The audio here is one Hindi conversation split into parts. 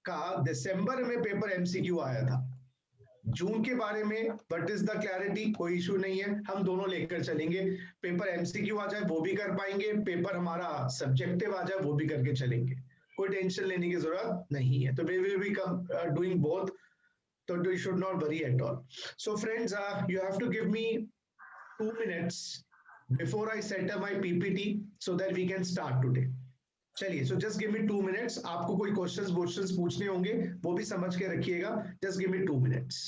का दिसंबर में पेपर एमसीक्यू आया था। जून के बारे में व्हाट इज द क्लैरिटी, कोई इशू नहीं है, हम दोनों लेकर चलेंगे। पेपर एमसीक्यू आ जाए वो भी कर पाएंगे, पेपर हमारा सब्जेक्टिव आ जाए वो भी करके चलेंगे, कोई टेंशन लेने की जरूरत नहीं है। तो we will be doing both, so you should not worry at all. So friends, you have to give me 2 minutes before I set up my PPT so that we can start today. चलिए, so just give me 2 minutes. आपको कोई क्वेश्चंस पूछने होंगे वो भी समझ के रखिएगा। Just give me 2 minutes.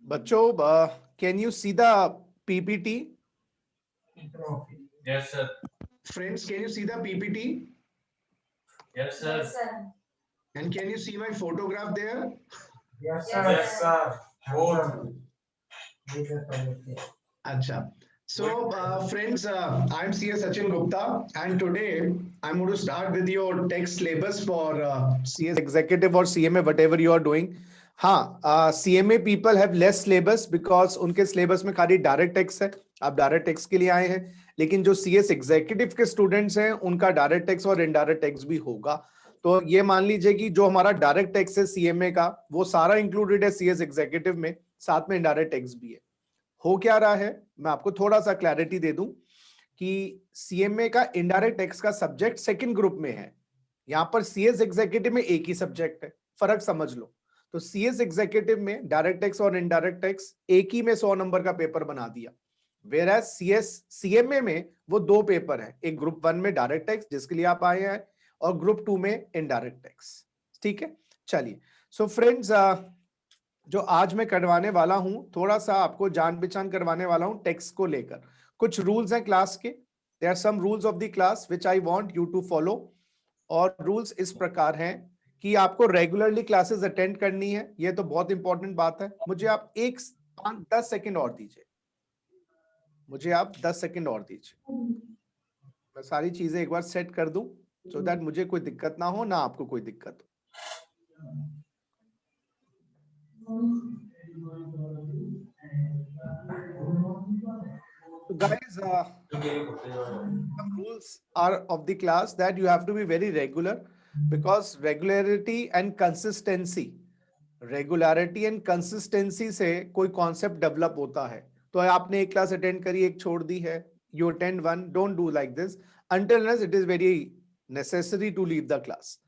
बच्चों, can you see the PPT? Yes, sir. Friends, can you see the PPT? Yes, sir. Yes, sir. And can you see my photograph there? Yes, sir. Yes, sir. Both. Acha. So, friends, I'm CS Sachin Gupta, and today I'm going to start with your text syllabus for CS executive or CMA, whatever you are doing. हाँ, CMA people have less syllabus because उनके syllabus में खाली direct text है, आप direct text के लिए आए हैं, लेकिन जो CS executive के students हैं उनका direct text और indirect text भी होगा। तो ये मान लीजिए कि जो हमारा direct text है CMA का वो सारा included है CS executive में, साथ में indirect text भी है। हो क्या रहा है, मैं आपको थोड़ा सा क्लैरिटी दे दूं कि सीएमए का इनडायरेक्ट टैक्स का सब्जेक्ट सेकंड ग्रुप में है, यहां पर सीएस एग्जीक्यूटिव में एक ही सब्जेक्ट है, फर्क समझ लो। तो सीएस एग्जीक्यूटिव में डायरेक्ट टैक्स और इनडायरेक्ट टैक्स एक ही में 100 नंबर का पेपर बना दिया, वेयर एज सीएमए में वो दो पेपर है, एक ग्रुप 1 में डायरेक्ट टैक्स जिसके लिए आप आए हैं और ग्रुप 2 में इनडायरेक्ट टैक्स। ठीक है, चलिए। सो फ्रेंड्स, जो आज मैं करवाने वाला हूं, थोड़ा सा आपको जान पहचान करवाने वाला हूं टेक्स्ट को लेकर। कुछ रूल्स हैं क्लास के, there are some rules of the class which I want you to follow. और रूल्स इस प्रकार हैं कि आपको रेगुलरली क्लासेस अटेंड करनी है, ये तो बहुत इंपॉर्टेंट बात है। मुझे आप 10 सेकंड और दीजिए, मुझे आप 10 सेकंड और दीजिए, मैं सारी चीजें एक बार सेट कर दूं सो दैट मुझे कोई दिक्कत ना हो, ना आपको कोई दिक्कत हो। So guys, some rules are of the class that you have to be very regular, because regularity and consistency से कोई कॉन्सेप्ट डेवलप होता है। तो आपने एक क्लास अटेंड करी, एक छोड़ दी है, you attend one, don't do like this until unless it is very necessary to leave the class.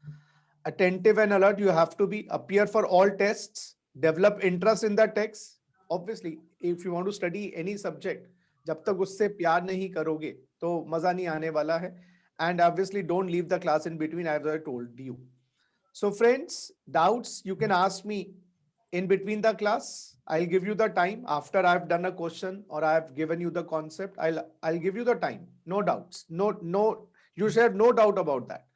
Attentive and alert you have to be, appear for all tests, develop interest in the text. Obviously if you want to study any subject, जब तक उससे प्यार नहीं करोगे तो मजा नहीं आने वाला है। And obviously don't leave the class in between, as I told you. So friends, doubts you can ask me in between the class. I'll give you the time after I've done a question or I've given you the concept. I'll give you the time. No doubts. No, you should have no doubt about that.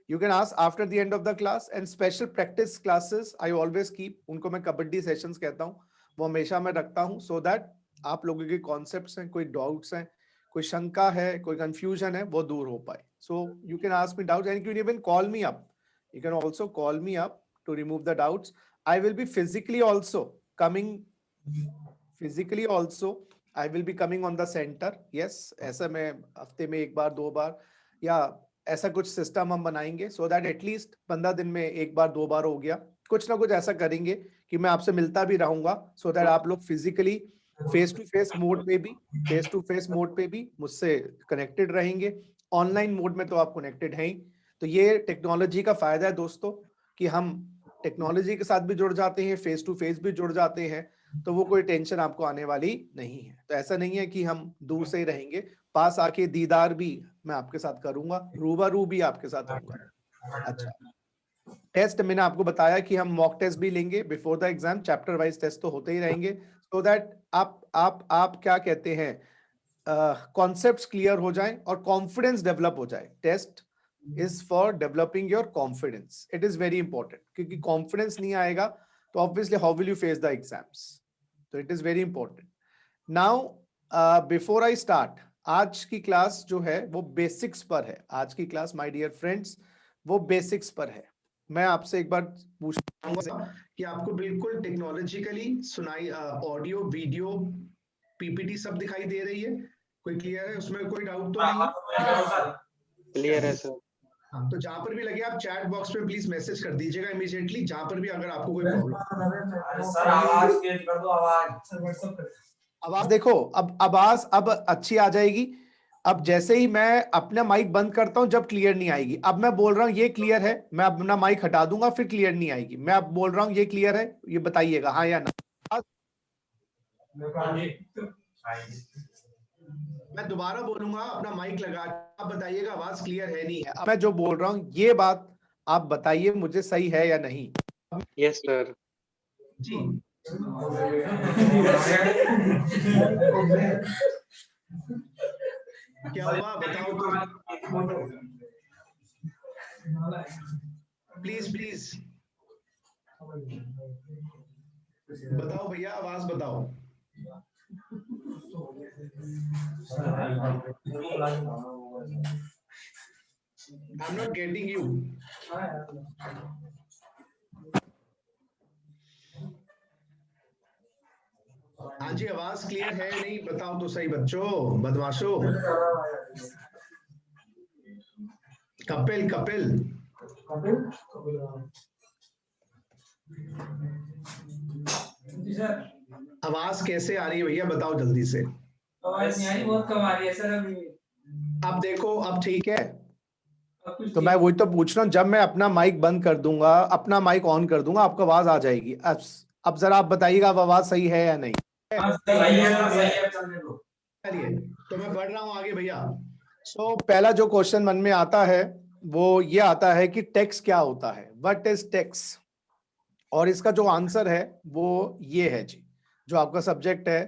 You can ask after the end of the class. And special practice classes I always keep. उनको मैं कबड्डी सेशंस कहता हूँ, वो हमेशा मैं रखता हूँ, so that आप लोगों के कॉन्सेप्ट्स हैं, कोई डाउट्स हैं, कोई शंका है, कोई कंफ्यूजन है, वो दूर हो पाए। So you can ask me doubts and you can even call me up. You can also call me up to remove the doubts. I will be physically also coming I will be coming on the centre, yes, ऐसा मैं हफ्ते में 1 बार 2 बार या ऐसा कुछ सिस्टम हम बनाएंगे, सो दैट एटलीस्ट 15 दिन में 1 बार 2 बार हो गया, कुछ ना कुछ ऐसा करेंगे कि मैं आपसे मिलता भी रहूंगा, सो दैट आप लोग physically face to face mode पे भी मुझसे कनेक्टेड रहेंगे। ऑनलाइन मोड में तो आप कनेक्टेड हैं ही। तो ये टेक्नोलॉजी का फायदा है दोस्तों, कि हम टेक्नोलॉजी के साथ भी जुड़ जाते हैं, फेस टू फेस भी जुड़ जाते हैं, तो वो कोई टेंशन आपको आने वाली नहीं है। तो ऐसा नहीं है कि हम दूर से ही रहेंगे, पास आके दीदार भी मैं आपके साथ करूंगा, रूबरू भी आपके साथ होऊंगा। अच्छा, टेस्ट मैंने आपको बताया कि हम मॉक टेस्ट भी लेंगे before the exam, chapter wise test तो होते ही रहेंगे, सो दैट आप क्या कहते हैं, कॉन्सेप्ट्स क्लियर हो जाएं और कॉन्फिडेंस डेवलप हो जाए। Test is for developing your confidence, it is very important, क्योंकि कॉन्फिडेंस नहीं आएगा तो obviously how will you face the exams, तो it is very important. Now before I start, आज की क्लास जो है वो बेसिक्स पर है। आज की क्लास माय डियर फ्रेंड्स वो बेसिक्स पर है। मैं आपसे एक बार पूछूंगा कि आपको बिल्कुल टेक्नोलॉजिकली सुनाई, ऑडियो वीडियो पीपीटी सब दिखाई दे रही है? कोई क्लियर है? उसमें कोई डाउट तो नहीं? क्लियर है सर। हाँ, तो जहां पर भी लगे आप चैट बॉक्स में प्लीज मैसेज कर दीजिएगा इमीडिएटली, जहां पर भी अगर आपको कोई प्रॉब्लम। सर आवाज तेज कर दो, आवाज। आवाज देखो, अब आवाज अब अच्छी आ जाएगी। अब जैसे ही मैं अपना माइक बंद करता हूं जब क्लियर नहीं आएगी, अब मैं बोल रहा हूं ये क्लियर है, मैं अपना माइक हटा दूंगा फिर क्लियर नहीं आएगी, मैं अब बोल रहा हूं ये क्लियर है, ये बताइएगा हाँ या ना। मैं दोबारा बोलूंगा, अपना माइक लगा, आप बताइएगा आवाज क्लियर है नहीं है। अब मैं जो बोल रहा हूं ये बात आप बताइए मुझे सही है या नहीं। Yes sir. जी क्या हुआ बताओ तो, प्लीज प्लीज बताओ भैया, आवाज बताओ। I'm not getting you. हाँ जी, आवाज क्लियर है नहीं? बताओ तो सही बच्चों, बदमाशों। कपिल कपिल आवाज कैसे आ रही है भैया, बताओ जल्दी से। आवाज नहीं आ रही, बहुत कम आ रही है सर अभी। अब देखो, अब ठीक है? तो मैं वही तो पूछ रहा हूँ, जब मैं अपना माइक बंद कर दूंगा अपना माइक ऑन कर दूंगा आपको आवाज आ जाएगी। अब जरा आप बताइएगा अब आवाज सही है या नहीं। चलिए, तो मैं बढ़ रहा हूँ आगे भैया। सो पहला जो क्वेश्चन मन में आता है वो ये आता है कि टैक्स क्या होता है, व्हाट इज टैक्स, और इसका जो आंसर है वो ये है जी, जो आपका सब्जेक्ट है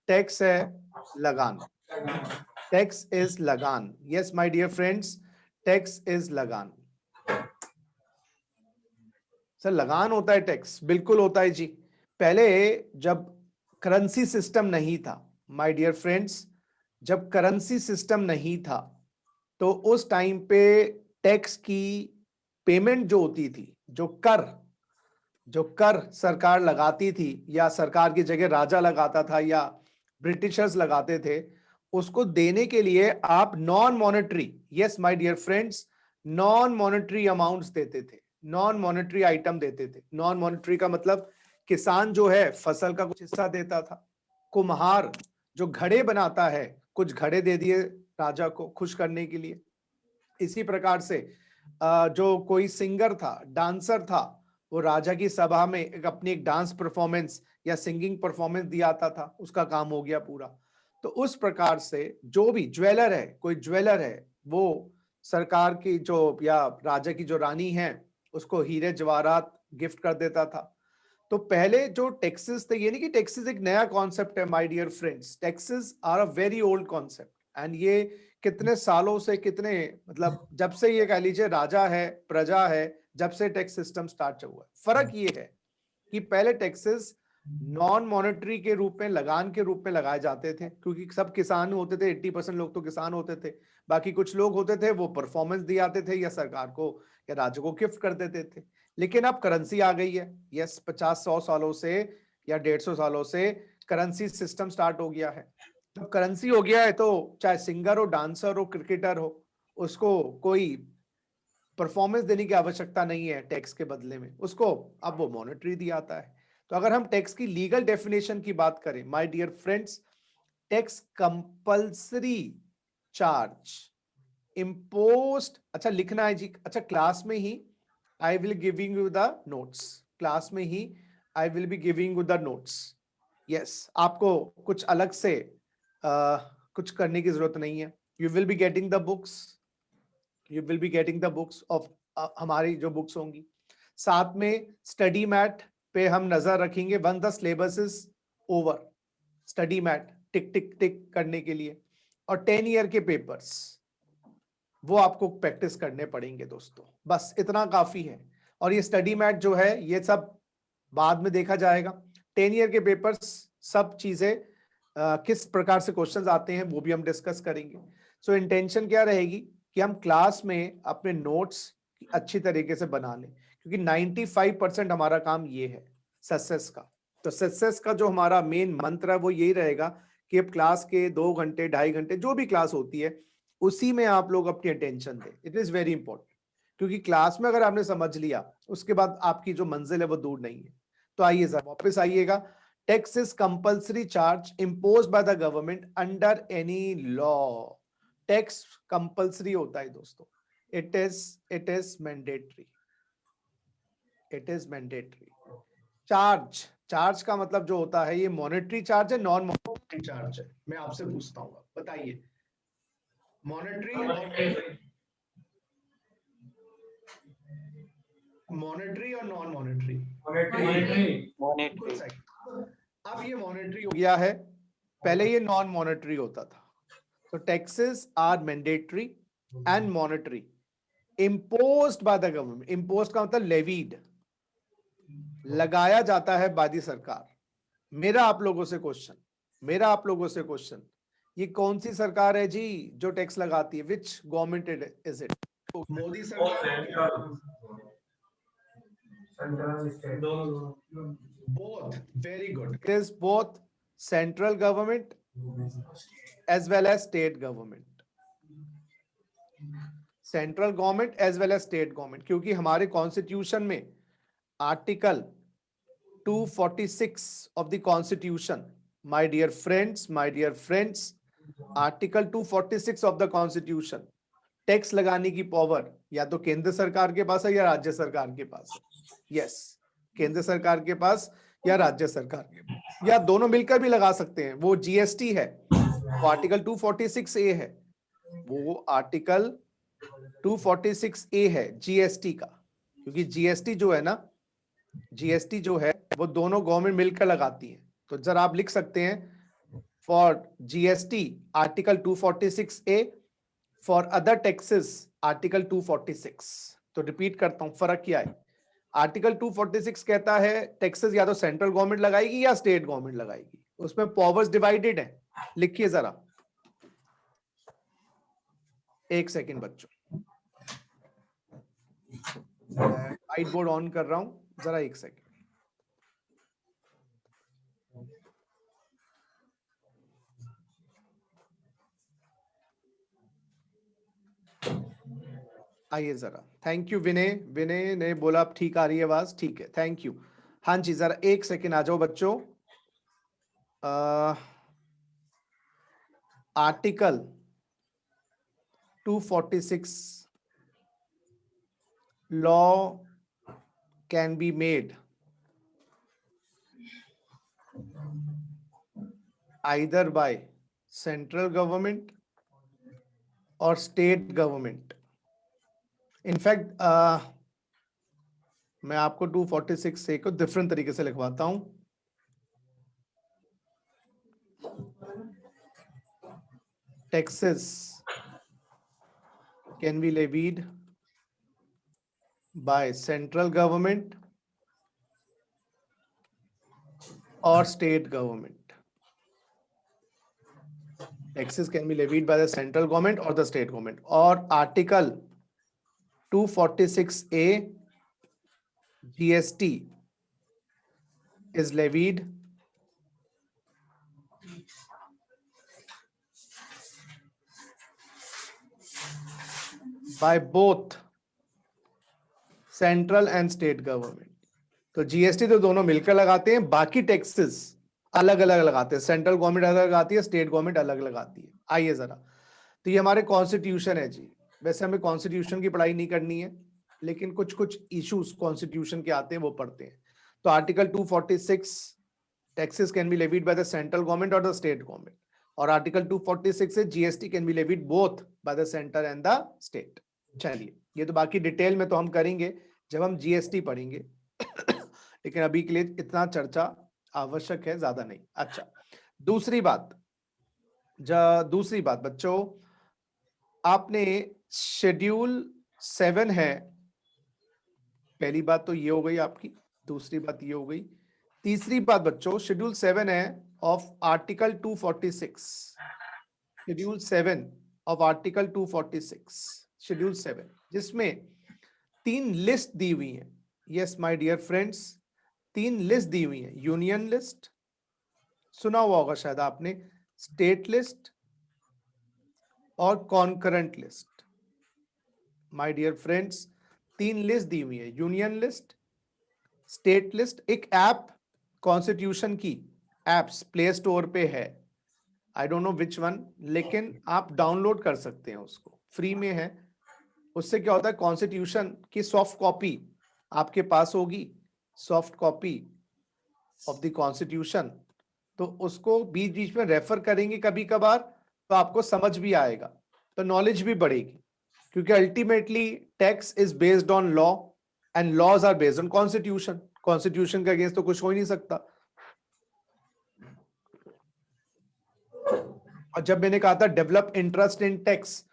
टैक्स है लगान। टैक्स इज लगान, yes my dear friends, tax is लगान। सर लगान होता है टैक्स? बिल्कुल होता है जी। पहले जब करेंसी सिस्टम नहीं था माय डियर फ्रेंड्स, जब करेंसी सिस्टम नहीं था तो उस टाइम पे टैक्स की पेमेंट जो होती थी, जो कर सरकार लगाती थी या सरकार की जगह राजा लगाता था या ब्रिटिशर्स लगाते थे, उसको देने के लिए आप non monetary, yes my dear friends, non monetary amounts देते थे, नॉन मॉनेटरी आइटम देते थे। नॉन मॉनेटरी का मतलब किसान जो है फसल का कुछ हिस्सा देता था, कुम्हार जो घड़े बनाता है कुछ घड़े दे दिए राजा को खुश करने के लिए। इसी प्रकार से जो कोई सिंगर था, डांसर था, वो राजा की सभा में अपनी एक डांस परफॉर्मेंस या सिंगिंग परफॉर्मेंस दिया था, उसका काम हो गया पूरा। तो उस प्रकार से जो भी ज्वेलर है, कोई ज्वेलर है, वो सरकार की जो या राजा की जो रानी है उसको हीरे जवाहरात गिफ्ट कर देता था। तो पहले जो टैक्सेस थे, ये नहीं कि टैक्सेस एक नया कॉन्सेप्ट है my dear friends, taxes are a very old concept and ये कितने सालों से, कितने मतलब जब से ये कह लीजिए राजा है प्रजा है, जब से टैक्स सिस्टम स्टार्ट हुआ है। फर्क ये है कि पहले टैक्सेस नॉन मॉनेटरी के रूप में, लगान के रूप में लगाए जाते थे, क्योंकि सब किसान होते थे, 80% लोग तो किसान होते थे, बाकी कुछ लोग होते थे वो परफॉर्मेंस दिए आते थे या सरकार को या राज्य को गिफ्ट कर देते थे। लेकिन अब करेंसी आ गई है, यस 50-100 सालों से या 150 सालों से करेंसी सिस्टम स्टार्ट हो गया है। जब करेंसी हो गया है तो चाहे सिंगर हो, डांसर हो, क्रिकेटर हो, उसको कोई परफॉर्मेंस देने की आवश्यकता नहीं है टैक्स के बदले में, उसको अब वो मॉनेटरी दिया आता है। तो अगर हम टैक्स की लीगल डेफिनेशन की बात करें, my dear friends, tax compulsory charge imposed, अच्छा लिखना है जी, अच्छा क्लास में ही I will giving you the notes, class में ही I will be giving you the notes. Yes, आपको कुछ अलग से कुछ करने की जरूरत नहीं है। You will be getting the books, you will be getting the books of हमारी जो बुक्स होंगी। साथ में स्टडी मैट पे हम नजर रखेंगे one the syllabus is over, study mat tick tick tick करने के लिए। और 10 ईयर के पेपर्स वो आपको प्रैक्टिस करने पड़ेंगे दोस्तों, बस इतना काफी है। और ये स्टडी मैट जो है ये सब बाद में देखा जाएगा। 10 ईयर के पेपर्स सब चीजें किस प्रकार से क्वेश्चंस आते हैं वो भी हम डिस्कस करेंगे। सो इंटेंशन क्या रहेगी कि हम क्लास में अपने नोट्स अच्छी तरीके से बना लें, क्योंकि 95% हमारा काम ये है सक्सेस का। तो सक्सेस का जो हमारा मेन मंत्र है वो यही रहेगा कि अब क्लास के 2 घंटे 2.5 घंटे जो भी क्लास होती है उसी में आप लोग अपनी अटेंशन दें। इट इज वेरी इंपॉर्टेंट, क्योंकि क्लास में अगर आपने समझ लिया उसके बाद आपकी जो मंजिल है वो दूर नहीं है। तो आइए सर वापस आइएगा। Tax is compulsory charge imposed by the government under any law. Tax compulsory होता है दोस्तों, it is mandatory, it is mandatory. Charge, charge का मतलब जो होता है ये मॉनेटरी चार्ज है, नॉन मॉनेटरी चार्ज है। मैं आपसे पूछता हूँ, बताइए मॉनेटरी और नॉन मॉनेटरी? मॉनेटरी। अब ये मॉनेटरी हो गया है, पहले ये नॉन मॉनेटरी होता था। तो taxes are mandatory and monetary imposed by the government. Imposed का मतलब लेवीड, लगाया जाता है बाय द सरकार। मेरा आप लोगों से क्वेश्चन, ये कौन सी सरकार है जी जो टैक्स लगाती है? Which government is it? Modi सरकार? Both, very good. It is both central government as well as state government, central government as well as state government. क्योंकि हमारे कॉन्स्टिट्यूशन में article 246 of the constitution, my dear friends, article 246 of the constitution, tax लगाने की पावर या तो केंद्र सरकार के पास है या राज्य सरकार के पास है। यस, केंद्र सरकार के पास या राज्य सरकार के पास, या दोनों मिलकर भी लगा सकते हैं। वो जीएसटी है, वो आर्टिकल 246A है, वो आर्टिकल 246A है जीएसटी का। क्योंकि जीएसटी जो है ना, जीएसटी जो है वो दोनों गवर्नमेंट मिलकर लगाती है। तो जरा आप लिख सकते हैं for GST article 246A, for other taxes article 246। तो रिपीट करता हूं, फर्क क्या है? आर्टिकल 246 कहता है टैक्सेस या तो सेंट्रल गवर्नमेंट लगाएगी या स्टेट गवर्नमेंट लगाएगी, उसमें पावर्स डिवाइडेड है। लिखिए जरा, एक सेकेंड बच्चों, व्हाइट बोर्ड ऑन कर रहा हूं, जरा एक सेकेंड। आइए जरा, थैंक यू विनय, विनय ने बोला अब ठीक आ रही है आवाज, ठीक है, थैंक यू। हाँ जी, जरा एक सेकेंड आ जाओ बच्चों। Article 246 law can be made either by central government or state government. In fact, मैं आपको 246 से को डिफरेंट तरीके से लिखवाता हूं। Taxes can be levied by central government or state government. Taxes can be levied by the central government or the state government. और article 246A GST is levied by both central and state government. तो जीएसटी तो दोनों मिलकर लगाते हैं, बाकी टैक्सेस अलग अलग लगाते हैं। सेंट्रल गवर्नमेंट अलग लगाती है, स्टेट गवर्नमेंट अलग लगाती है। आइए जरा, तो ये हमारे कॉन्स्टिट्यूशन है जी। वैसे हमें कॉन्स्टिट्यूशन की पढ़ाई नहीं करनी है, लेकिन कुछ कुछ इश्यूज कॉन्स्टिट्यूशन के आते हैं, वो पढ़ते हैं। तो article 246, taxes can be levied bye the central government और द स्टेट गवर्नमेंट। और आर्टिकल 246 से GST can be levied both by the centre and the state. चलिए, ये तो बाकी डिटेल में तो हम करेंगे जब हम जीएसटी पढ़ेंगे लेकिन अभी के लिए इतना चर्चा आवश्यक है, ज्यादा नहीं। अच्छा, दूसरी बात बच्चों, आपने शेड्यूल 7 है, पहली बात तो ये हो गई आपकी, दूसरी बात ये हो गई। तीसरी बात बच्चों, शेड्यूल 7 है of article 246, schedule 7 of article 246, schedule 7, जिसमें 3 लिस्ट दी हुई है। Yes my dear friends, 3 list दी हुई है। यूनियन लिस्ट सुना हुआ होगा शायद आपने, स्टेट लिस्ट और concurrent list. My dear friends, 3 list दी हुई है, यूनियन लिस्ट, स्टेट लिस्ट। एक ऐप कॉन्स्टिट्यूशन की एप्स प्ले स्टोर पे है, I don't know which one, लेकिन आप डाउनलोड कर सकते हैं उसको, फ्री में है। उससे क्या होता है, कॉन्स्टिट्यूशन की सॉफ्ट कॉपी आपके पास होगी, soft copy of the constitution, तो उसको बीच बीच में रेफर करेंगे कभी कभार, तो आपको समझ भी आएगा, तो नॉलेज भी बढ़ेगी। क्योंकि ultimately tax is based on law and laws are based on constitution. Constitution के अगेंस्ट तो कुछ हो ही नहीं सकता। और जब मैंने कहा था डेवलप इंटरेस्ट इन टैक्स,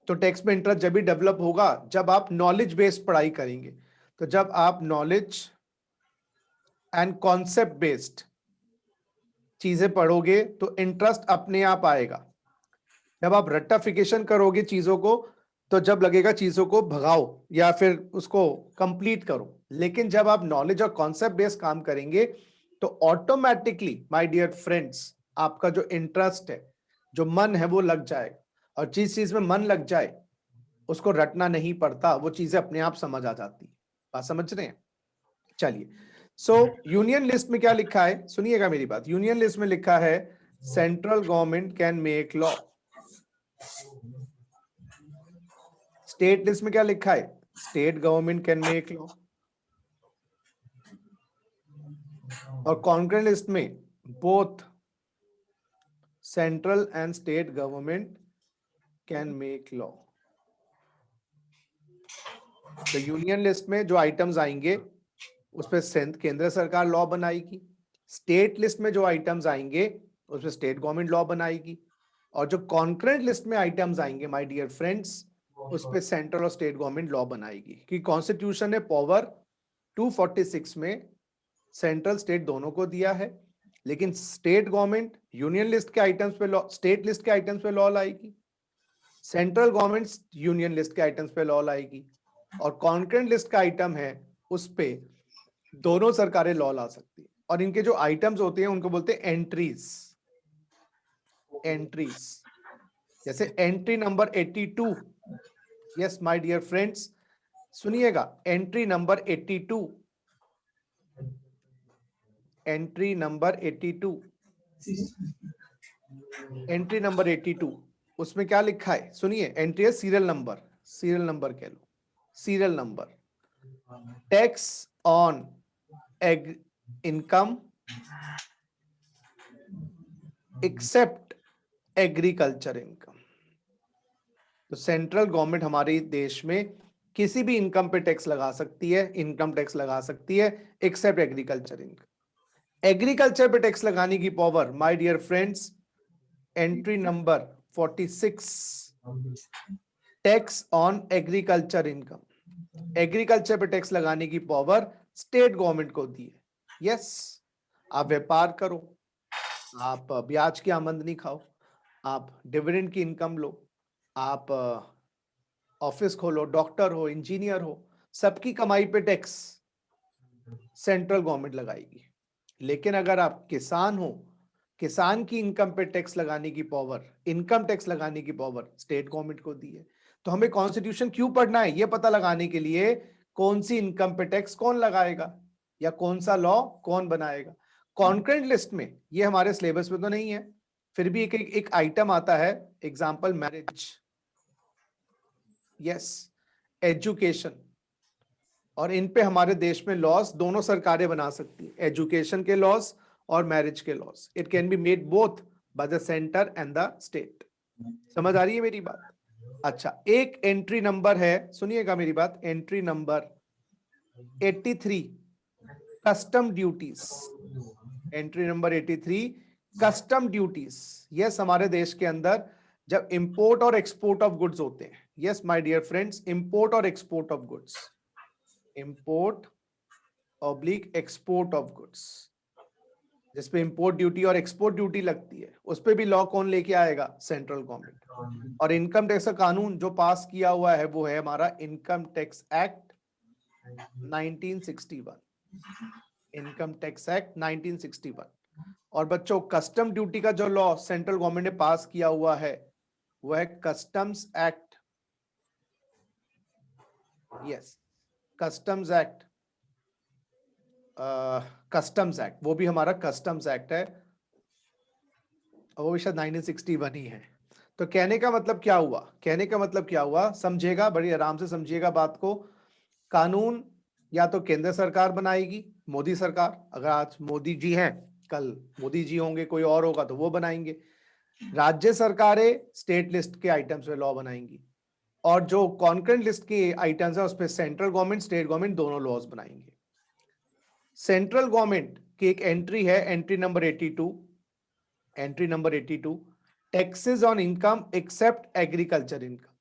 तो टैक्स में इंटरेस्ट जब भी डेवलप होगा जब आप नॉलेज बेस्ड पढ़ाई करेंगे। तो जब आप नॉलेज एंड कॉन्सेप्ट बेस्ड चीजें पढ़ोगे तो इंटरेस्ट अपने आप आएगा। जब आप रट्टाफिकेशन करोगे चीजों को, तो जब लगेगा चीजों को भगाओ या फिर उसको कंप्लीट करो। लेकिन जब आप नॉलेज और कॉन्सेप्ट बेस्ड काम करेंगे तो ऑटोमेटिकली माय डियर फ्रेंड्स, आपका जो इंटरेस्ट है, जो मन है, वो लग जाएगा। और जिस चीज में मन लग जाए उसको रटना नहीं पड़ता, वो चीजें अपने आप समझ आ जाती है। बात समझ रहे हैं? चलिए, सो यूनियन लिस्ट में क्या लिखा है, सुनिएगा मेरी बात। यूनियन लिस्ट में लिखा है central government can make law. State list में क्या लिखा है, state government can make law. और कॉन्करेंट लिस्ट में both central and state government can make law. तो यूनियन लिस्ट में जो आइटम्स आएंगे उस पर केंद्र सरकार लॉ बनाएगी। स्टेट लिस्ट में जो आइटम्स आएंगे उस पर स्टेट गवर्नमेंट लॉ बनाएगी। और जो कॉन्करेंट लिस्ट में आइटम्स आएंगे माय डियर फ्रेंड्स, उस पे सेंट्रल और स्टेट गवर्नमेंट लॉ बनाएगी। कि कॉन्स्टिट्यूशन ने पावर 246 में सेंट्रल स्टेट दोनों को दिया है, लेकिन स्टेट गवर्नमेंट यूनियन लिस्ट के आइटम्स पे लॉ, स्टेट लिस्ट के आइटम्स पे लॉ लाएगी, सेंट्रल गवर्नमेंट यूनियन लिस्ट के आइटम्स पे लॉ लाएगी, और कॉन्करेंट लिस्ट का आइटम है उस पे दोनों सरकारें लॉ ला सकती है। और इनके जो आइटम्स होते हैं उनको बोलते हैं एंट्रीज। एंट्रीज जैसे entry number 82, yes my dear friends सुनिएगा, entry number 82, entry number 82, entry number 82, उसमें क्या लिखा है सुनिए। एंट्री है सीरियल नंबर, सीरियल नंबर कह लो, serial number. Tax on income except agriculture income. तो सेंट्रल गवर्नमेंट हमारे देश में किसी भी इनकम पे टैक्स लगा सकती है, इनकम टैक्स लगा सकती है, एक्सेप्ट एग्रीकल्चर इनकम। एग्रीकल्चर पे टैक्स लगाने की power my dear friends, entry number 46, tax on agriculture income. Agriculture पे टैक्स लगाने की पावर स्टेट गवर्नमेंट को दी है। यस, आप व्यापार करो, आप ब्याज की आमदनी खाओ, आप डिविडेंड की इनकम लो, आप ऑफिस खोलो, डॉक्टर हो, इंजीनियर हो, सबकी कमाई पे टैक्स सेंट्रल गवर्नमेंट लगाएगी। लेकिन अगर आप किसान हो, किसान की इनकम पे टैक्स लगाने की पावर, इनकम टैक्स लगाने की पावर स्टेट गवर्नमेंट को दी है। तो हमें कॉन्स्टिट्यूशन क्यों पढ़ना है, ये पता लगाने के लिए कौन सी इनकम पे टैक्स कौन लगाएगा या कौन सा लॉ कौन बनाएगा। कॉन्करेंट लिस्ट में ये हमारे सिलेबस में तो नहीं है, फिर भी एक आइटम आता है, एग्जाम्पल मैरिज, यस, एजुकेशन, और इन पे हमारे देश में लॉस दोनों सरकारें बना सकती है, एजुकेशन के लॉस और मैरिज के loss. It can be made both by the centre and the state. समझ आ रही है मेरी बात? अच्छा, एक एंट्री नंबर है, सुनिएगा मेरी बात, entry number 83, custom duties. Entry number 83, custom duties. Yes, हमारे देश के अंदर जब इंपोर्ट और एक्सपोर्ट ऑफ गुड्स होते हैं, yes my dear friends, import और export of goods, import oblique export of goods, जिसपे इंपोर्ट ड्यूटी और एक्सपोर्ट ड्यूटी लगती है, उस पे भी लॉ कौन लेके आएगा? Central government. और इनकम टैक्स का कानून जो पास किया हुआ है वो है हमारा income tax act 1961, income tax act 1961। और बच्चों, कस्टम ड्यूटी का जो लॉ सेंट्रल गवर्नमेंट ने पास किया हुआ है वो है customs act, yes, customs act, customs act, वो भी हमारा कस्टम्स एक्ट है, वो भी शायद 1961 ही है। तो कहने का मतलब क्या हुआ, कहने का मतलब क्या हुआ, समझिएगा, बड़ी आराम से समझिएगा बात को। कानून या तो केंद्र सरकार बनाएगी, मोदी सरकार, अगर आज मोदी जी हैं, कल मोदी जी होंगे, कोई और होगा तो वो बनाएंगे। राज्य सरकारें स्टेट लिस्ट के आइटम्स पे लॉ बनाएंगी, और जो कॉन्करेंट लिस्ट के आइटम्स है उस पर सेंट्रल गवर्नमेंट स्टेट गवर्नमेंट दोनों लॉज बनाएंगे। सेंट्रल गवर्नमेंट की एक एंट्री है, entry number 82, entry number 82, taxes on income except agriculture income,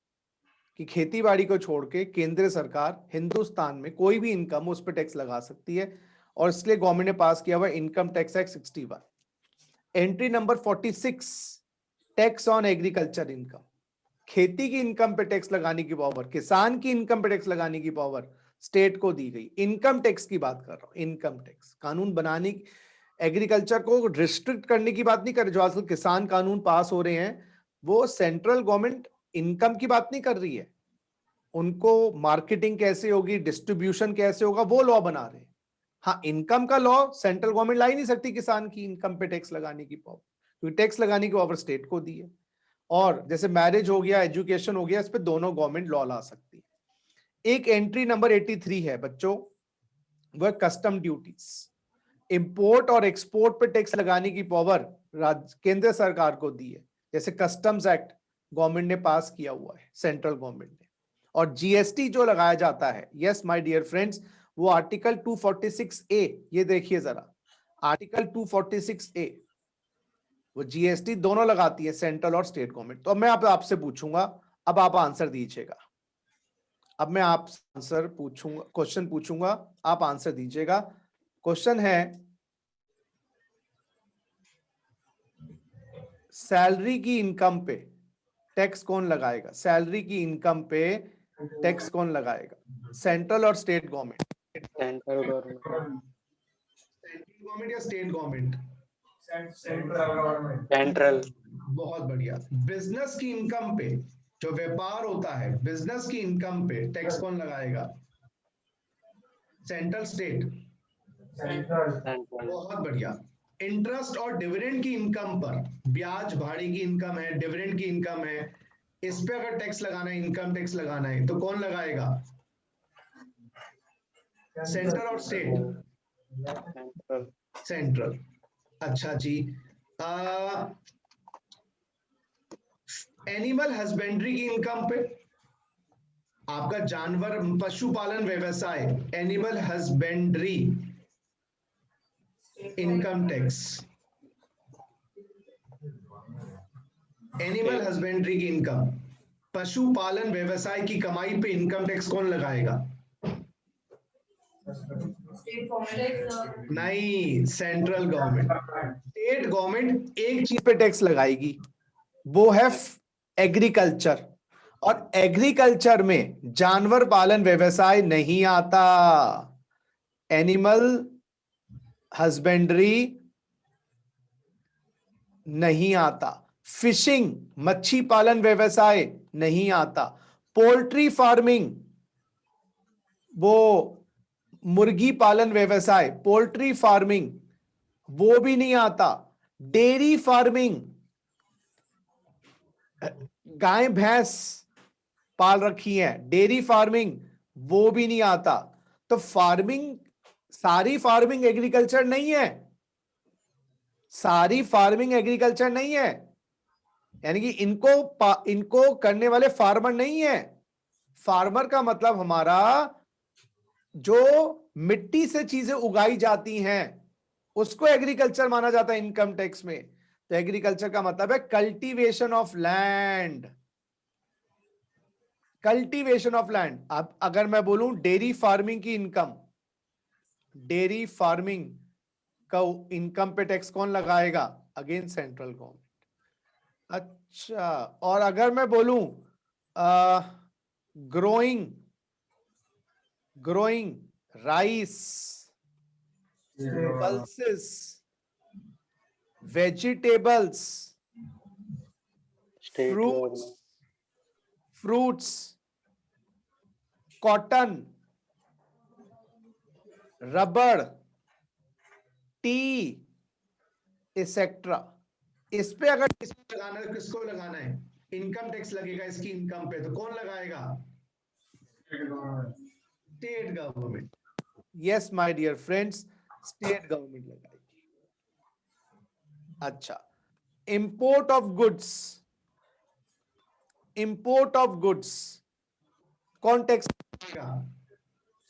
कि खेती बाड़ी को छोड़ के केंद्र सरकार हिंदुस्तान में कोई भी इनकम उस पर टैक्स लगा सकती है, और इसलिए गवर्नमेंट ने पास किया हुआ income tax act 61। Entry number 46, tax on agriculture income, खेती की इनकम पे टैक्स लगाने की पावर, किसान की इनकम पे टैक्स लगाने की पावर स्टेट को दी गई। इनकम टैक्स की बात कर रहा हूं, इनकम टैक्स कानून बनाने, एग्रीकल्चर को रिस्ट्रिक्ट करने की बात नहीं कर रहे। जो आजकल किसान कानून पास हो रहे हैं वो सेंट्रल गवर्नमेंट इनकम की बात नहीं कर रही है, उनको मार्केटिंग कैसे होगी, डिस्ट्रीब्यूशन कैसे होगा, वो लॉ बना रहे हैं। हाँ, इनकम का लॉ सेंट्रल गवर्नमेंट ला ही नहीं सकती किसान की इनकम पे टैक्स लगाने की पावर, क्योंकि टैक्स लगाने की पावर स्टेट को दी है। और जैसे मैरिज हो गया, एजुकेशन हो गया, इस पे दोनों गवर्नमेंट लॉ ला सकती है। एक एंट्री नंबर 83 है बच्चों, वह कस्टम ड्यूटीज, इंपोर्ट और एक्सपोर्ट पे टैक्स लगाने की पावर केंद्र सरकार को दी है। जैसे कस्टम्स एक्ट गवर्नमेंट ने पास किया हुआ है, सेंट्रल गवर्नमेंट ने। और जीएसटी जो लगाया जाता है, यस माय डियर फ्रेंड्स, वो आर्टिकल 246A, ये देखिए जरा, आर्टिकल 246A, वो जीएसटी दोनों लगाती है, सेंट्रल और स्टेट गवर्नमेंट। तो अब मैं आपसे पूछूंगा, अब आप आंसर दीजिएगा। अब मैं आप आंसर पूछूंगा, क्वेश्चन पूछूंगा, आप आंसर दीजिएगा। क्वेश्चन है, सैलरी की इनकम पे टैक्स कौन लगाएगा? सैलरी की इनकम पे टैक्स कौन लगाएगा? सेंट्रल और state government? Central government. Central government या स्टेट गवर्नमेंट? सेंट्रल। बहुत बढ़िया। बिजनेस की इनकम पे, जो व्यापार होता है, बिजनेस की इनकम पे टैक्स कौन लगाएगा? Central, state? बहुत बढ़िया। इंटरेस्ट और डिविडेंड की इनकम पर, ब्याज भाड़ी की इनकम है, डिविडेंड की इनकम है, इस पे अगर टैक्स लगाना है, इनकम टैक्स लगाना है, तो कौन लगाएगा? सेंट्रल और स्टेट? सेंट्रल। सेंट्रल। अच्छा जी। एनिमल हस्बेंड्री की इनकम पे, आपका जानवर पशुपालन व्यवसाय, animal husbandry, income tax, animal husbandry की इनकम, पशुपालन व्यवसाय की कमाई पे इनकम टैक्स कौन लगाएगा? नहीं, सेंट्रल गवर्नमेंट। स्टेट गवर्नमेंट एक चीज पे टैक्स लगाएगी, वो है एग्रीकल्चर, और एग्रीकल्चर में जानवर पालन व्यवसाय नहीं आता। एनिमल हस्बेंड्री नहीं आता। फिशिंग मच्छी पालन व्यवसाय नहीं आता। पोल्ट्री फार्मिंग वो मुर्गी पालन व्यवसाय, पोल्ट्री फार्मिंग वो भी नहीं आता। डेयरी फार्मिंग गाय भैंस पाल रखी है, डेयरी फार्मिंग वो भी नहीं आता। तो फार्मिंग, सारी फार्मिंग एग्रीकल्चर नहीं है, सारी फार्मिंग एग्रीकल्चर नहीं है, यानी कि इनको करने वाले फार्मर नहीं है। फार्मर का मतलब हमारा जो मिट्टी से चीजें उगाई जाती हैं उसको एग्रीकल्चर माना जाता है इनकम टैक्स में। तो एग्रीकल्चर का मतलब है cultivation of land, cultivation of land. अब अगर मैं बोलूं डेयरी फार्मिंग की इनकम, डेयरी फार्मिंग का इनकम पे टैक्स कौन लगाएगा? Again central government. अच्छा, और अगर मैं बोलूं growing rice, pulses, vegetables, state fruits, government, fruits, cotton, rubber, T, etcetera, इस पे अगर इसको लगाना है, किसको लगाना है? इनकम टैक्स लगेगा इसकी इनकम पे, तो कौन लगाएगा? State government. Yes my dear friends, state government लगाएगी। अच्छा, import of goods, import of goods कौन टैक्स लगेगा?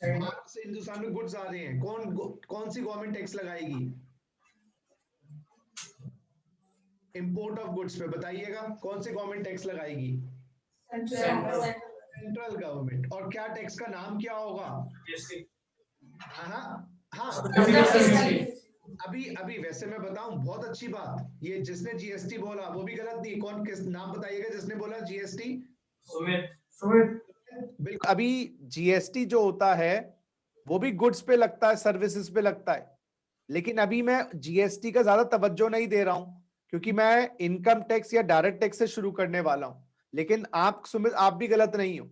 बाहर से हिंदुस्तान में गुड्स आ रहे हैं, कौन सी गवर्नमेंट टैक्स लगाएगी? इंपोर्ट ऑफ गुड्स पे बताइएगा कौन सी गवर्नमेंट टैक्स लगाएगी? Central government. और क्या टैक्स का नाम क्या होगा? हाँ हाँ, अभी अभी वैसे मैं बताऊं, बहुत अच्छी बात, ये जिसने जीएसटी बोला वो भी गलत नहीं। कौन, किस नाम बताइएगा जिसने बोला जीएसटी? सुमित। बिल्कुल। अभी जीएसटी जो होता है वो भी गुड्स पे लगता है, सर्विसेज पे लगता है, लेकिन अभी मैं जीएसटी का ज्यादा तवज्जो नहीं दे रहा हूं क्योंकि मैं इनकम टैक्स या डायरेक्ट टैक्स से शुरू करने वाला हूं। लेकिन आप सुमित, आप भी गलत नहीं हो,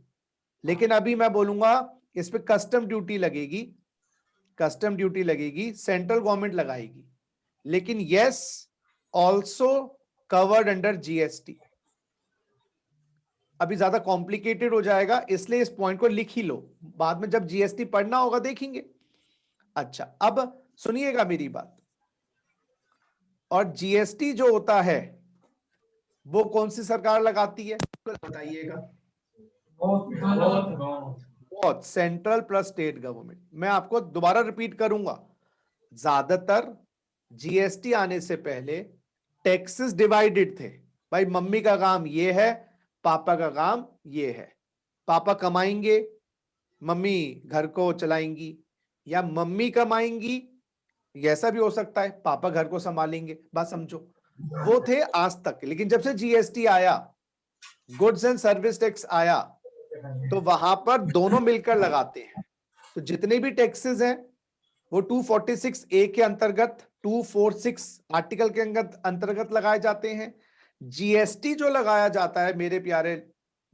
लेकिन अभी मैं बोलूंगा इस पे कस्टम ड्यूटी लगेगी, कस्टम ड्यूटी लगेगी, सेंट्रल गवर्नमेंट लगाएगी, लेकिन yes also covered under GST. अभी ज्यादा कॉम्प्लिकेटेड हो जाएगा, इसलिए इस पॉइंट को लिख ही लो, बाद में जब जीएसटी पढ़ना होगा देखेंगे। अच्छा, अब सुनिएगा मेरी बात। और जीएसटी जो होता है वो कौन सी सरकार लगाती है? बताइएगा। बहुत, सेंट्रल प्लस स्टेट गवर्नमेंट। मैं आपको दोबारा रिपीट करूंगा, ज्यादातर जीएसटी आने से पहले टैक्सेस डिवाइडेड थे। भाई मम्मी का काम ये है, पापा का काम ये है। पापा कमाएंगे, मम्मी घर को चलाएंगी, या मम्मी कमाएंगी, ऐसा भी हो सकता है पापा घर को संभालेंगे। बात समझो, वो थे आज तक। लेकिन जब से जीएसटी आया, गुड्स एंड सर्विस टैक्स आया, तो वहां पर दोनों मिलकर लगाते हैं। तो जितने भी टैक्सेस हैं वो 246 ए के अंतर्गत, 246 आर्टिकल के अंतर्गत लगाए जाते हैं। जीएसटी जो लगाया जाता है मेरे प्यारे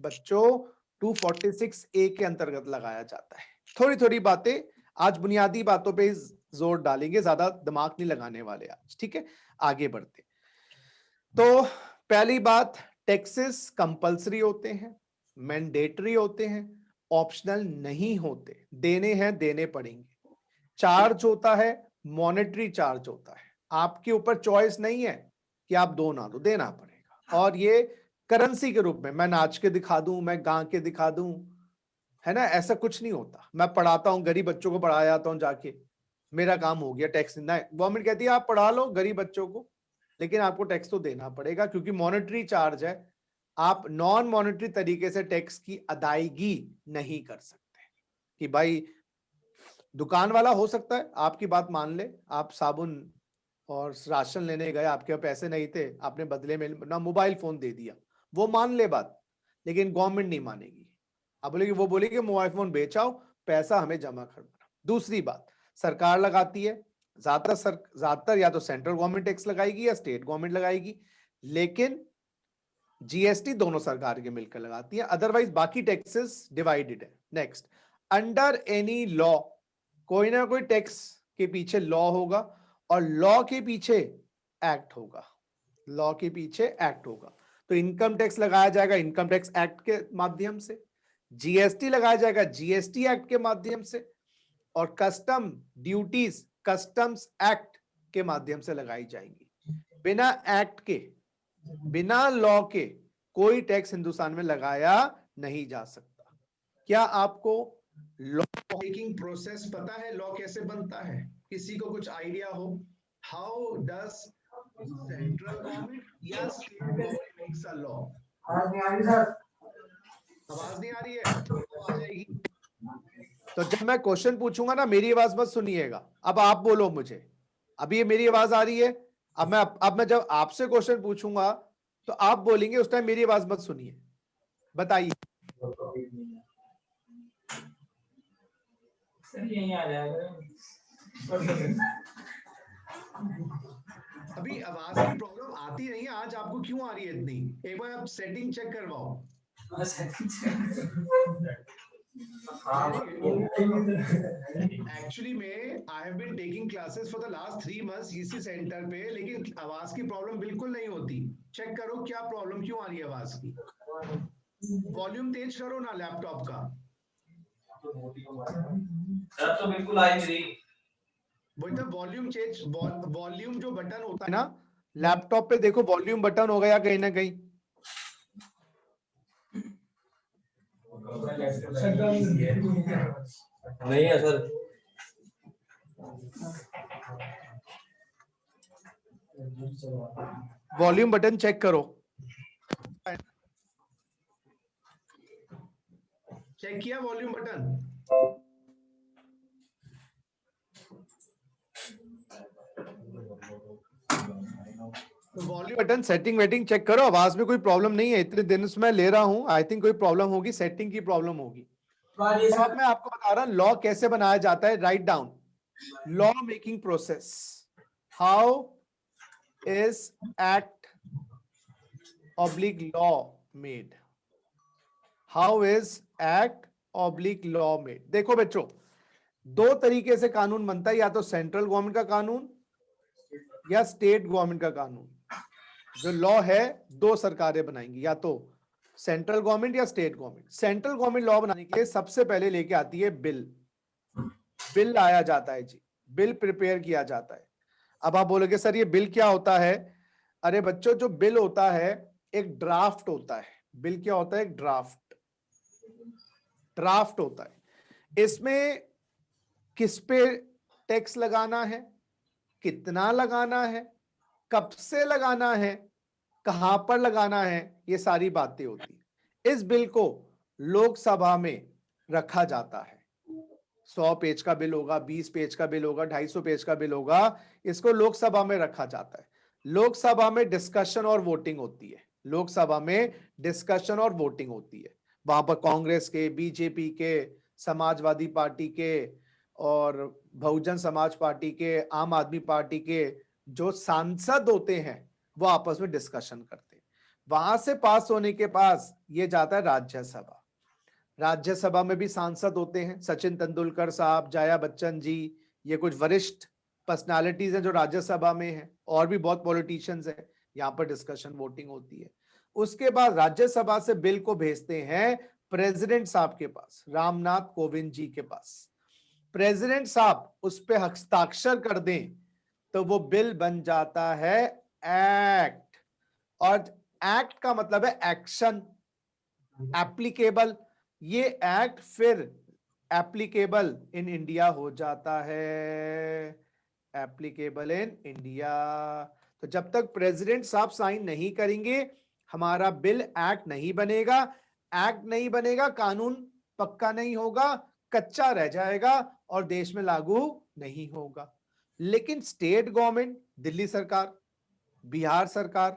बच्चों, 246 ए के अंतर्गत लगाया जाता है। थोड़ी थोड़ी बातें आज, बुनियादी बातों पे जोर डालेंगे, ज्यादा दिमाग नहीं लगाने वाले आज, ठीक है? आगे बढ़ते। तो पहली बात, टैक्सेस कंपल्सरी होते हैं, मैंडेटरी होते हैं, ऑप्शनल नहीं होते, देने हैं, देने पड़ेंगे। चार्ज होता है, मॉनेटरी चार्ज होता है, आपके ऊपर चॉइस नहीं है कि आप दो ना दो, देना पड़ेगा। और ये करेंसी के रूप में, मैं नाच के दिखा दूं, मैं गा के दिखा दूं, है ना, ऐसा कुछ नहीं होता। मैं पढ़ाता हूं, गरीब बच्चों को पढ़ा आता हूं जाके, मेरा काम हो गया टैक्स देना। गवर्नमेंट कहती है आप पढ़ा लो गरीब बच्चों को, लेकिन आपको टैक्स तो देना पड़ेगा क्योंकि मॉनेटरी चार्ज है। आप नॉन मॉनेटरी तरीके से टैक्स की अदायगी नहीं कर सकते। कि भाई दुकान वाला हो सकता है आपकी बात मान ले, आप साबुन और राशन लेने गए, आपके पास पैसे नहीं थे, आपने बदले में ना मोबाइल फोन दे दिया, वो मान ले बात, लेकिन गवर्नमेंट नहीं मानेगी। आप बोलेगी, वो बोलेगी मोबाइल फोन बेचाओ, पैसा हमें जमा करवाना। दूसरी बात, सरकार लगाती है, ज्यादातर या तो सेंट्रल गवर्नमेंट टैक्स लगाएगी या स्टेट गवर्नमेंट लगाएगी, लेकिन जीएसटी दोनों सरकार के मिलकर लगाती है, अदरवाइज बाकी टैक्सेस डिवाइडेड है। नेक्स्ट, अंडर एनी लॉ, कोई ना कोई टैक्स के पीछे लॉ होगा और लॉ के पीछे एक्ट होगा, लॉ के पीछे एक्ट होगा। तो इनकम टैक्स लगाया जाएगा इनकम टैक्स एक्ट के माध्यम से, जीएसटी लगाया जाएगा जीएसटी एक्ट के माध्यम से, और कस्टम ड्यूटीज कस्टम्स एक्ट के माध्यम से लगाई जाएंगी। बिना एक्ट के, बिना लॉ के कोई टैक्स हिंदुस्तान में लगाया नहीं जा सकता। क्या आपको लॉ मेकिंग प्रोसेस पता है? लॉ कैसे बनता है? किसी को कुछ आइडिया हो? हाउ डज सेंट्रल गवर्नमेंट या state government makes a law? आज नहीं आ रही सर। आवाज नहीं आ रही है तो आ जाएगी। तो जब मैं क्वेश्चन पूछूंगा ना, मेरी आवाज मत सुनिएगा, अब आप बोलो मुझे, अभी ये मेरी आवाज आ रही है, अब मैं जब आपसे क्वेश्चन पूछूंगा तो आप बोलेंगे, उस टाइम मेरी आवाज मत सुनिए। बताइए। सर यहीं आ जाएगा। अभी आवाज की प्रॉब्लम आती नहीं है, आज आपको क्यों आ रही है इतनी? एक बार आप सेटिंग चेक करवाओ। एक्चुअली में I have been taking classes for the last 3 months इसी सेंटर पे, लेकिन आवाज की प्रॉब्लम बिल्कुल नहीं होती। चेक करो क्या प्रॉब्लम क्यों आ रही है आवाज की। वॉल्यूम तेज करो ना लैपटॉप का। सर तो बिल्कुल आई नहीं रही। वही तो वॉल्यूम चेंज, वॉल्यूम जो बटन होता है ना, लैपटॉप पे देखो वॉल्यूम बटन हो गया कहीं ना कहीं। नहीं है सर। वॉल्यूम बटन चेक करो। चेक किया volume button? Volume button setting waiting check करो, आवाज में कोई प्रॉब्लम नहीं है, इतने दिन से मैं ले रहा हूं, आई थिंक कोई प्रॉब्लम होगी, सेटिंग की प्रॉब्लम होगी। तो अब मैं आपको बता रहा हूं लॉ कैसे बनाया जाता है। Write down law making process. How is act oblique law made? How is act oblique law made? देखो बच्चों, दो तरीके से कानून बनता है, या तो सेंट्रल गवर्नमेंट का कानून या स्टेट गवर्नमेंट का कानून। जो लॉ है दो सरकारें बनाएंगी, या तो सेंट्रल गवर्नमेंट या state government. Central government law बनाने के लिए सबसे पहले लेके आती है बिल। बिल लाया जाता है जी, बिल प्रिपेयर किया जाता है। अब आप बोलोगे सर ये बिल क्या होता है? अरे बच्चों, जो बिल होता है एक ड्राफ्ट होता है। बिल क्या होता है? एक ड्राफ्ट, ड्राफ्ट होता है। इसमें किस पे टैक्स लगाना है, कितना लगाना है, कब से लगाना है, कहां पर लगाना है, ये सारी बातें होती है। इस बिल को लोकसभा में रखा जाता है। 100 पेज का बिल होगा, 20 पेज का बिल होगा, 250 पेज का बिल होगा, इसको लोकसभा में रखा जाता है। लोकसभा में डिस्कशन और वोटिंग होती है। लोकसभा में डिस्कशन और वोटिंग होती है। वहां पर कांग्रेस के, बीजेपी के, समाजवादी पार्टी के और बहुजन समाज पार्टी के, आम आदमी पार्टी के जो सांसद होते हैं वो आपस में डिस्कशन करते हैं। वहां से पास होने के पास ये जाता है राज्यसभा। राज्यसभा में भी सांसद होते हैं, सचिन तेंदुलकर साहब, जया बच्चन जी, ये कुछ वरिष्ठ पर्सनालिटीज हैं जो राज्यसभा में हैं, और भी बहुत पॉलिटिशियंस हैं। यहाँ पर डिस्कशन वोटिंग होती है। उसके बाद राज्यसभा से बिल को भेजते हैं प्रेसिडेंट साहब के पास, रामनाथ कोविंद जी के पास। प्रेसिडेंट साहब उस पे हस्ताक्षर कर दें तो वो बिल बन जाता है एक्ट। और एक्ट का मतलब है एक्शन, एप्लीकेबल। ये एक्ट फिर एप्लीकेबल इन इंडिया हो जाता है, एप्लीकेबल इन इंडिया। तो जब तक प्रेसिडेंट साहब साइन नहीं करेंगे हमारा बिल एक्ट नहीं बनेगा। एक्ट नहीं बनेगा, कानून पक्का नहीं होगा, कच्चा रह जाएगा और देश में लागू नहीं होगा। लेकिन स्टेट गवर्नमेंट, दिल्ली सरकार, बिहार सरकार,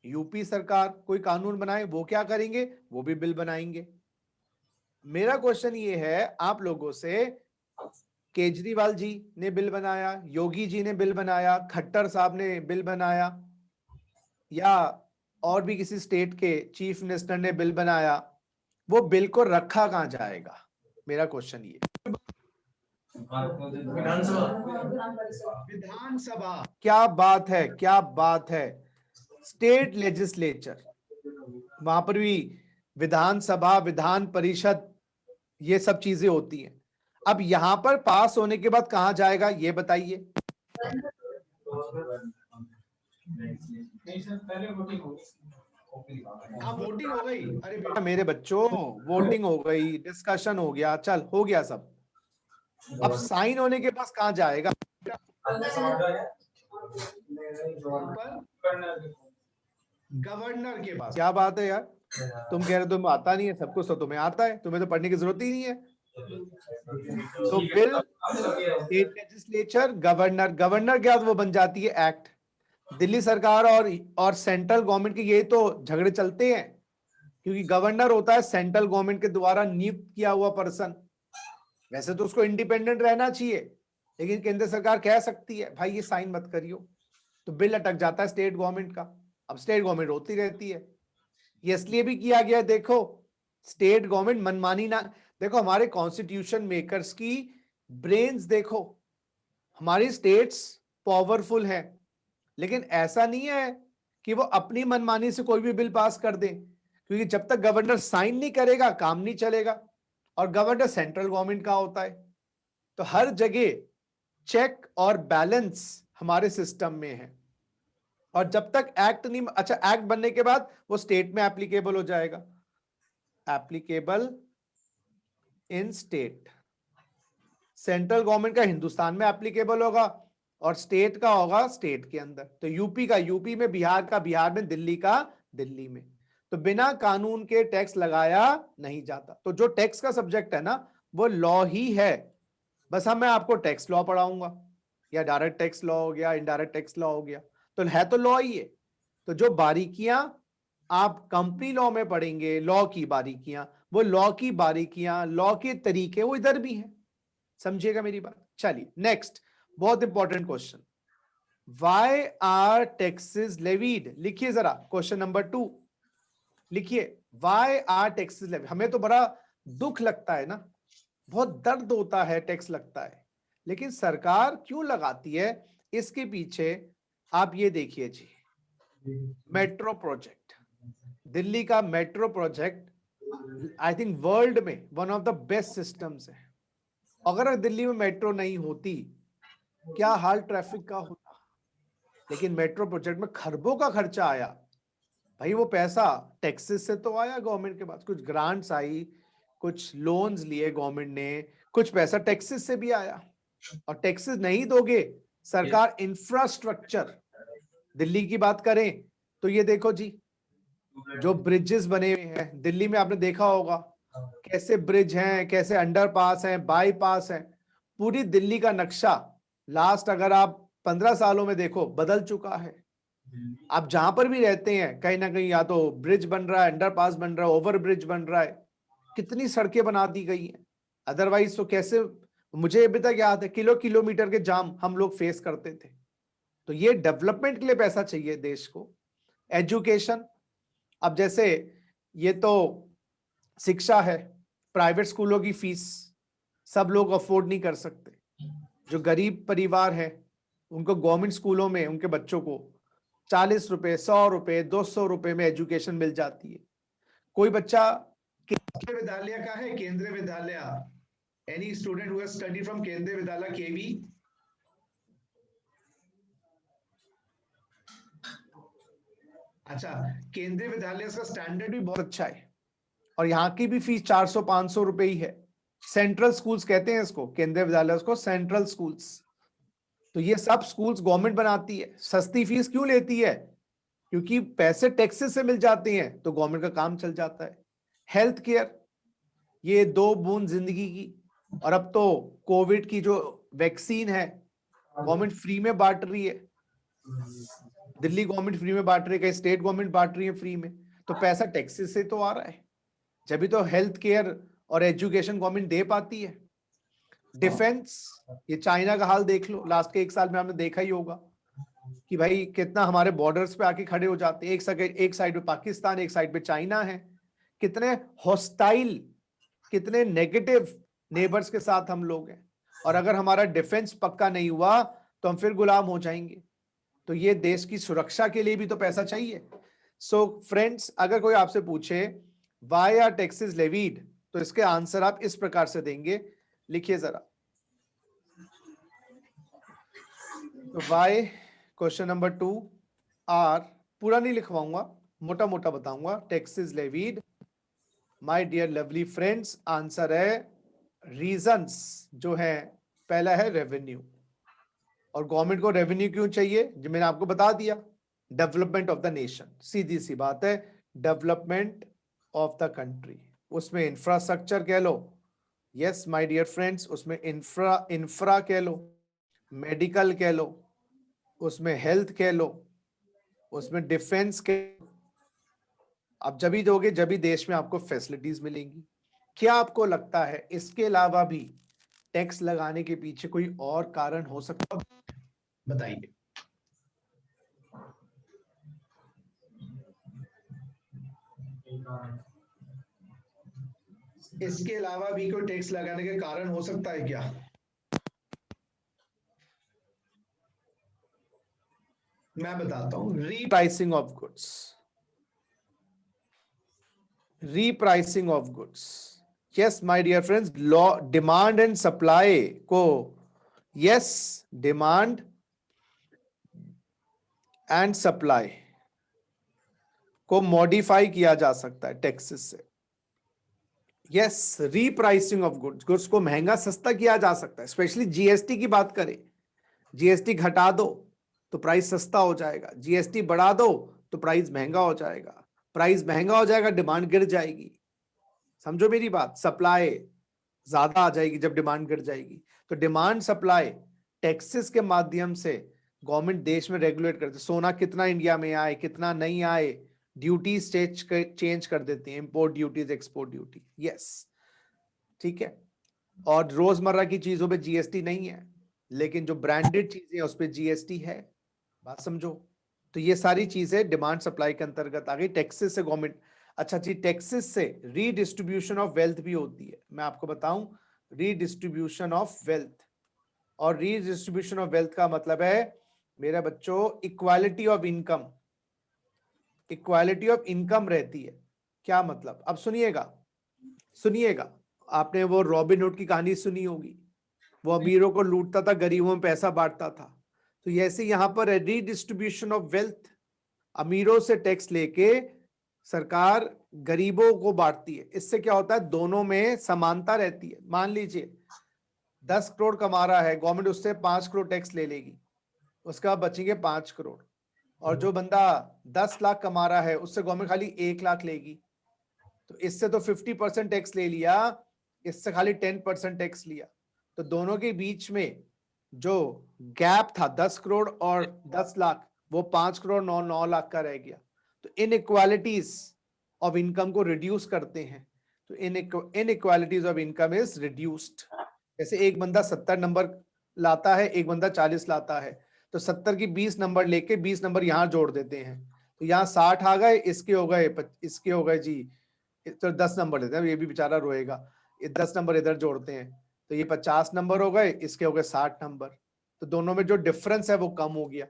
यूपी सरकार कोई कानून बनाए, वो क्या करेंगे? वो भी बिल बनाएंगे। मेरा क्वेश्चन ये है आप लोगों से, केजरीवाल जी ने बिल बनाया, योगी जी ने बिल बनाया, खट्टर साहब ने बिल बनाया, या और भी किसी स्टेट के चीफ मिनिस्टर ने बिल बनाया, वो बिल को रखा कहां जाएगा? मेरा क्वेश्चन ये। विधानसभा। क्या बात है, क्या बात है। स्टेट लेजिस्लेचर, वहां पर भी विधानसभा, विधान परिषद, ये सब चीजें होती हैं। अब यहां पर पास होने के बाद कहां जाएगा ये बताइए। हाँ वोटिंग हो गई। अरे बेटा, मेरे बच्चों, वोटिंग हो गई, डिस्कशन हो गया, चल हो गया सब। अब साइन होने के पास कहां जाएगा? गवर्नर के पास। क्या बात है यार, तुम कह रहे तुम्हें आता नहीं है, सब कुछ तो तुम्हें आता है, तुम्हें तो पढ़ने की जरूरत ही नहीं है। तो bill, state legislature, governor, governor के बाद वो बन जाती है एक्ट। दिल्ली सरकार और सेंट्रल गवर्नमेंट के ये तो झगड़े चलते हैं, क्योंकि गवर्नर होता है सेंट्रल गवर्नमेंट के द्वारा नियुक्त किया हुआ पर्सन। वैसे तो उसको इंडिपेंडेंट रहना चाहिए, लेकिन केंद्र सरकार कह सकती है भाई ये साइन मत करियो, तो बिल अटक जाता है स्टेट गवर्नमेंट का। अब स्टेट गवर्नमेंट होती रहती है। ये इसलिए भी किया गया, देखो स्टेट गवर्नमेंट मनमानी ना, देखो हमारे कॉन्स्टिट्यूशन मेकर्स की ब्रेन्स देखो, हमारी स्टेट्स पावरफुल है, लेकिन ऐसा नहीं है कि वो अपनी मनमानी से कोई भी बिल पास कर दे, क्योंकि जब तक गवर्नर साइन नहीं करेगा काम नहीं चलेगा, और गवर्नर सेंट्रल गवर्नमेंट का होता है। तो हर जगह चेक और बैलेंस हमारे सिस्टम में है। और जब तक एक्ट नहीं, अच्छा एक्ट बनने के बाद वो स्टेट में एप्लीकेबल हो जाएगा, applicable in state. Central government का हिंदुस्तान में एप्लीकेबल होगा, और स्टेट का होगा स्टेट के अंदर। तो यूपी का यूपी में, बिहार का बिहार में, दिल्ली का दिल्ली में। तो बिना कानून के टैक्स लगाया नहीं जाता। तो जो टैक्स का सब्जेक्ट है ना, वो लॉ ही है। बस मैं आपको टैक्स लॉ पढ़ाऊंगा, या डायरेक्ट टैक्स लॉ हो गया, इनडायरेक्ट टैक्स लॉ हो गया, तो है तो लॉ ही है। तो जो बारीकियां आप कंपनी लॉ में पढ़ेंगे, लॉ की बारीकियां, वो लॉ की बारीकियां, लॉ के तरीके वो इधर भी हैं। समझिएगा मेरी बात। चलिए नेक्स्ट, बहुत important question, why are taxes levied? लिखिए जरा क्वेश्चन नंबर 2, लिखिए वाई आर टैक्सेस लेवीड। हमें तो बड़ा दुख लगता है ना, बहुत दर्द होता है, टैक्स लगता है, लेकिन सरकार क्यों लगाती है? इसके पीछे आप ये देखिए जी, मेट्रो प्रोजेक्ट, दिल्ली का metro project I think world में one of the best systems है। अगर दिल्ली में मेट्रो नहीं होती, क्या हाल ट्रैफिक का होता। लेकिन मेट्रो प्रोजेक्ट में खरबों का खर्चा आया, भाई वो पैसा टैक्सेस से तो आया गवर्नमेंट के पास, कुछ ग्रांट्स आई, कुछ लोन्स लिए गवर्नमेंट ने, कुछ पैसा टैक्सेस से भी आया। और टैक्सेस नहीं दोगे, सरकार इंफ्रास्ट्रक्चर, दिल्ली की बात करें तो ये देखो जी, जो ब्रिजेस बने हुए हैं दिल्ली में, आपने देखा होगा कैसे ब्रिज हैं, कैसे अंडरपास हैं, बाईपास हैं। पूरी दिल्ली का नक्शा लास्ट अगर आप 15 सालों में देखो बदल चुका है। आप जहां पर भी रहते हैं कहीं ना कहीं या तो ब्रिज बन रहा है, अंडरपास बन रहा है, ओवर ब्रिज बन रहा है, कितनी सड़कें बना दी गई हैं। अदरवाइज तो कैसे, मुझे अभी तक याद है किलोमीटर के जाम हम लोग फेस करते थे। तो ये डेवलपमेंट के लिए पैसा चाहिए देश को। एजुकेशन, अब जैसे ये तो शिक्षा है, प्राइवेट स्कूलों की फीस सब लोग अफोर्ड नहीं कर सकते। जो गरीब परिवार है उनको गवर्नमेंट स्कूलों में उनके बच्चों को 40 रुपए, 100 रुपए, 200 रुपए में एजुकेशन मिल जाती है। कोई बच्चा केंद्रीय विद्यालय का है, केंद्रीय विद्यालय, any student who has studied from केंद्रीय विद्यालय केवी? अच्छा, केंद्रीय विद्यालय का स्टैंडर्ड भी बहुत अच्छा है, और यहाँ की भी फीस 400-500 रुपए ही है। सेंट्रल स्कूल्स कहते हैं इसको, केंद्रीय विद्यालय को सेंट्रल स्कूल्स। तो ये सब स्कूल्स गवर्नमेंट बनाती है। सस्ती फीस क्यों लेती है? क्योंकि पैसे टैक्सेस से मिल जाते हैं, तो गवर्नमेंट का काम चल जाता है। हेल्थ केयर, ये 2 बूंद जिंदगी की, और अब तो कोविड की जो वैक्सीन है गवर्नमेंट फ्री में बांट रही है। दिल्ली गवर्नमेंट फ्री में बांट रही है, कहीं स्टेट गवर्नमेंट बांट रही है फ्री में। तो पैसा टैक्सेस से तो आ रहा है, जब भी तो हेल्थ केयर और एजुकेशन गवर्नमेंट दे पाती है। डिफेंस, ये चाइना का हाल देख लो, लास्ट के 1 साल में हमने देखा ही होगा कि भाई कितना हमारे बॉर्डर्स पे आके खड़े हो जाते हैं, एक साइड पे पाकिस्तान, एक साइड पे चाइना है, कितने हॉस्टाइल, कितने नेगेटिव नेबर्स के साथ हम लोग हैं। और अगर हमारा डिफेंस पक्का नहीं हुआ तो हम फिर गुलाम हो जाएंगे। तो ये देश की सुरक्षा के लिए भी तो पैसा चाहिए। सो फ्रेंड्स, अगर कोई आपसे पूछे व्हाई आर टैक्सेस लेवीड, तो इसके आंसर आप इस प्रकार से देंगे, लिखिए जरा। तो व्हाई, क्वेश्चन नंबर 2 आर, पूरा नहीं लिखवाऊंगा, मोटा मोटा बताऊंगा, taxes levied, my dear lovely friends, answer है रीजंस जो है, पहला है रेवेन्यू। और गवर्नमेंट को रेवेन्यू क्यों चाहिए, जो मैंने आपको बता दिया, डेवलपमेंट ऑफ द नेशन, सीधी सी बात है, डेवलपमेंट ऑफ द कंट्री। उसमें इंफ्रास्ट्रक्चर कह लो, यस माय डियर फ्रेंड्स, उसमें इंफ्रा कह लो, मेडिकल कह लो, उसमें हेल्थ कह लो, उसमें डिफेंस के, आप जब ही दोगे जब ही देश में आपको फैसिलिटीज मिलेंगी। क्या आपको लगता है इसके अलावा भी टैक्स लगाने के पीछे कोई और कारण हो सकता है? बताइए। इसके अलावा भी कोई टैक्स लगाने का कारण हो सकता है क्या? मैं बताता हूं, repricing of goods, repricing of goods, yes my dear friends, law, demand and supply को, यस, डिमांड एंड सप्लाई को मॉडिफाई किया जा सकता है टैक्सेस से। Yes, repricing of goods, goods को महंगा सस्ता किया जा सकता है। स्पेशली जीएसटी की बात करें, जीएसटी घटा दो तो प्राइस सस्ता हो जाएगा, जीएसटी बढ़ा दो तो प्राइस महंगा हो जाएगा, प्राइस महंगा हो जाएगा, डिमांड गिर जाएगी। समझो मेरी बात, सप्लाई ज्यादा आ जाएगी जब डिमांड गिर जाएगी। तो डिमांड सप्लाई टैक्सेस के माध्यम से गवर्नमेंट देश में रेगुलेट करते, सोना कितना इंडिया में आए, कितना नहीं आए, ड्यूटीज चेंज कर देते हैं, import duties, export duty, yes, ठीक है। और रोजमर्रा की चीजों पे जीएसटी नहीं है, लेकिन जो ब्रांडेड चीजें उस पर जीएसटी है, बात समझो। तो ये सारी चीजें डिमांड सप्लाई के अंतर्गत आ गई, टैक्सेस से गवर्नमेंट। अच्छा जी, टैक्सेस से रीडिस्ट्रीब्यूशन ऑफ वेल्थ भी होती है, मैं आपको बताऊं, रीडिस्ट्रीब्यूशन ऑफ वेल्थ। और रीडिस्ट्रीब्यूशन ऑफ वेल्थ का मतलब है मेरे बच्चों, equality of income, equality of income रहती है। क्या मतलब, अब सुनिएगा, सुनिएगा, आपने वो रॉबिन हुड की कहानी सुनी होगी, वो अमीरों को लूटता था, गरीबों में पैसा बांटता था। तो ऐसे यहां पर रीडिस्ट्रीब्यूशन ऑफ वेल्थ, अमीरों से टैक्स लेके सरकार गरीबों को बांटती है। इससे क्या होता है, दोनों में समानता रहती है। मान लीजिए 10 करोड़ कमा रहा है, गवर्नमेंट उससे 5 करोड़ टैक्स ले लेगी, उसके बाद बचेंगे 5 करोड़। और जो बंदा 10 लाख कमा रहा है, उससे गवर्नमेंट खाली 1 लाख लेगी। तो इससे तो 50% टैक्स ले लिया, इससे खाली 10% टैक्स लिया। तो दोनों के बीच में जो गैप था 10 करोड़ और 10 लाख, वो 5 करोड़ 9 लाख का रह गया। तो इनइक्वालिटीज ऑफ इनकम को रिड्यूस करते हैं। तो inequalities of income is reduced. जैसे एक बंदा 70 नंबर लाता है, एक बंदा 40 लाता है, तो 70 की 20 नंबर लेके 20 नंबर यहां जोड़ देते हैं, तो यहाँ 60 आ गए, इसके हो गए, इसके हो गए जी, तो 10 नंबर लेते हैं, ये भी बेचारा रोएगा, ये 10 नंबर इधर जोड़ते हैं, तो ये 50 नंबर हो गए, इसके हो गए 60 नंबर। तो दोनों में जो डिफरेंस है वो कम हो गया।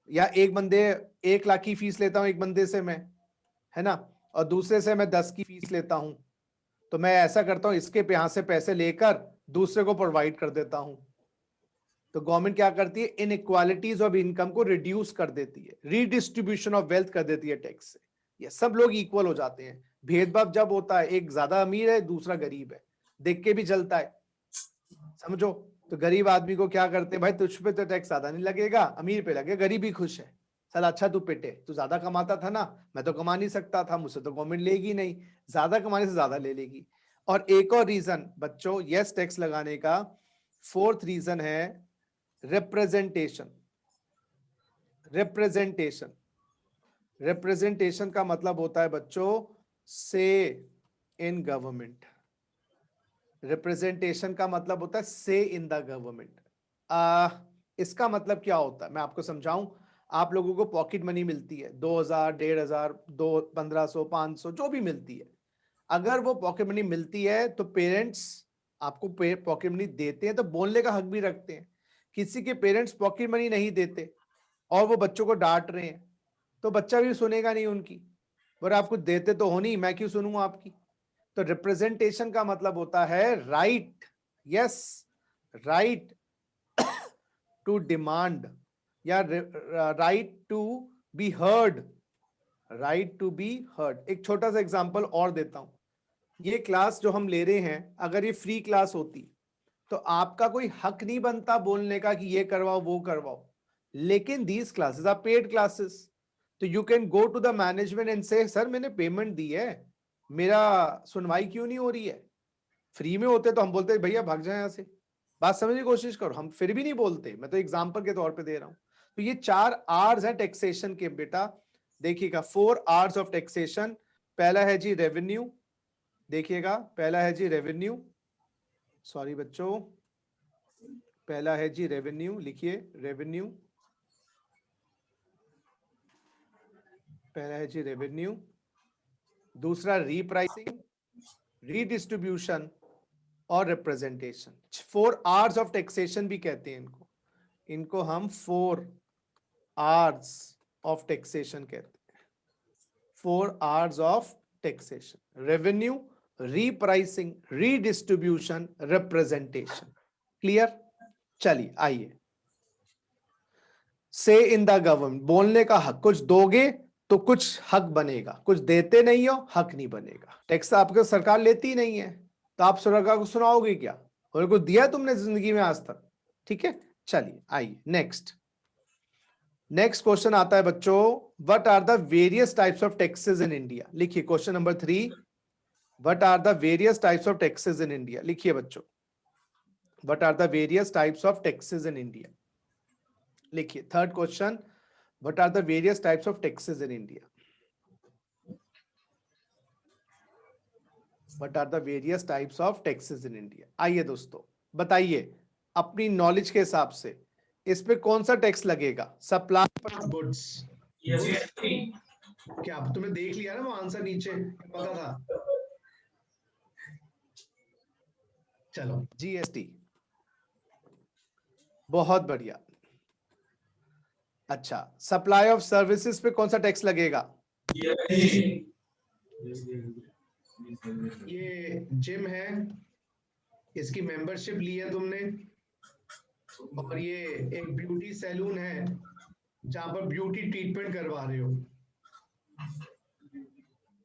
या एक बंदे 1 लाख की फीस लेता हूं एक बंदे से मैं, है ना, और दूसरे से मैं 10 की फीस लेता हूं, तो मैं ऐसा करता हूं, इसके यहां से पैसे लेकर दूसरे को प्रोवाइड कर देता हूं। तो गवर्नमेंट क्या करती है, इनइक्वालिटीज ऑफ इनकम को रिड्यूस कर देती है, रीडिस्ट्रीब्यूशन ऑफ वेल्थ कर देती है टैक्स से। ये सब लोग इक्वल हो जाते हैं। भेदभाव जब होता है, एक ज्यादा अमीर है, दूसरा गरीब है, देख के भी चलता है, समझो। तो गरीब आदमी को क्या करते हैं, भाई तुझ पे तो टैक्स ज्यादा नहीं लगेगा, अमीर पे लगेगा, गरीब ही खुश है, चल अच्छा तू पिटे, तू ज्यादा कमाता था ना, मैं तो कमा नहीं सकता था, मुझसे तो गवर्नमेंट लेगी नहीं, ज्यादा कमाने से ज्यादा ले लेगी। और एक और रीजन बच्चों, यस टैक्स लगाने का 4th रीजन है रिप्रेजेंटेशन। रिप्रेजेंटेशन, रिप्रेजेंटेशन का मतलब होता है बच्चों से इन गवर्नमेंट। रिप्रेजेंटेशन का मतलब होता है से इन द गवर्नमेंट। इसका मतलब क्या होता है मैं आपको समझाऊं। आप लोगों को पॉकेट मनी मिलती है 2000, 1500, 1500, 500 जो भी मिलती है। अगर वो पॉकेट मनी मिलती है तो पेरेंट्स आपको पॉकेट मनी देते हैं तो बोलने का हक भी रखते हैं। किसी के पेरेंट्स पॉकेट मनी नहीं देते और वो बच्चों को डांट रहे हैं तो बच्चा भी सुनेगा नहीं उनकी। और आप कुछ देते तो हो नहीं, मैं क्यों सुनूंगा आपकी। तो रिप्रेजेंटेशन का मतलब होता है right, yes, right to demand या right to be heard, right to be heard. एक छोटा सा एग्जांपल और देता हूं। ये क्लास जो हम ले रहे हैं अगर ये फ्री क्लास होती तो आपका कोई हक नहीं बनता बोलने का कि ये करवाओ वो करवाओ। लेकिन these classes are paid classes, तो you can go to the management and say sir मैंने पेमेंट दी है, मेरा सुनवाई क्यों नहीं हो रही है। फ्री में होते तो हम बोलते भैया भाग जाए यहां से। बात समझने की कोशिश करो, हम फिर भी नहीं बोलते, मैं तो एग्जांपल के तौर पे दे रहा हूं। तो ये 4 आवर्स है टैक्सेशन के बेटा, देखिएगा 4 आवर्स ऑफ टैक्सेशन। पहला है जी रेवेन्यू, देखिएगा पहला है जी रेवेन्यू, सॉरी बच्चों, पहला है जी रेवेन्यू, लिखिए रेवेन्यू, पहला है जी रेवेन्यू। दूसरा रीप्राइसिंग, रीडिस्ट्रीब्यूशन और रिप्रेजेंटेशन। 4 आवर्स ऑफ टैक्सेशन भी कहते हैं इनको, इनको हम 4 आवर्स ऑफ टैक्सेशन कहते हैं। 4 hours of taxation, revenue, repricing, redistribution, representation. Clear. चलिए आइए, से इन द गवर्नमेंट, बोलने का हक। कुछ दोगे तो कुछ हक बनेगा, कुछ देते नहीं हो हक नहीं बनेगा। टैक्स आपको सरकार लेती नहीं है तो आप सरकार को सुनाओगे क्या, और कुछ दिया तुमने जिंदगी में आज तक। ठीक है, चलिए आइए नेक्स्ट। नेक्स्ट क्वेश्चन आता है बच्चों, what are the various types of taxes in India. लिखिए question number 3, what are the various types of taxes in India. लिखिए बच्चों, what are the various types of taxes in India. लिखिए third question, what are the various types of taxes in India. What are the various types of taxes in India. आइए दोस्तों बताइए अपनी नॉलेज के हिसाब से इस पे कौन सा टैक्स लगेगा। Supply goods. क्या तुमने देख लिया ना वो आंसर नीचे, पता था। चलो जीएसटी, बहुत बढ़िया। अच्छा, सप्लाई ऑफ सर्विसेज पे कौन सा टैक्स लगेगा। ये जिम है, इसकी मेंबरशिप ली है तुमने, और ये एक ब्यूटी सैलून है जहां पर ब्यूटी ट्रीटमेंट करवा रहे हो,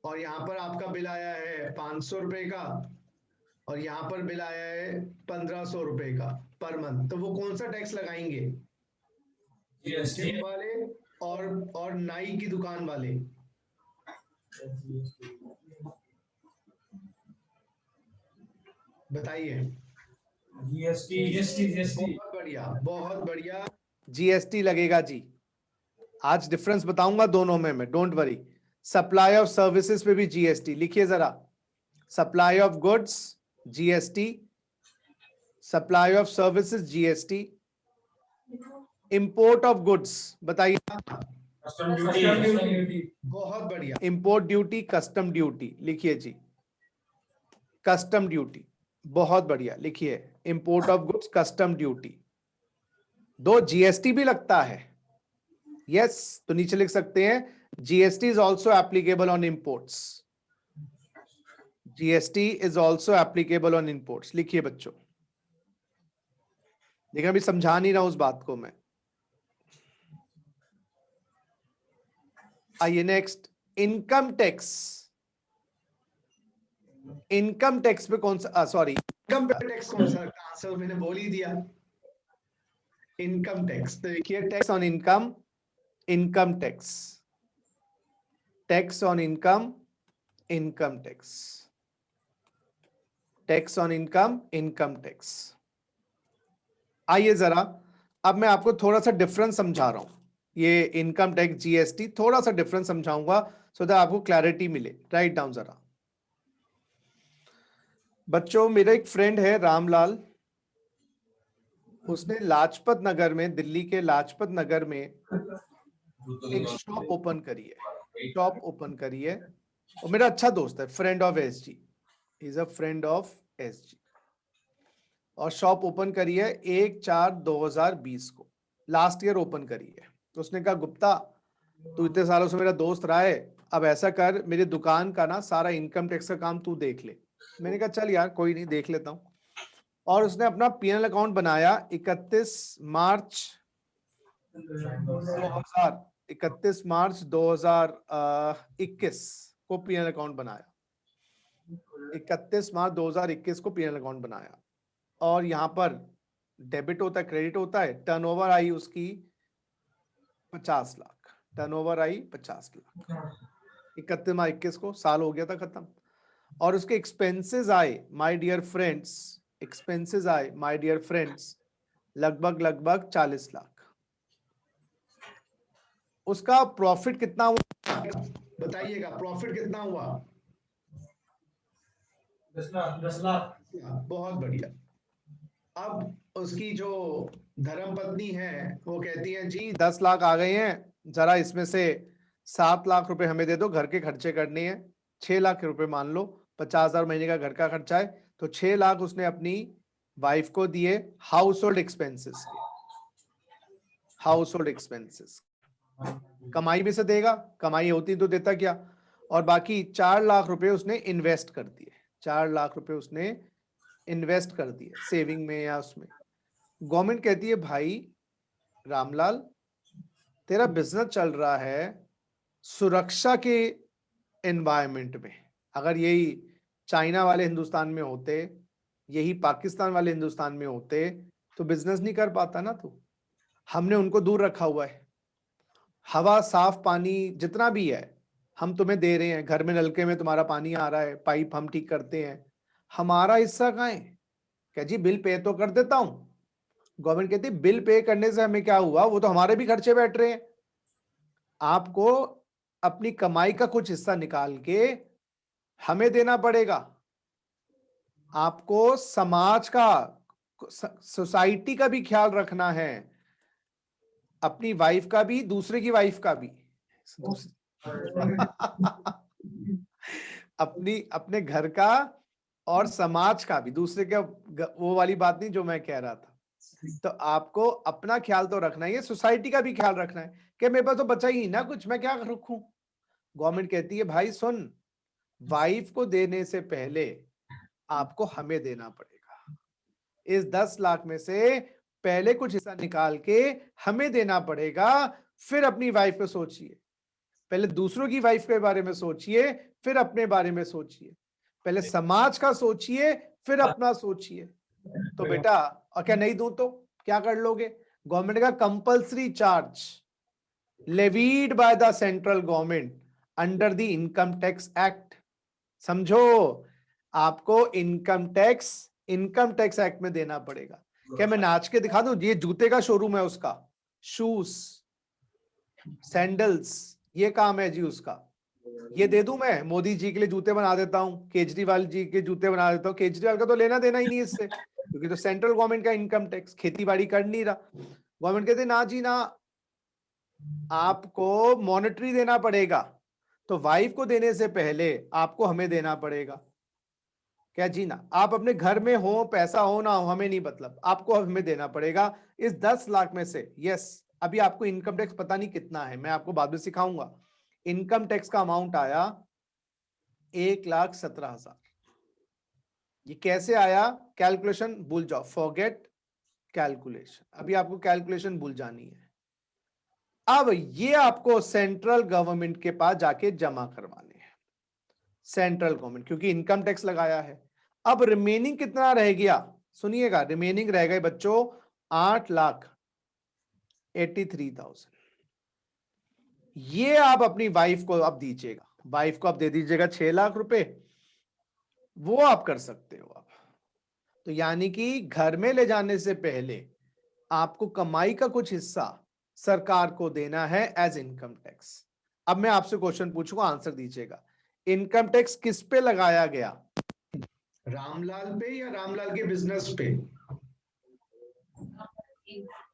और यहाँ पर आपका बिल आया है 500 रुपए का, और यहाँ पर बिल आया है 1500 रुपए का पर मंथ। तो वो कौन सा टैक्स लगाएंगे, जिम वाले और नाई की दुकान वाले। बताइए। बहुत बढ़िया, बहुत बढ़िया। जीएसटी लगेगा जी। आज डिफरेंस बताऊंगा दोनों में मैं, don't worry. Supply of services पे भी जीएसटी, लिखिए जरा, supply of goods GST, supply of services GST, import of goods बताइए। बहुत बढ़िया। इंपोर्ट ड्यूटी, कस्टम ड्यूटी, लिखिए जी कस्टम ड्यूटी, बहुत बढ़िया लिखिए, import of goods, custom duty. 2 GST भी लगता है, यस, तो नीचे लिख सकते हैं GST is also applicable on imports, GST is also applicable on imports. लिखिए बच्चों, देखिए अभी समझा नहीं रहा उस बात को मैं। आइए next, income tax. Income tax पे कौन सा, सॉरी इनकम टैक्स कौन सा, आंसर मैंने बोल ही दिया, इनकम टैक्स। तो देखिए tax on income, income tax, tax on income, income tax, tax on income, income tax. आइए जरा अब मैं आपको थोड़ा सा डिफरेंस समझा रहा हूं, ये इनकम टैक्स जीएसटी थोड़ा सा डिफरेंस समझाऊंगा सो दैट आपको क्लैरिटी मिले। राइट डाउन जरा, बच्चों मेरा एक फ्रेंड है रामलाल, उसने लाजपत नगर में, दिल्ली के लाजपत नगर में एक शॉप ओपन करी है। और मेरा अच्छा दोस्त है, friend of SG, is a friend of SG. और शॉप ओपन करी है 1/4/2020 को, लास्ट ईयर ओपन करी है। तो उसने कहा गुप्ता तू इतने सालों से मेरा दोस्त रहा है, अब ऐसा कर मेरी दुकान का ना सारा इनकम टैक्स का काम तू देख ले। मैंने कहा चल यार कोई नहीं, देख लेता हूँ। और उसने अपना पीएनएल अकाउंट बनाया 31 मार्च 2021 को पीएनएल अकाउंट बनाया। 31 मार्च 2021 को पीएनएल अकाउंट बनाया। और यहाँ पर डेबिट होता है, क्रेडिट होता है। टर्नओवर आई उसकी 50 लाख, टर्नओवर आई 50 लाख 31 मार्च 21 को, साल हो गया था खत्म। और उसके एक्सपेंसेस आए माय डियर फ्रेंड्स, लगभग 40 लाख। उसका प्रॉफिट कितना हुआ बताइएगा, प्रॉफिट कितना हुआ? 10 लाख। बहुत बढ़िया। अब उसकी जो धर्मपत्नी है वो कहती है जी 10 लाख आ गए हैं, जरा इसमें से 7 लाख रुपए हमें दे दो, घर के खर्चे करने हैं। 6 लाख रुपए मान लो, 50,000 महीने का घर का खर्चा है, तो 6 लाख उसने अपनी वाइफ को दिए हाउस होल्ड एक्सपेंसेस। कमाई में से देगा, कमाई होती तो देता क्या। और बाकी 4 लाख रुपए उसने इन्वेस्ट कर दिए, 4 लाख रुपए उसने इन्वेस्ट कर दिए सेविंग में या उसमें। गवर्नमेंट कहती है भाई रामलाल तेरा बिजनेस चल रहा है सुरक्षा के एनवायरनमेंट में। अगर यही चाइना वाले हिंदुस्तान में होते, यही पाकिस्तान वाले हिंदुस्तान में होते तो बिजनेस नहीं कर पाता ना तू। हमने उनको दूर रखा हुआ है। हवा, साफ पानी जितना भी है हम तुम्हें दे रहे हैं, घर में नलके में तुम्हारा पानी आ रहा है, पाइप हम ठीक करते हैं, हमारा हिस्सा कहाँ है? क्या जी बिल पे तो कर देता हूं। गवर्नमेंट कहती है बिल पे करने से हमें क्या हुआ, वो तो हमारे भी खर्चे बैठ रहे हैं। आपको अपनी कमाई का कुछ हिस्सा निकाल के हमें देना पड़ेगा। आपको समाज का, सोसाइटी का भी ख्याल रखना है, अपनी वाइफ का भी, दूसरे की वाइफ का भी अपने घर का और समाज का भी, दूसरे का। वो वाली बात नहीं जो मैं कह रहा था। तो आपको अपना ख्याल तो रखना है, सोसाइटी का भी ख्याल रखना है कि मेरे पास तो बचा ही ना कुछ, मैं क्या रखूं। गवर्नमेंट कहती है भाई सुन, वाइफ को देने से पहले आपको हमें देना पड़ेगा। इस 10 लाख में से पहले कुछ हिस्सा निकाल के हमें देना पड़ेगा, फिर अपनी वाइफ को सोचिए। पहले दूसरों की वाइफ के बारे में सोचिए, फिर अपने बारे में सोचिए। पहले समाज का सोचिए, फिर अपना सोचिए। तो बेटा, और क्या नहीं दूं तो क्या कर लोगे? गवर्नमेंट का compulsory charge levied by the central government under the income tax act. समझो, आपको इनकम टैक्स एक्ट में देना पड़ेगा। क्या मैं नाच के दिखा दूं? ये जूते का शोरूम है उसका, शूज, सैंडल्स, ये काम है जी उसका। ये दे दूं मैं? मोदी जी के लिए जूते बना देता हूं, केजरीवाल जी के जूते बना देता हूं। केजरीवाल का तो लेना देना ही नहीं इससे, क्योंकि तो सेंट्रल गवर्नमेंट का इनकम टैक्स, खेती बाड़ी कर नहीं रहा। गवर्नमेंट कहते ना जी ना, आपको मॉनेटरी देना पड़ेगा। तो वाइफ को देने से पहले आपको हमें देना पड़ेगा। क्या जी ना, आप अपने घर में हो, पैसा हो ना हो हमें नहीं मतलब, आपको हमें देना पड़ेगा। इस 10 लाख में से, यस, अभी आपको इनकम टैक्स पता नहीं कितना है, मैं आपको बाद में सिखाऊंगा। इनकम टैक्स का अमाउंट आया 1,17,000। ये कैसे आया? कैलकुलेशन भूल जाओ, फॉरगेट कैलकुलेशन, अभी आपको कैलकुलेशन भूल जानी है। अब ये आपको सेंट्रल गवर्नमेंट के पास जाके जमा करवाने हैं, सेंट्रल गवर्नमेंट, क्योंकि इनकम टैक्स लगाया है। अब रिमेनिंग कितना रह गया? सुनिएगा, रिमेनिंग रह गए बच्चों 8,83,000। ये आप अपनी वाइफ को अब दीजिएगा, वाइफ को आप दे दीजिएगा 6 लाख रुपए, वो आप कर सकते हो अब। तो यानी कि घर में ले जाने से पहले आपको कमाई का कुछ हिस्सा सरकार को देना है एज इनकम टैक्स। अब मैं आपसे क्वेश्चन पूछूंगा, आंसर दीजिएगा। इनकम टैक्स किस पे लगाया गया? रामलाल पे या रामलाल के बिजनेस पे?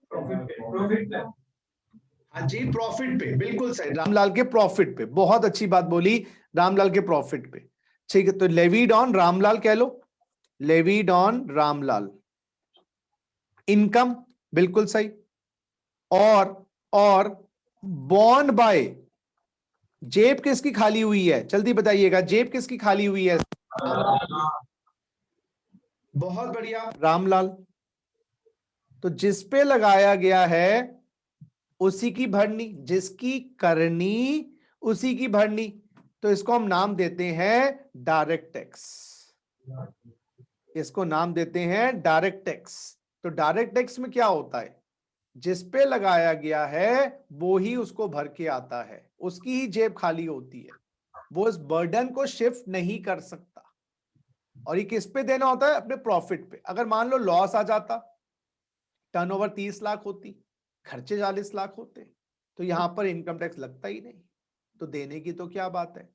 प्रॉफिट पे। हाँ जी, प्रॉफिट पे, बिल्कुल सही। रामलाल के प्रॉफिट पे, बहुत अच्छी बात बोली, रामलाल के प्रॉफिट पे। ठीक है, तो लेवीड ऑन रामलाल कह लो, लेवीड ऑन रामलाल। इनकम बिल्कुल सही। और बॉन्ड बाय, जेब किसकी खाली हुई है, जल्दी बताइएगा, जेब किसकी खाली हुई है? बहुत बढ़िया। रामलाल। तो जिस पे लगाया गया है उसी की भरनी, जिसकी करनी उसी की भरनी, तो इसको हम नाम देते हैं डायरेक्ट टैक्स। इसको नाम देते हैं डायरेक्ट टैक्स। तो डायरेक्ट टैक्स में क्या होता है, जिस पे लगाया गया है वो ही उसको भर के आता है, उसकी ही जेब खाली होती है, वो इस बर्डन को शिफ्ट नहीं कर सकता। और ये किस पे देना होता है? अपने प्रॉफिट पे। अगर मान लो लॉस आ जाता, टर्नओवर 30 लाख होती, खर्चे 40 लाख होते, तो यहां पर इनकम टैक्स लगता ही नहीं, तो देने की तो क्या बात है।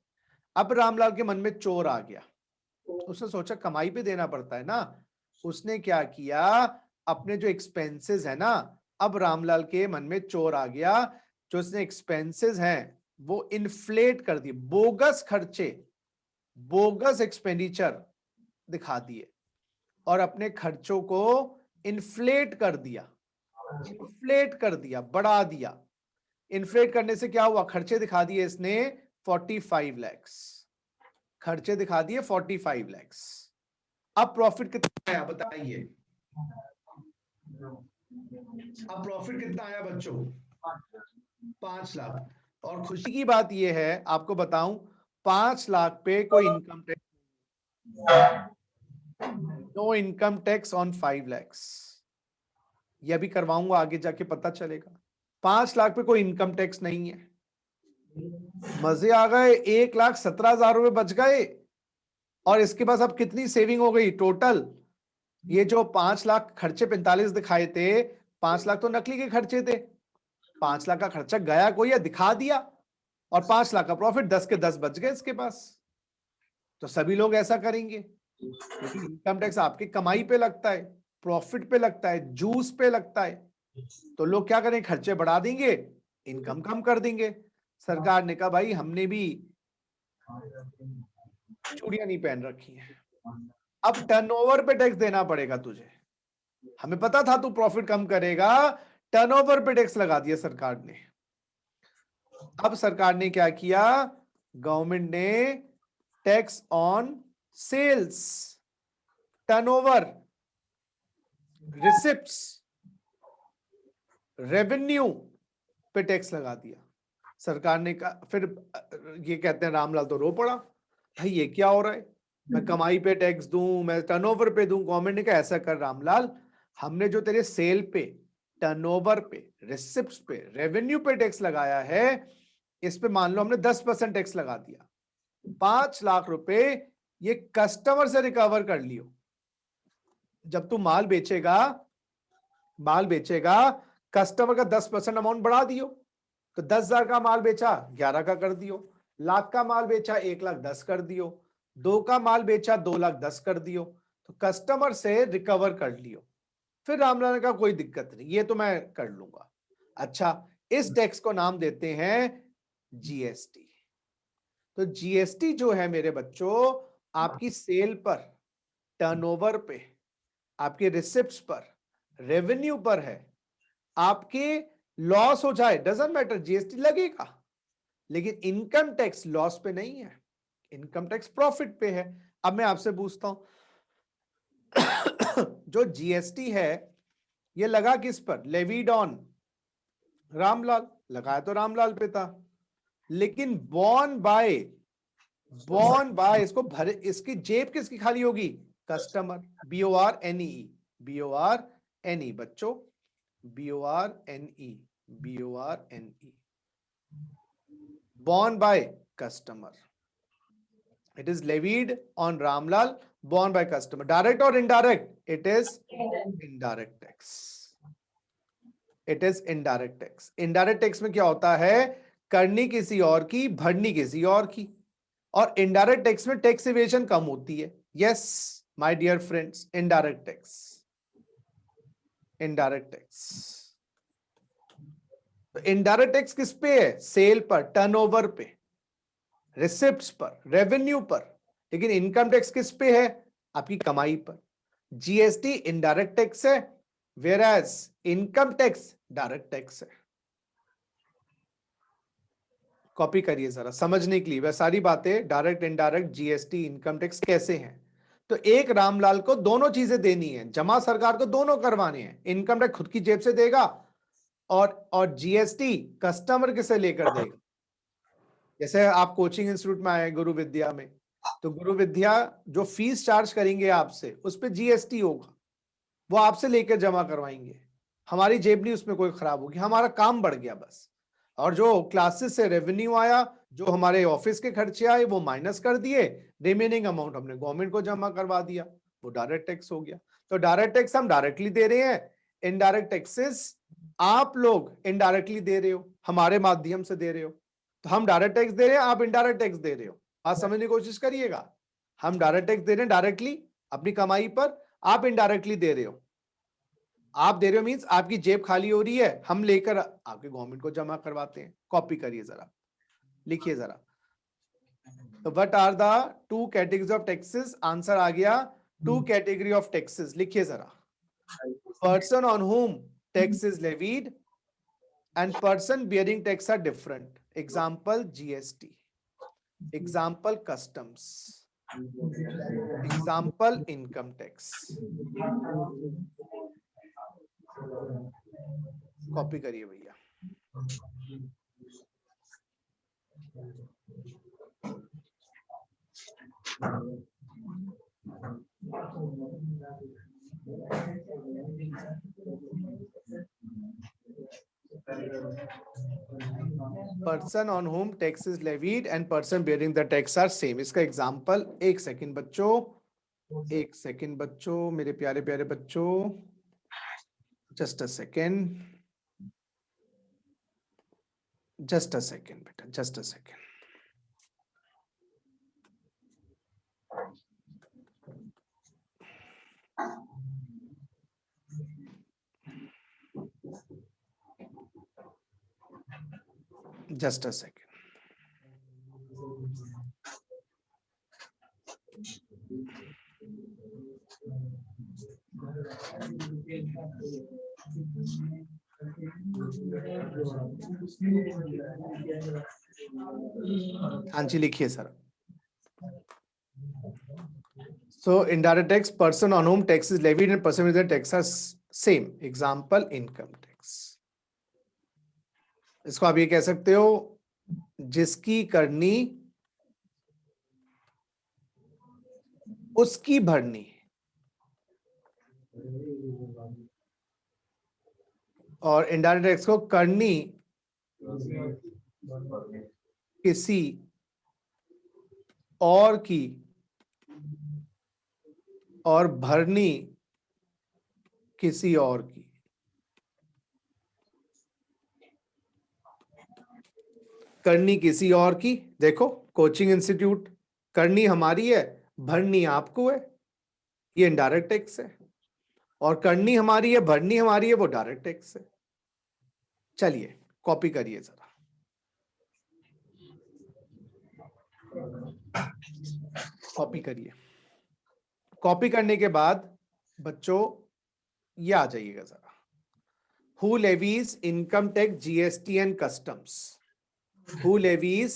अब रामलाल के मन में चोर आ गया, उसने सोचा कमाई पे देना पड़ता है ना, उसने क्या किया, अपने जो एक्सपेंसेस है ना, अब रामलाल के मन में चोर आ गया, जो उसने एक्सपेंसेस हैं वो इन्फ्लेट कर दिए, बोगस खर्चे, बोगस एक्सपेंडिचर दिखा दिए, और अपने खर्चों को इन्फ्लेट कर दिया, इन्फ्लेट कर दिया, बढ़ा दिया। इन्फ्लेट करने से क्या हुआ, खर्चे दिखा दिए इसने 45 लैक्स, खर्चे दिखा दिए 45 लैक्स। अब प्रॉफिट कितना आया बताइए, अब प्रॉफिट कितना आया बच्चों? 5 लाख। और खुशी की बात यह है, आपको बताऊं, 5 लाख पे कोई income tax, no income tax on 5 lakhs. यह भी करवाऊंगा, आगे जाके पता चलेगा। 5 लाख पे कोई इनकम टैक्स नहीं है। मजे आ गए, 1,17,000 रुपए बच गए। और इसके पास अब कितनी सेविंग हो गई टोटल? ये जो 5 लाख खर्चे 45 दिखाए थे, 5 लाख तो नकली के खर्चे थे, 5 लाख का खर्चा गया कोई या दिखा दिया, और 5 लाख का प्रॉफिट 10 के 10 बच गए इसके पास। तो सभी लोग ऐसा करेंगे, क्योंकि इनकम टैक्स आपकी कमाई पे लगता है, प्रॉफिट पे लगता है, जूस पे लगता है। तो लोग क्या करें, खर्चे बढ़ा देंगे, इनकम कम कर देंगे। सरकार ने कहा भाई हमने भी चूड़ियां नहीं पहन रखी हैं, अब टर्नओवर पे टैक्स देना पड़ेगा तुझे। हमें पता था तू प्रॉफिट कम करेगा, टर्नओवर पे टैक्स लगा दिया सरकार ने। अब सरकार ने क्या किया, गवर्नमेंट ने tax on sales, turnover, receipts, revenue पे टैक्स लगा दिया सरकार ने। कहा फिर ये कहते हैं रामलाल तो रो पड़ा, भाई ये क्या हो रहा है, मैं कमाई पे टैक्स दूं, मैं टर्नओवर पे दूं। गवर्नमेंट ने कहा ऐसा कर रामलाल, हमने जो तेरे सेल पे, टर्नओवर पे, रिसिप्ट्स पे, रेवेन्यू पे टैक्स लगाया है, इस पे मान लो हमने 10% टैक्स लगा दिया, 5 लाख रुपए ये कस्टमर से रिकवर कर लियो। जब तू माल बेचेगा कस्टमर का 10% अमाउंट बढ़ा दियो, तो 10,000 का माल बेचा 11 का कर दियो, लाख का माल बेचा 1,10,000 कर दियो, 2 का माल बेचा 2,10,000 कर दियो, तो कस्टमर से रिकवर कर लियो। फिर रामलाल ने कहा कोई दिक्कत नहीं, ये तो मैं कर लूंगा। अच्छा, इस टैक्स को नाम देते हैं जीएसटी। तो जीएसटी जो है मेरे बच्चों, आपकी सेल पर, टर्नओवर पे, आपके रिसिप्ट्स पर, रेवेन्यू पर है। आपके लॉस हो जाए डजंट मैटर, जीएसटी लगेगा, लेकिन इनकम टैक्स लॉस पे नहीं है, इनकम टैक्स प्रॉफिट पे है। अब मैं आपसे पूछता हूं, जो जीएसटी है ये लगा किस पर, लेवीड ऑन रामलाल, लगाया तो रामलाल पे था, लेकिन बॉर्न बाय इसको भरे, इसकी जेब किसकी खाली होगी, कस्टमर, BORNE, BORNE बच्चों, BORNE, borne by customer. It is levied on Ramlal, borne by customer. Direct or indirect? It is indirect tax. It is indirect tax. Indirect tax में क्या होता है, करनी किसी और की, भरनी किसी और की। और इनडायरेक्ट टैक्स में टैक्स इवेजन कम होती है। Yes, my dear friends, indirect tax, indirect tax. तो इनडायरेक्ट टैक्स किस पे है? सेल पर, टर्नओवर पे, रिसिप्ट्स पर, रेवेन्यू पर। लेकिन इनकम टैक्स किस पे है? आपकी कमाई पर। जीएसटी इनडायरेक्ट टैक्स है, whereas income tax direct tax है। कॉपी करिए जरा समझने के लिए, वह सारी बातें direct, indirect, GST, income tax कैसे हैं। तो एक रामलाल को दोनों चीजें देनी है, जमा सरकार को दोनों करवाने हैं। इनकम टैक्स खुद की जेब से देगा और जीएसटी कस्टमर के से लेकर देगा। जैसे आप कोचिंग इंस्टीट्यूट में आए गुरु विद्या में, तो गुरु विद्या जो फीस चार्ज करेंगे आपसे, उस पर जीएसटी होगा, वो आपसे लेकर जमा करवाएंगे। हमारी जेब नहीं उसमें कोई खराब होगी, हमारा काम बढ़ गया बस। और जो क्लासेस से रेवेन्यू आया, जो हमारे ऑफिस के खर्चे आए, वो माइनस कर दिए, रिमेनिंग अमाउंट हमने गवर्नमेंट को जमा करवा दिया, वो डायरेक्ट टैक्स हो गया। तो डायरेक्ट टैक्स हम डायरेक्टली दे रहे हैं, इनडायरेक्ट टैक्सेस आप लोग इनडायरेक्टली दे रहे हो, हमारे माध्यम से दे रहे हो। तो हम डायरेक्ट टैक्स दे रहे हैं, आप इनडायरेक्ट टैक्स दे रहे हो। आज समझने की कोशिश करिएगा, हम डायरेक्ट टैक्स दे रहे हैं डायरेक्टली अपनी कमाई पर, आप इनडायरेक्टली दे रहे हो। आप दे रहे हो मींस आपकी जेब खाली हो रही है, हम लेकर आपके गवर्नमेंट को जमा करवाते हैं। कॉपी करिए जरा, लिखिए जरा। तो what are the two categories of taxes? Answer आ गया, टू कैटेगरी ऑफ टैक्सेस। लिखिए जरा, person on whom tax is levied and person bearing tax are different. Example GST, example customs, example income tax. Copy करिए भैया। Person on whom tax is levied and person bearing the tax are same. इसका एग्जांपल, एक सेकंड बच्चों, एक सेकंड बच्चों, मेरे प्यारे प्यारे बच्चों, just a second, just a second बेटा, just a second. Just a second. हाँ जी लिखिए sir. So indirect tax, person on whom tax is levied and person with the tax are same. Example income tax. इसको आप ये कह सकते हो, जिसकी करनी उसकी भरनी। और इनडायरेक्ट टैक्स को करनी किसी और की और भरनी किसी और की। करनी किसी और की, देखो कोचिंग इंस्टीट्यूट, करनी हमारी है, भरनी आपको है, ये इनडायरेक्ट टैक्स है। और करनी हमारी है, भरनी हमारी है, वो डायरेक्ट टैक्स है। चलिए कॉपी करिए जरा, कॉपी करिए। कॉपी करने के बाद बच्चों ये आ जाइएगा जरा, who levies income tax GST and customs, who levies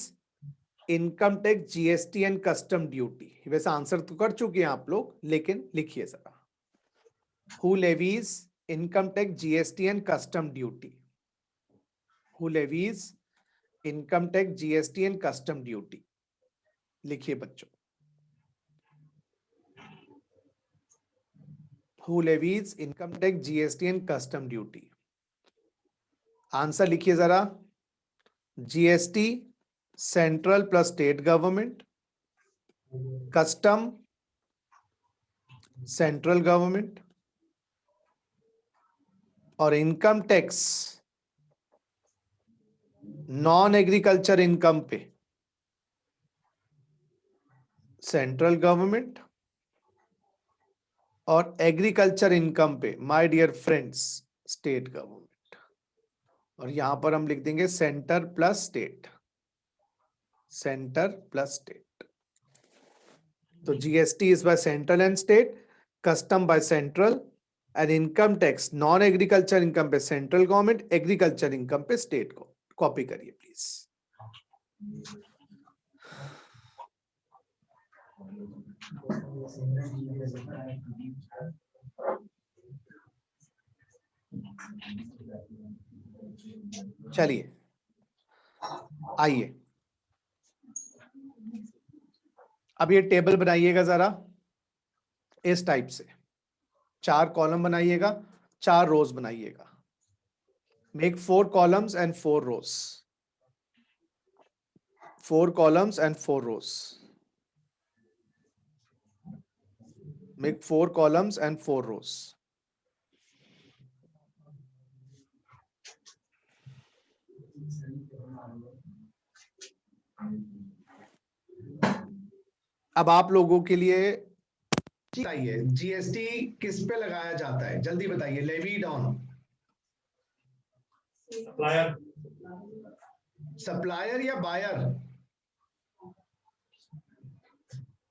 income tax GST and custom duty. वैसे आंसर तो कर चुके हैं आप लोग, लेकिन लिखिए जरा, who levies income tax GST and custom duty, who levies income tax GST and custom duty. लिखिए बच्चों, who levies income tax GST and custom duty। Answer लिखिए जरा, GST central plus state government, custom central government, और income tax non agriculture income पे सेंट्रल गवर्नमेंट और एग्रीकल्चर इनकम पे my dear friends state government, और यहां पर हम लिख देंगे centre plus state, centre plus state. तो GST is by central and state, custom by central, and income tax non agriculture income पे सेंट्रल गवर्नमेंट, एग्रीकल्चर इनकम पे स्टेट को। कॉपी करिए प्लीज। चलिए आइए अब ये टेबल बनाइएगा जरा इस टाइप से, 4 कॉलम बनाइएगा, 4 रोज बनाइएगा। Make 4 columns and 4 rows, 4 columns and 4 rows, make 4 columns and 4 rows. अब आप लोगों के लिए बताइए जीएसटी किस पे लगाया जाता है, जल्दी बताइए। लेवीड ऑन सप्लायर, सप्लायर या बायर,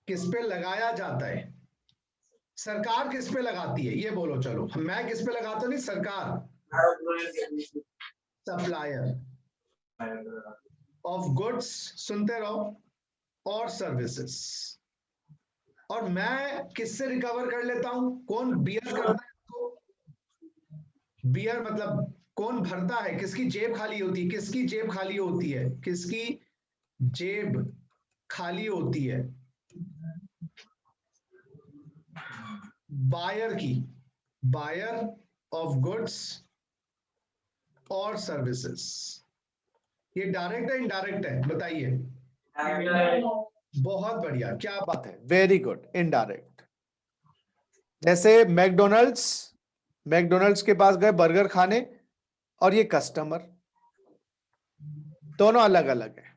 किस पे लगाया जाता है? सरकार किस पे लगाती है ये बोलो। चलो मैं किस पे लगाता नहीं, सरकार। सप्लायर ऑफ गुड्स, सुनते रहो, और सर्विसेज। और मैं किससे रिकवर कर लेता हूं? कौन बियर करता है इसको? बियर मतलब कौन भरता है? किसकी जेब खाली होती है? किसकी जेब खाली होती है? किसकी जेब खाली होती है? बायर की, बायर ऑफ गुड्स और सर्विसेज। ये डायरेक्ट है इनडायरेक्ट है, बताइए। बहुत बढ़िया, क्या बात है, वेरी गुड, इनडायरेक्ट। जैसे मैकडोनल्ड्स, मैकडोनल्ड्स के पास गए बर्गर खाने, और ये कस्टमर, दोनों अलग अलग है।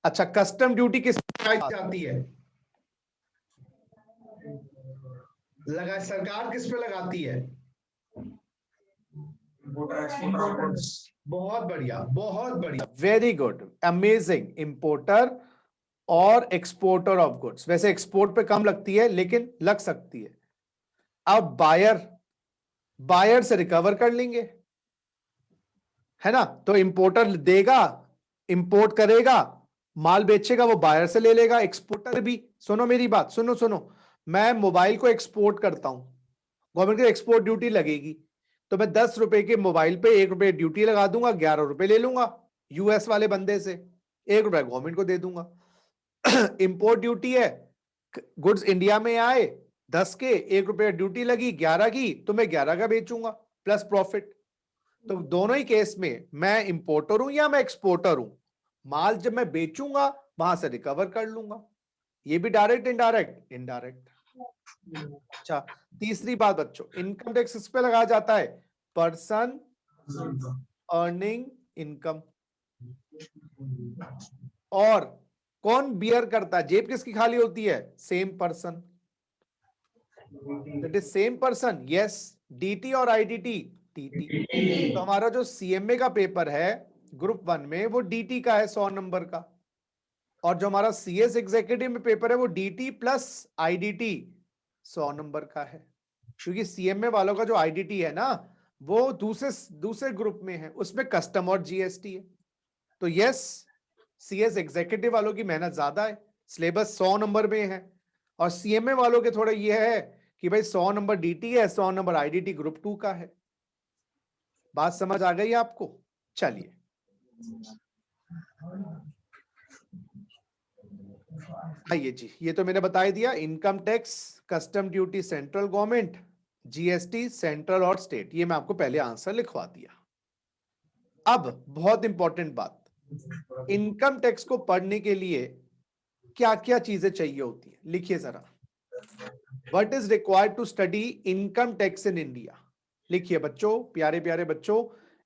अच्छा, कस्टम ड्यूटी किस पे लगाई जाती है? लगा, सरकार किस पे लगाती है? बहुत बढ़िया, बहुत बढ़िया, वेरी गुड, अमेजिंग। इंपोर्टर और एक्सपोर्टर ऑफ गुड्स, वैसे एक्सपोर्ट पे कम लगती है लेकिन लग सकती है। अब बायर, बायर से रिकवर कर लेंगे, है ना? तो इंपोर्टर देगा, इंपोर्ट करेगा, माल बेचेगा, वो बायर से ले लेगा। एक्सपोर्टर भी, सुनो मेरी बात, सुनो सुनो, मैं मोबाइल को एक्सपोर्ट करता हूं, गवर्नमेंट की एक्सपोर्ट ड्यूटी लगेगी, तो मैं 10 रुपए के मोबाइल पे 1 रुपए ड्यूटी लगा दूंगा, 11 रुपए ले लूंगा यूएस वाले बंदे से, 1 रुपए गवर्नमेंट को दे दूंगा। इंपोर्ट ड्यूटी है, गुड्स इंडिया में आए 10 के, 1 रुपए ड्यूटी लगी 11 की, तो मैं 11 का बेचूंगा प्लस प्रॉफिट। तो दोनों ही केस में मैं इंपोर्टर हूं या मैं एक्सपोर्टर हूं, माल जब मैं बेचूंगा वहां से रिकवर कर लूंगा। ये भी डायरेक्ट इनडायरेक्ट, इनडायरेक्ट। अच्छा, तीसरी बात बच्चों, इनकम टैक्स किस पे लगाया जाता है? Person earning income. और कौन बियर करता है, जेब किसकी खाली होती है? Same person, that is same person. Yes, DT और आईडीटी, टीटी। तो हमारा जो सीएमए का पेपर है ग्रुप 1 में, वो डीटी का है 100 नंबर का, और जो हमारा सीएस एग्जीक्यूटिव में पेपर है वो डीटी प्लस आईडीटी 100 नंबर का है। क्योंकि सीएमए वालों का जो आईडीटी है ना, वो दूसरे ग्रुप में है, उसमें कस्टम और जीएसटी है। तो यस, सीएस एग्जीक्यूटिव वालों की मेहनत ज्यादा है, सिलेबस 100 नंबर में है, और सीएमए वालों के थोड़ा ये है कि भाई 100 नंबर डीटी है, 100 नंबर आईडीटी ग्रुप 2 का है। बात समझ आ गई आपको? चलिए आइए जी, ये तो मैंने बता ही दिया, income tax, custom duty central government, GST central और स्टेट, ये मैं आपको पहले आंसर लिखवा दिया। अब बहुत इंपॉर्टेंट बात, इनकम टैक्स को पढ़ने के लिए क्या क्या चीजें चाहिए होती है, लिखिए जरा। What is required to study income tax in India? लिखिए बच्चों, प्यारे प्यारे बच्चों,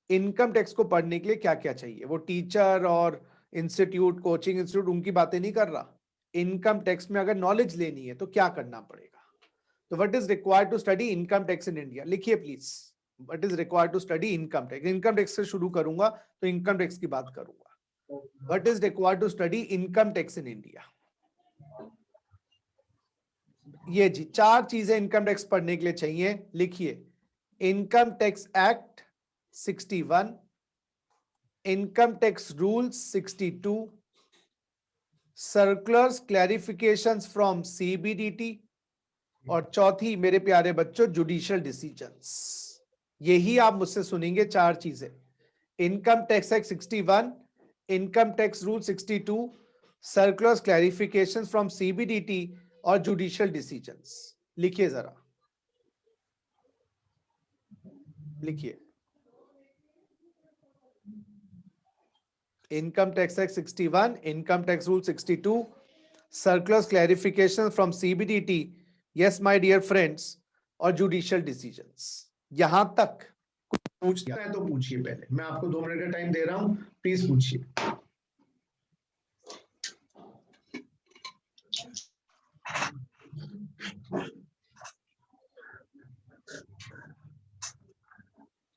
इनकम टैक्स को पढ़ने के लिए क्या क्या चाहिए। वो टीचर और इंस्टीट्यूट, कोचिंग इंस्टीट्यूट, उनकी बातें नहीं कर रहा। इनकम टैक्स में अगर नॉलेज लेनी है तो क्या करना पड़ेगा? तो what is required to study income tax in India, लिखिए please, what is required to study income tax. Income tax से शुरू करूंगा तो इनकम टैक्स की बात करूंगा। What is required to study income tax in India. ये जी 4 चीजें इनकम टैक्स पढ़ने के लिए चाहिए, लिखिए। Income tax act 61, income tax rules 62, circulars clarifications from CBDT, और चौथी मेरे प्यारे बच्चों जुडिशियल डिसीजंस। यही आप मुझसे सुनेंगे 4 चीजें। Income tax act 61, income tax rule 62, circulars clarifications from CBDT और जुडिशियल डिसीजंस। लिखिए जरा, लिखिए। Income tax act 61, income tax rule 62, circulars clarification from CBDT, yes my dear friends, और जुडिशियल डिसीजंस। यहां तक पूछना है तो पूछिए, पहले मैं आपको 2 मिनट का टाइम दे रहा हूं, प्लीज पूछिए।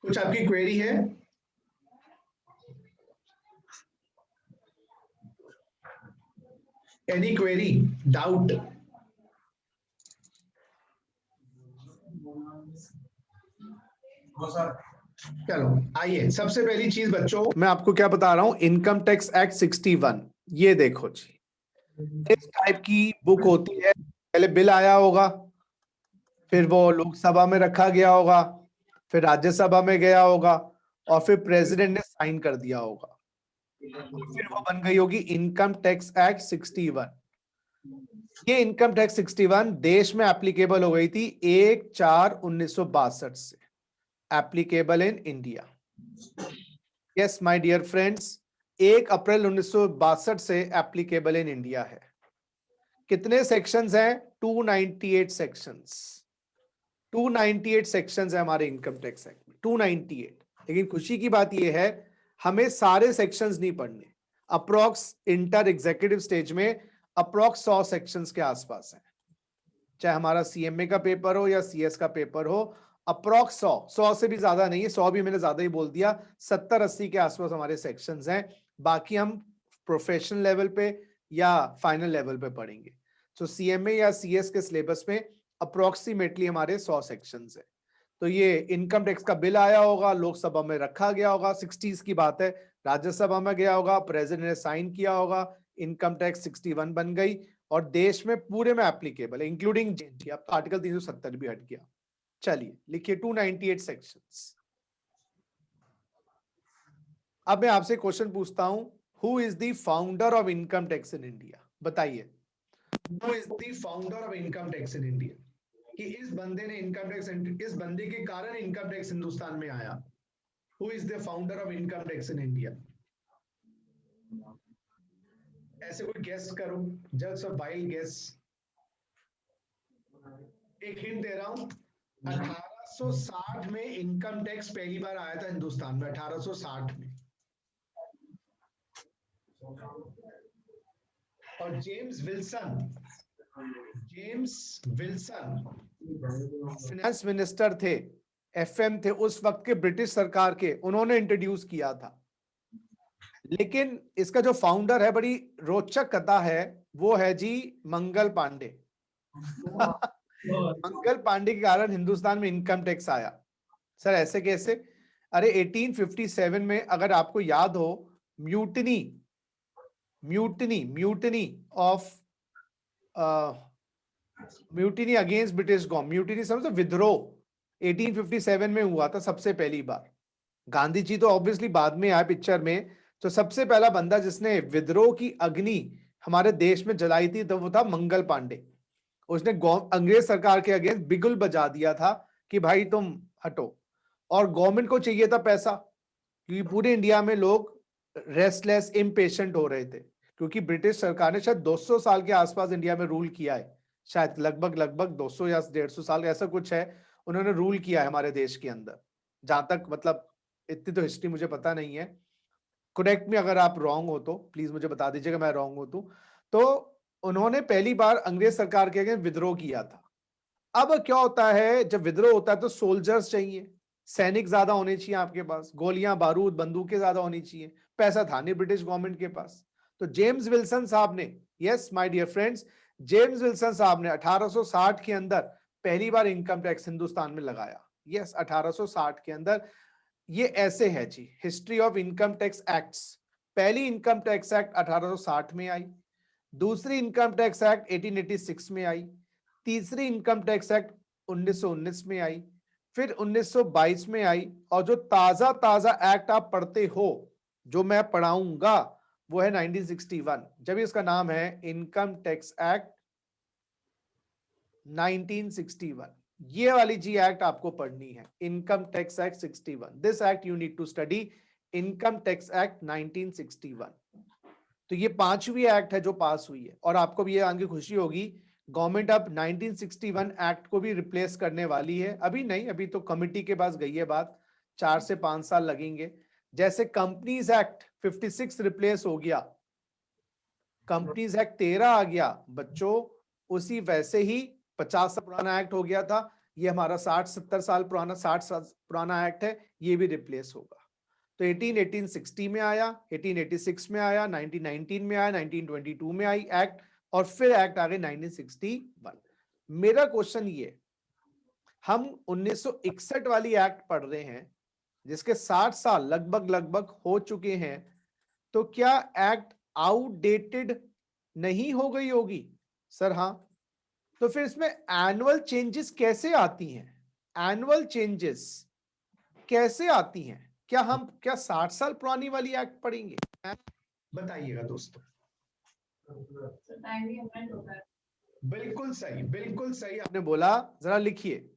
कुछ आपकी क्वेरी है? Any query, doubt? चलो आइए, सबसे पहली चीज बच्चों मैं आपको क्या बता रहा हूं, इनकम टैक्स एक्ट 61। ये देखो जी, इस टाइप की बुक होती है। पहले बिल आया होगा, फिर वो लोकसभा में रखा गया होगा, फिर राज्यसभा में गया होगा, और फिर प्रेसिडेंट ने साइन कर दिया होगा, फिर वो बन गई होगी इनकम टैक्स एक्ट 61। ये इनकम टैक्स 61 देश में एप्लीकेबल हो गई थी 1/4/1962 से, applicable in India. Yes my dear friends, 1 अप्रैल 1962 से एप्लीकेबल इन इंडिया है। कितने सेक्शंस हैं? 298 सेक्शंस। 298 सेक्शंस है हमारे इनकम टैक्स एक्ट में, 298। लेकिन खुशी की बात यह है, हमें सारे सेक्शंस नहीं पढ़ने। अप्रोक्स इंटर एग्जीक्यूटिव स्टेज में अप्रोक्स 100 सेक्शंस के आसपास है, चाहे हमारा सीएमए का पेपर हो या सीएस का पेपर हो। अप्रोक्स 100 से भी ज्यादा नहीं है, 100 भी मैंने ज्यादा ही बोल दिया, 70-80 के आसपास हमारे सेक्शंस हैं। बाकी हम प्रोफेशनल लेवल पे या फाइनल लेवल पे पढ़ेंगे। तो सीएमए या सीएस के सिलेबस में अप्रोक्सीमेटली हमारे 100 सेक्शंस है। तो ये इनकम टैक्स का बिल आया होगा, लोकसभा में रखा गया होगा, 60s की बात है, राज्यसभा में गया होगा, प्रेसिडेंट ने साइन किया होगा, इनकम टैक्स 61 बन गई और देश में पूरे में एप्लीकेबल है, इंक्लूडिंग जीएसटी। अब तो आर्टिकल 370 भी हट गया। चलिए लिखिए 298 सेक्शंस। अब मैं आपसे क्वेश्चन पूछता हूं, who is the founder of income tax in India? बताइए। Who is the founder of income tax in India? कि इस बंदे ने इनकम टैक्स, इस बंदे के कारण इनकम टैक्स हिंदुस्तान में आया। Who is the founder of income tax in India? ऐसे कोई गेस करो, जस्ट अ वाइल्ड गेस। एक हिंट दे रहा हूं, 1860 में इनकम टैक्स पहली बार आया था हिंदुस्तान में, 1860 में। और जेम्स विल्सन फाइनेंस मिनिस्टर थे, एफएम थे उस वक्त के ब्रिटिश सरकार के, उन्होंने इंट्रोड्यूस किया था। लेकिन इसका जो फाउंडर है, बड़ी रोचक कथा है, वो है जी मंगल पांडे। मंगल पांडे के कारण हिंदुस्तान में इनकम टैक्स आया। सर ऐसे कैसे? अरे 1857 में अगर आपको याद हो, mutiny against British government, mutiny समझो, विद्रोह 1857 में हुआ था सबसे पहली बार। गांधी जी तो ऑब्वियसली बाद में आए पिक्चर में। तो सबसे पहला बंदा जिसने विद्रोह की अग्नि हमारे देश में जलाई थी, तो वो था मंगल पांडे। उसने अंग्रेज सरकार के अगेंस्ट बिगुल बजा दिया था कि भाई तुम हटो। और गवर्नमेंट को चाहिए था पैसा, क्योंकि पूरे इंडिया में लोग रेस्टलेस, इम्पेशेंट हो रहे थे, क्योंकि ब्रिटिश सरकार ने शायद 200 साल के आसपास इंडिया में रूल किया है, शायद लगभग 200 या 150 साल ऐसा कुछ है, उन्होंने रूल किया है हमारे देश के अंदर। जहां तक मतलब इतनी तो हिस्ट्री मुझे पता नहीं है, करेक्ट में अगर आप रॉन्ग हो तो प्लीज मुझे बता दीजिएगा, मैं रॉन्ग हो तो उन्होंने पहली बार अंग्रेज सरकार के अगेंस्ट विद्रोह किया था। अब क्या होता है, जब विद्रोह होता है तो सोल्जर्स चाहिए, सैनिक ज्यादा होने चाहिए आपके पास, गोलियां बारूद बंदूकें ज्यादा होनी चाहिए, पैसा था नहीं ब्रिटिश गवर्नमेंट के पास। तो जेम्स विल्सन साहब ने, yes my dear friends, James Wilson साहब ने 1860 के अंदर पहली बार इनकम टैक्स हिंदुस्तान में लगाया। यस 1860 के अंदर। ये ऐसे है जी, history of income tax acts. पहली इनकम टैक्स एक्ट 1860 में आई, दूसरी इनकम टैक्स एक्ट 1886 में आई, तीसरी इनकम टैक्स एक्ट 1919 में आई, फिर 1922 में आई, और जो ताजा ताजा एक्ट आप पढ़ते हो, जो मैं पढ़ाऊंगा, वो है 1961, जब इसका नाम है इनकम टैक्स एक्ट 1961। ये वाली जी एक्ट आपको पढ़नी है, income tax act 61। This act you need to study, income tax act 1961। तो ये पांचवी एक्ट है जो पास हुई है, और आपको भी ये आगे खुशी होगी, गवर्नमेंट अब 1961 एक्ट को भी रिप्लेस करने वाली है। अभी नहीं, अभी तो कमिटी के पास गई है बात, 4 से 5 साल लगेंगे। जैसे कंपनीज एक्ट 56 रिप्लेस हो गया, कंपनीज एक्ट 13 आ गया बच्चों, उसी वैसे ही 50 साल पुराना एक्ट हो गया था, ये हमारा 60-70 साल पुराना, 60 साल पुराना एक्ट है, ये भी रिप्लेस होगा। तो 1860 में आया, 1886 में आया, 1919 में आया, 1922 में आई एक्ट, और फिर एक्ट आ गए 1961। मेरा क्वेश्चन ये, हम 1961 वाली एक्ट पढ़ रहे हैं जिसके 60 साल लगभग हो चुके हैं, तो क्या एक्ट आउटडेटेड नहीं हो गई होगी? सर हाँ। तो फिर इसमें एनुअल चेंजेस कैसे आती हैं? एनुअल चेंजेस कैसे आती हैं? क्या 60 साल पुरानी वाली एक्ट पढ़ेंगे? बताइएगा दोस्तों। बिल्कुल सही आपने बोला, जरा लिखिए,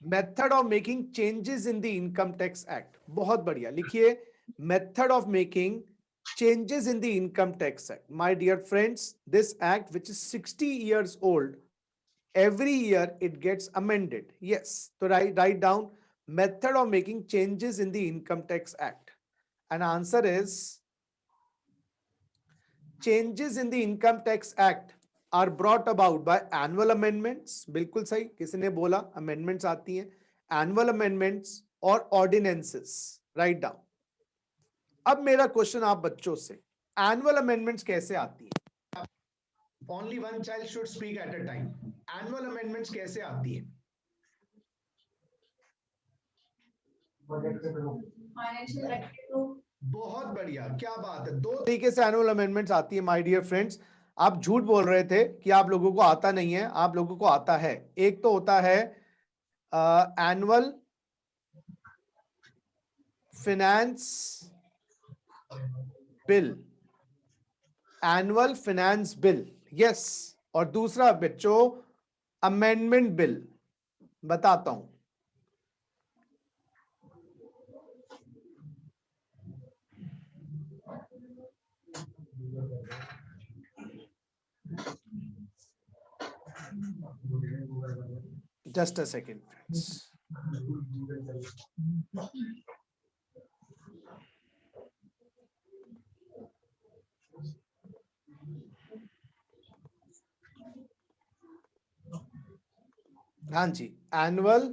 method of making changes in the income tax act. बहुत बढ़िया, लिखिए, method of making changes in the income tax act. My dear friends, this act, which is 60 years old, every year it gets amended. Yes, so write down method of making changes in the income tax act, and answer is changes in the income tax act are brought about by annual amendments. बिल्कुल सही, किसी ने बोला amendments आती हैं, annual amendments और ordinances. Write down. अब मेरा क्वेश्चन आप बच्चों से, एनुअल अमेंडमेंट्स कैसे आती है? Only one child should speak at a time. Annual amendments कैसे आती है? बहुत बढ़िया, क्या बात है। 2 तरीके से एनुअल अमेंडमेंट्स आती है माय डियर फ्रेंड्स। आप झूठ बोल रहे थे कि आप लोगों को आता नहीं है, आप लोगों को आता है। एक तो होता है annual finance bill, annual finance bill, yes, और दूसरा बच्चों अमेंडमेंट बिल। बताता हूं, जस्ट अ सेकेंड फ्रेंड्स। हाँ जी, एनुअल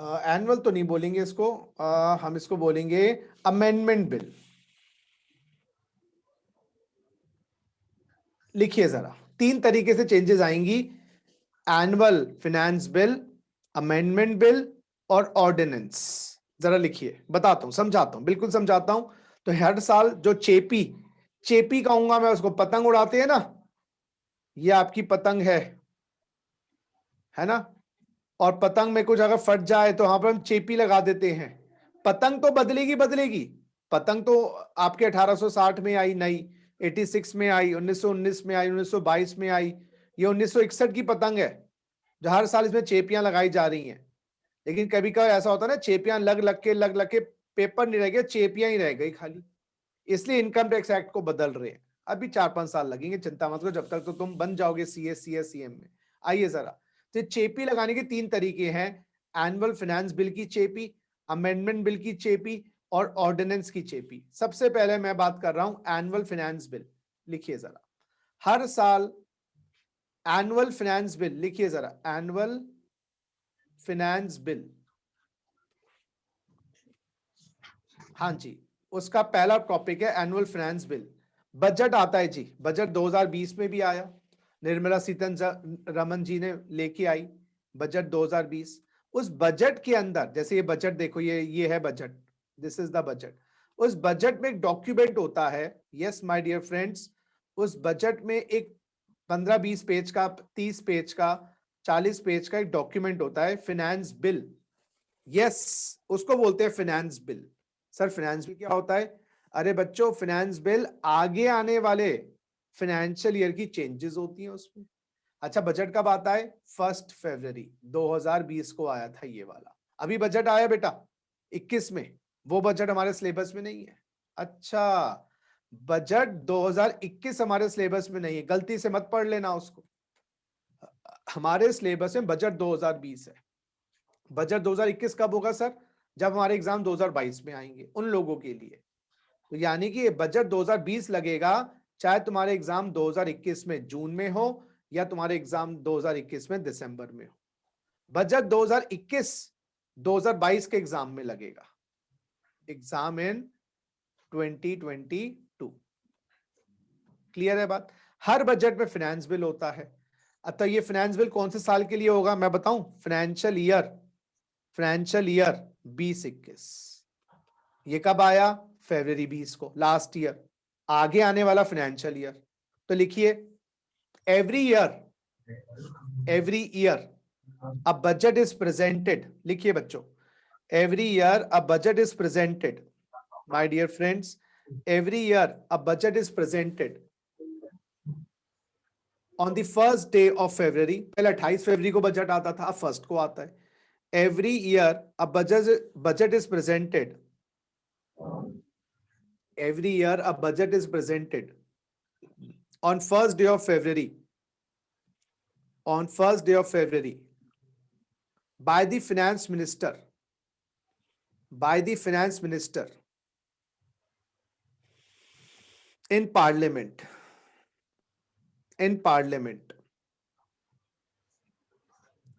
एनुअल तो नहीं बोलेंगे इसको, हम इसको बोलेंगे अमेंडमेंट बिल। लिखिए जरा, 3 तरीके से चेंजेस आएंगी, annual finance bill, amendment bill और ऑर्डिनेंस। जरा लिखिए, बताता हूं, समझाता हूं, बिल्कुल समझाता हूं। तो हर साल जो चेपी कहूंगा मैं उसको, पतंग उड़ाते हैं ना, ये आपकी पतंग है ना, और पतंग में कुछ अगर फट जाए तो वहां पर हम चेपी लगा देते हैं। पतंग तो बदलेगी, पतंग तो आपके 1860 में आई नई, 86 में आई, 1919 में आई, 1922 में आई, ये 1961 की पतंग है जो हर साल इसमें चेपियां लगाई जा रही हैं। लेकिन कभी कभी ऐसा होता है ना, चेपियां लग के पेपर नहीं रह गया, चेपियां ही रह गई खाली, इसलिए इनकम टैक्स एक्ट को बदल रहे हैं। अभी 4-5 साल लगेंगे, चिंता मत करो, जब तक तो तुम बन जाओगे CS CM में। आइए जरा, तो चेपी लगाने के 3 तरीके हैं, एनुअल फाइनेंस बिल की चेपी, अमेंडमेंट बिल की चेपी और ऑर्डिनेंस की चेपी। सबसे पहले मैं बात कर रहा हूं एनुअल फाइनेंस बिल। लिखिए जरा, हर साल एनुअल फाइनेंस बिल लिखिए जरा, एनुअल फाइनेंस बिल। हाँ जी, उसका पहला टॉपिक है एनुअल फाइनेंस बिल। बजट आता है जी, बजट 2020 में भी आया, निर्मला सीतारमन जी ने लेके आई बजट 2020। उस बजट के अंदर, जैसे ये बजट देखो, ये है budget, this is the budget. उस बजट में एक डॉक्यूमेंट होता है, यस माय डियर फ्रेंड्स, उस बजट में एक 15-20 पेज का, 30 पेज का, 40 पेज का एक डॉक्यूमेंट होता है, फाइनेंस बिल। यस, उसको बोलते हैं finance bill. Sir finance bill क्या होता है? अरे बच्चों, फाइनेंस बिल आगे आने वाले फाइनेंशियल ईयर की चेंजेस होती हैं उसमें। अच्छा, बजट कब आता है? 1 फरवरी 2020 को आया था ये वाला। अभी बजट आया बेटा 21 में, वो बजट हमारे सिलेबस में नहीं है। अच्छा, बजट 2021 हमारे सिलेबस में नहीं है, गलती से मत पढ़ लेना उसको। हमारे सिलेबस में बजट 2020 है। बजट 2021 कब होगा सर? जब हमारे एग्जाम 2022 में आएंगे, उन लोगों के लिए। तो यानी कि बजट 2020 लगेगा, चाहे तुम्हारे एग्जाम 2021 में जून में हो या तुम्हारे एग्जाम 2021 में दिसंबर में हो। बजट 2021 2022 के एग्जाम में लगेगा, एग्जाम इन 2022। क्लियर है बात? हर बजट में फाइनेंस बिल होता है। अतः ये फाइनेंस बिल कौन से साल के लिए होगा मैं बताऊं? Financial year 2021। ये कब आया? फरवरी 20 को, लास्ट ईयर। आगे आने वाला फाइनेंशियल ईयर। तो लिखिए, every year a budget is presented. लिखिए बच्चों, every year a budget is presented, my dear friends, every year a budget is presented on the first day of February. पहले 28 फरवरी को बजट आता था, अब फर्स्ट को आता है। Every year a budget is presented, every year a budget is presented on first day of February, by the finance minister, in parliament,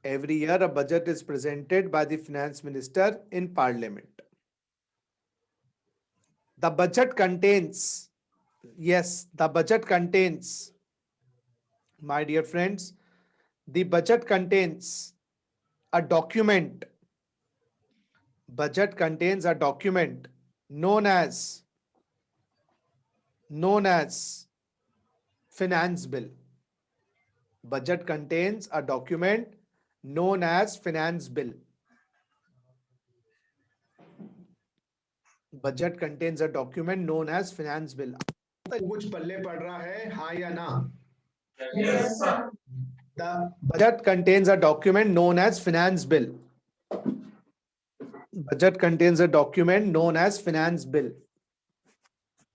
every year a budget is presented by the finance minister in parliament. The budget contains, yes, the budget contains, my dear friends, the budget contains a document, known as finance bill. Budget contains a document known as finance bill. Budget contains a document known as finance bill. कुछ पल्ले पड़ रहा है, हाँ या ना? Yes, sir. The Budget contains a document known as finance bill. Budget contains a document known as finance bill.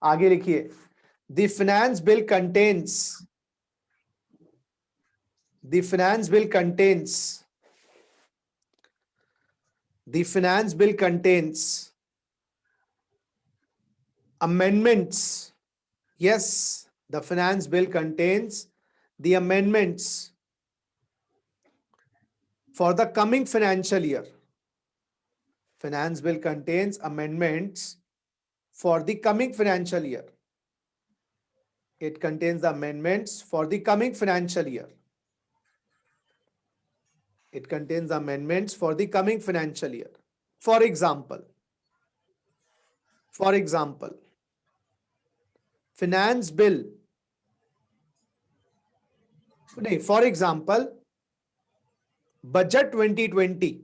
आगे लिखिए, the finance bill contains amendments. Yes, the finance bill contains the amendments for the coming financial year. Finance bill contains amendments for the coming financial year. It contains the amendments for the coming financial year. It contains amendments for the coming financial year. For example, finance bill. For example, budget 2020.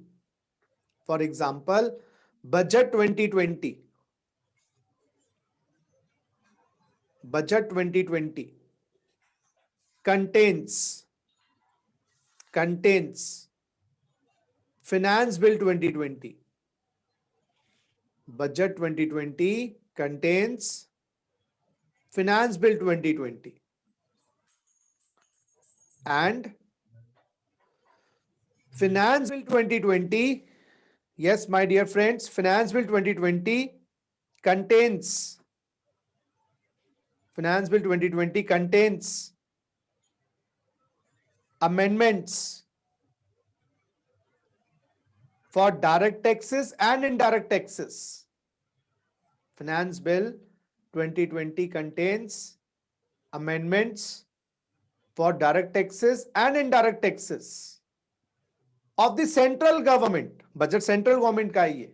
For example, budget 2020. Budget 2020 contains finance bill 2020. Budget 2020 contains finance bill 2020. And finance bill 2020, yes my dear friends, finance bill 2020 contains amendments for direct taxes and indirect taxes. Finance Bill 2020 contains amendments for direct taxes and indirect taxes of the central government. Budget central government का ही है.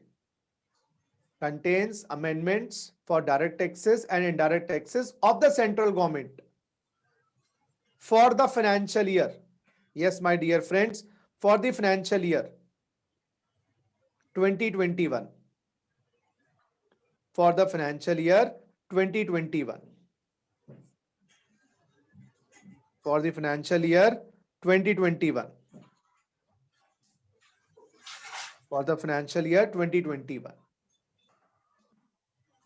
Contains amendments for direct taxes and indirect taxes of the central government for the financial year. Yes, my dear friends, for the financial year 2021. For the financial year 2021. For the financial year 2021. For the financial year 2021.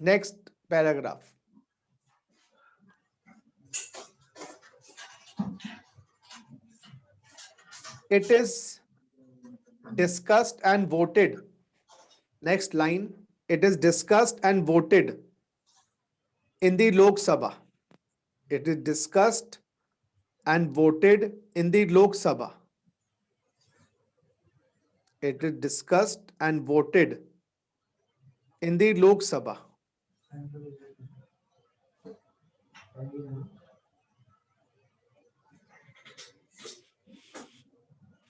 Next paragraph. It is discussed and voted. Next line. It is discussed and voted in the Lok Sabha. It is discussed and voted in the Lok Sabha. It is discussed and voted in the Lok Sabha.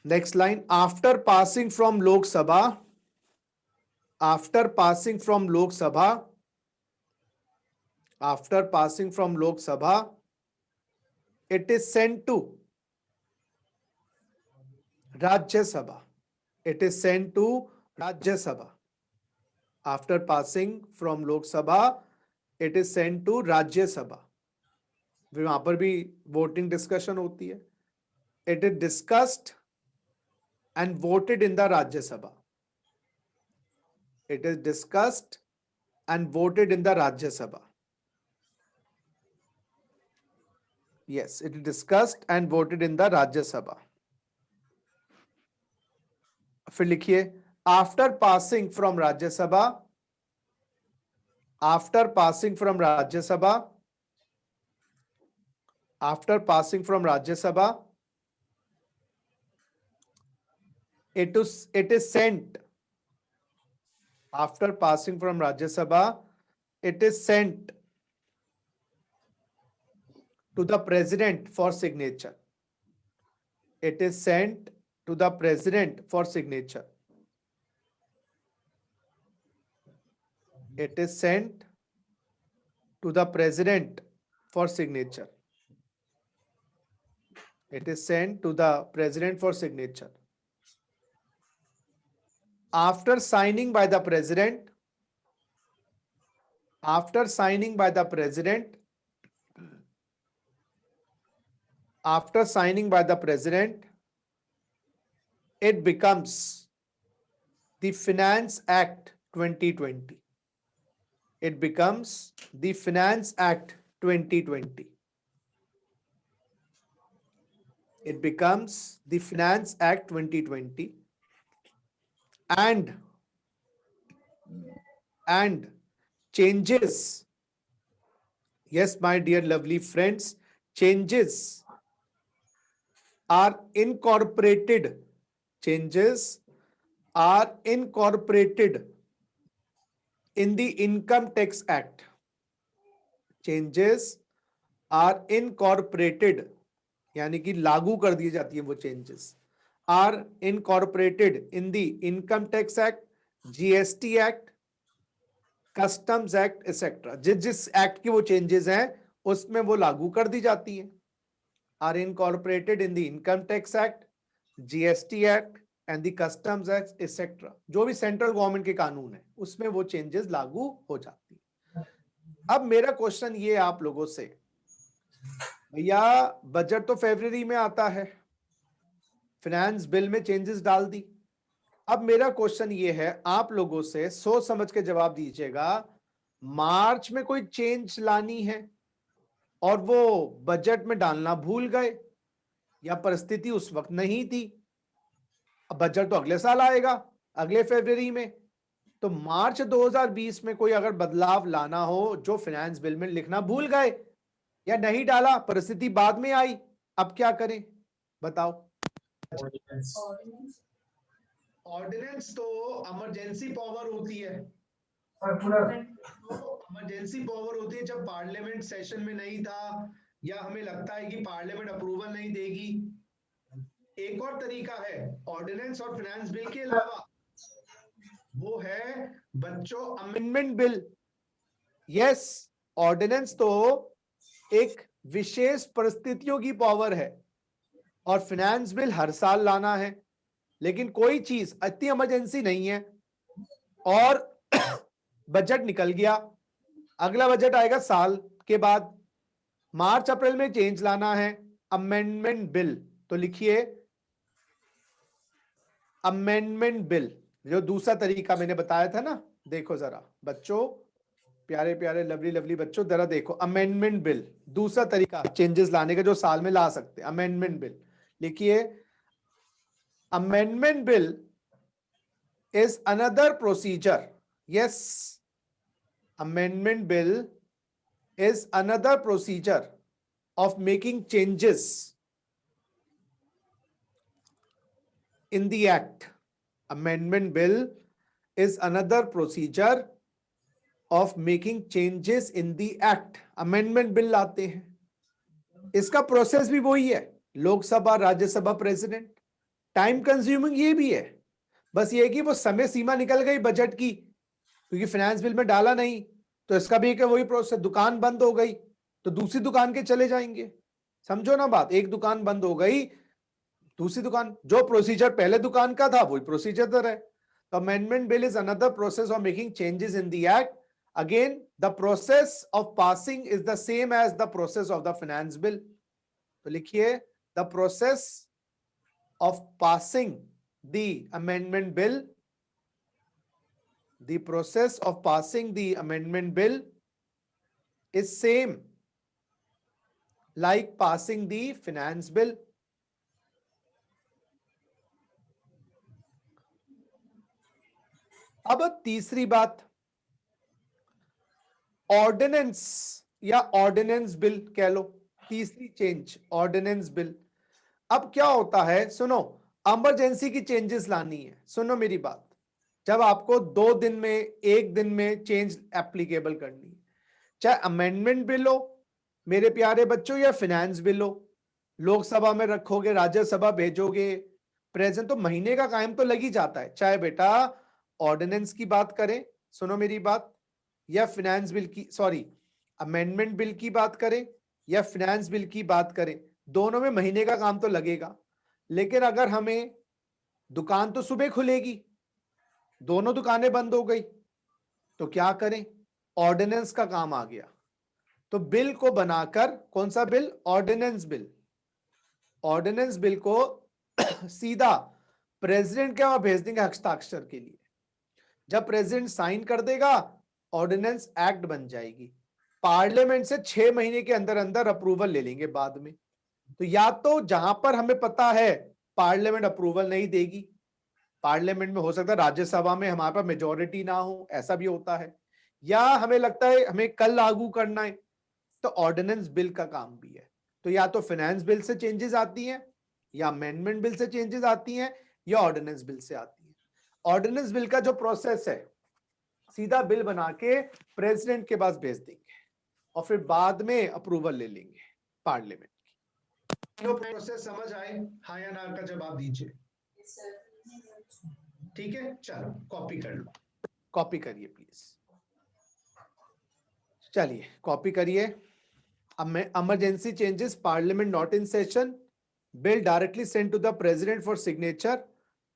Next line. After passing from Lok Sabha, after passing from Lok Sabha, after passing from Lok Sabha, it is sent to Rajya Sabha. It is sent to Rajya Sabha. After passing from Lok Sabha, it is sent to Rajya Sabha. वहां पर भी वोटिंग डिस्कशन होती है. It is discussed and voted in the Rajya Sabha. It is discussed and voted in the Rajya Sabha. Yes, it is discussed and voted in the Rajya Sabha. फिर लिखिए after passing from Rajya Sabha, after passing from Rajya Sabha, after passing from Rajya Sabha, it is sent. After passing from Rajya Sabha, it is sent to the President for signature. It is sent to the President for signature. It is sent to the President for signature. It is sent to the President for signature. After signing by the President, after signing by the President, after signing by the President, it becomes the Finance Act 2020. It becomes the Finance Act 2020. It becomes the Finance Act 2020 and changes. Yes, my dear lovely friends, changes are incorporated. Changes are incorporated in the Income Tax Act. Changes are incorporated, यानी कि लागू कर दी जाती है वो changes. Are incorporated in the Income Tax Act, GST Act, Customs Act, etc. जिस एक्ट की वो चेंजेस हैं उसमें वो लागू कर दी जाती है. Are incorporated in the Income Tax Act, GST Act and the Customs Act, etc. जो भी सेंट्रल गवर्नमेंट के कानून है उसमें वो चेंजेस लागू हो जाती है. अब मेरा क्वेश्चन ये आप लोगों से, भैया बजट तो फरवरी में आता है, फाइनेंस बिल में चेंजेस डाल दी. अब मेरा क्वेश्चन ये है, आप लोगों से सोच समझ के जवाब दीजिएगा, मार्च में कोई चेंज लानी है और वो बजट में डालना भूल गए या परिस्थिति उस वक्त नहीं थी, अब बजट तो अगले साल आएगा, अगले फरवरी में, तो मार्च 2020 में कोई अगर बदलाव लाना हो जो फाइनेंस बिल में लिखना भूल गए या नहीं डाला, परिस्थिति बाद में आई, अब क्या करें? बताओ। ऑर्डिनेंस तो इमरजेंसी पावर होती है, इमरजेंसी पावर होती है जब पार्लियामेंट सेशन में नहीं था या हमें लगता है कि पार्लियामेंट अप्रूवल नहीं देगी। एक और तरीका है ऑर्डिनेंस और फाइनेंस बिल के अलावा, वो है बच्चों अमेंडमेंट बिल। यस, ऑर्डिनेंस तो एक विशेष परिस्थितियों की पावर है और फाइनेंस बिल हर साल लाना है, लेकिन कोई चीज इतनी इमरजेंसी नहीं है और बजट निकल गया, अगला बजट आएगा साल के बाद, मार्च अप्रैल में चेंज लाना है, अमेंडमेंट बिल। तो लिखिए अमेंडमेंट बिल। जो दूसरा तरीका मैंने बताया था ना, देखो जरा बच्चों, प्यारे प्यारे लवली लवली बच्चों, जरा देखो अमेंडमेंट बिल, दूसरा तरीका चेंजेस लाने का जो साल में ला सकते हैं, अमेंडमेंट बिल। लिखिए amendment bill is another procedure. Yes, amendment bill is another procedure of making changes in the act. Amendment bill is another procedure of making changes in the act. Amendment bill लाते हैं, इसका प्रोसेस भी वही है, Lok Sabha Rajya Sabha president, time consuming ये भी है, बस ये कि वो समय सीमा निकल गई बजट की, क्योंकि फाइनेंस बिल में डाला नहीं, तो इसका भी एक वही प्रोसेस, दुकान बंद हो गई तो दूसरी दुकान के चले जाएंगे। समझो ना बात, एक दुकान बंद हो गई, दूसरी दुकान, जो प्रोसीजर पहले दुकान का था वही प्रोसीजर है। तो amendment bill is another process of making changes in the act. Again the process of passing is the same as the process of the finance bill. तो लिखिए the process of passing the amendment bill, the process of passing the amendment bill is same like passing the finance bill. अब तीसरी बात, ऑर्डिनेंस या ऑर्डिनेंस बिल कह लो, तीसरी चेंज ऑर्डिनेंस बिल। अब क्या होता है, सुनो, इमरजेंसी की चेंजेस लानी है, सुनो मेरी बात, जब आपको 2 दिन में 1 दिन में चेंज एप्लीकेबल करनी है, चाहे अमेंडमेंट बिल हो मेरे प्यारे बच्चों या फाइनेंस बिल हो, लोकसभा में रखोगे, राज्यसभा भेजोगे, प्रेजेंट तो महीने का टाइम तो लग ही जाता है, चाहे बेटा ऑर्डिनेंस की बात करें, सुनो मेरी बात, या फाइनेंस बिल की, सॉरी अमेंडमेंट बिल की बात करें या फाइनेंस बिल की बात करें, दोनों में महीने का काम तो लगेगा। लेकिन अगर हमें, दुकान तो सुबह खुलेगी, दोनों दुकानें बंद हो गई, तो क्या करें, ऑर्डिनेंस का काम आ गया। तो बिल को बनाकर, कौन सा bill, ordinance bill, ordinance bill को सीधा प्रेसिडेंट के वहां भेज देंगे हस्ताक्षर के लिए, जब प्रेसिडेंट साइन कर देगा ऑर्डिनेंस एक्ट बन जाएगी, पार्लियामेंट से 6 महीने के अंदर अंदर अप्रूवल ले लेंगे बाद में। तो या तो जहां पर हमें पता है पार्लियामेंट अप्रूवल नहीं देगी, पार्लियामेंट में हो सकता है राज्यसभा में हमारे पास मेजोरिटी ना हो, ऐसा भी होता है, या हमें लगता है हमें कल लागू करना है, तो ऑर्डिनेंस बिल का काम भी है। तो या तो फाइनेंस बिल से चेंजेस आती हैं, या अमेंडमेंट बिल से चेंजेस आती हैं, या ऑर्डिनेंस बिल से आती है। ऑर्डिनेंस बिल का जो प्रोसेस है, सीधा बिल बना के प्रेसिडेंट के पास भेज देंगे और फिर बाद में अप्रूवल ले लेंगे पार्लियामेंट की। प्रोसेस समझ आए, हाँ या ना का जवाब दीजिए। ठीक है, चलो कॉपी कर लो, कॉपी करिए प्लीज, चलिए कॉपी करिए। Emergency changes, parliament not in session, bill directly send to the president for signature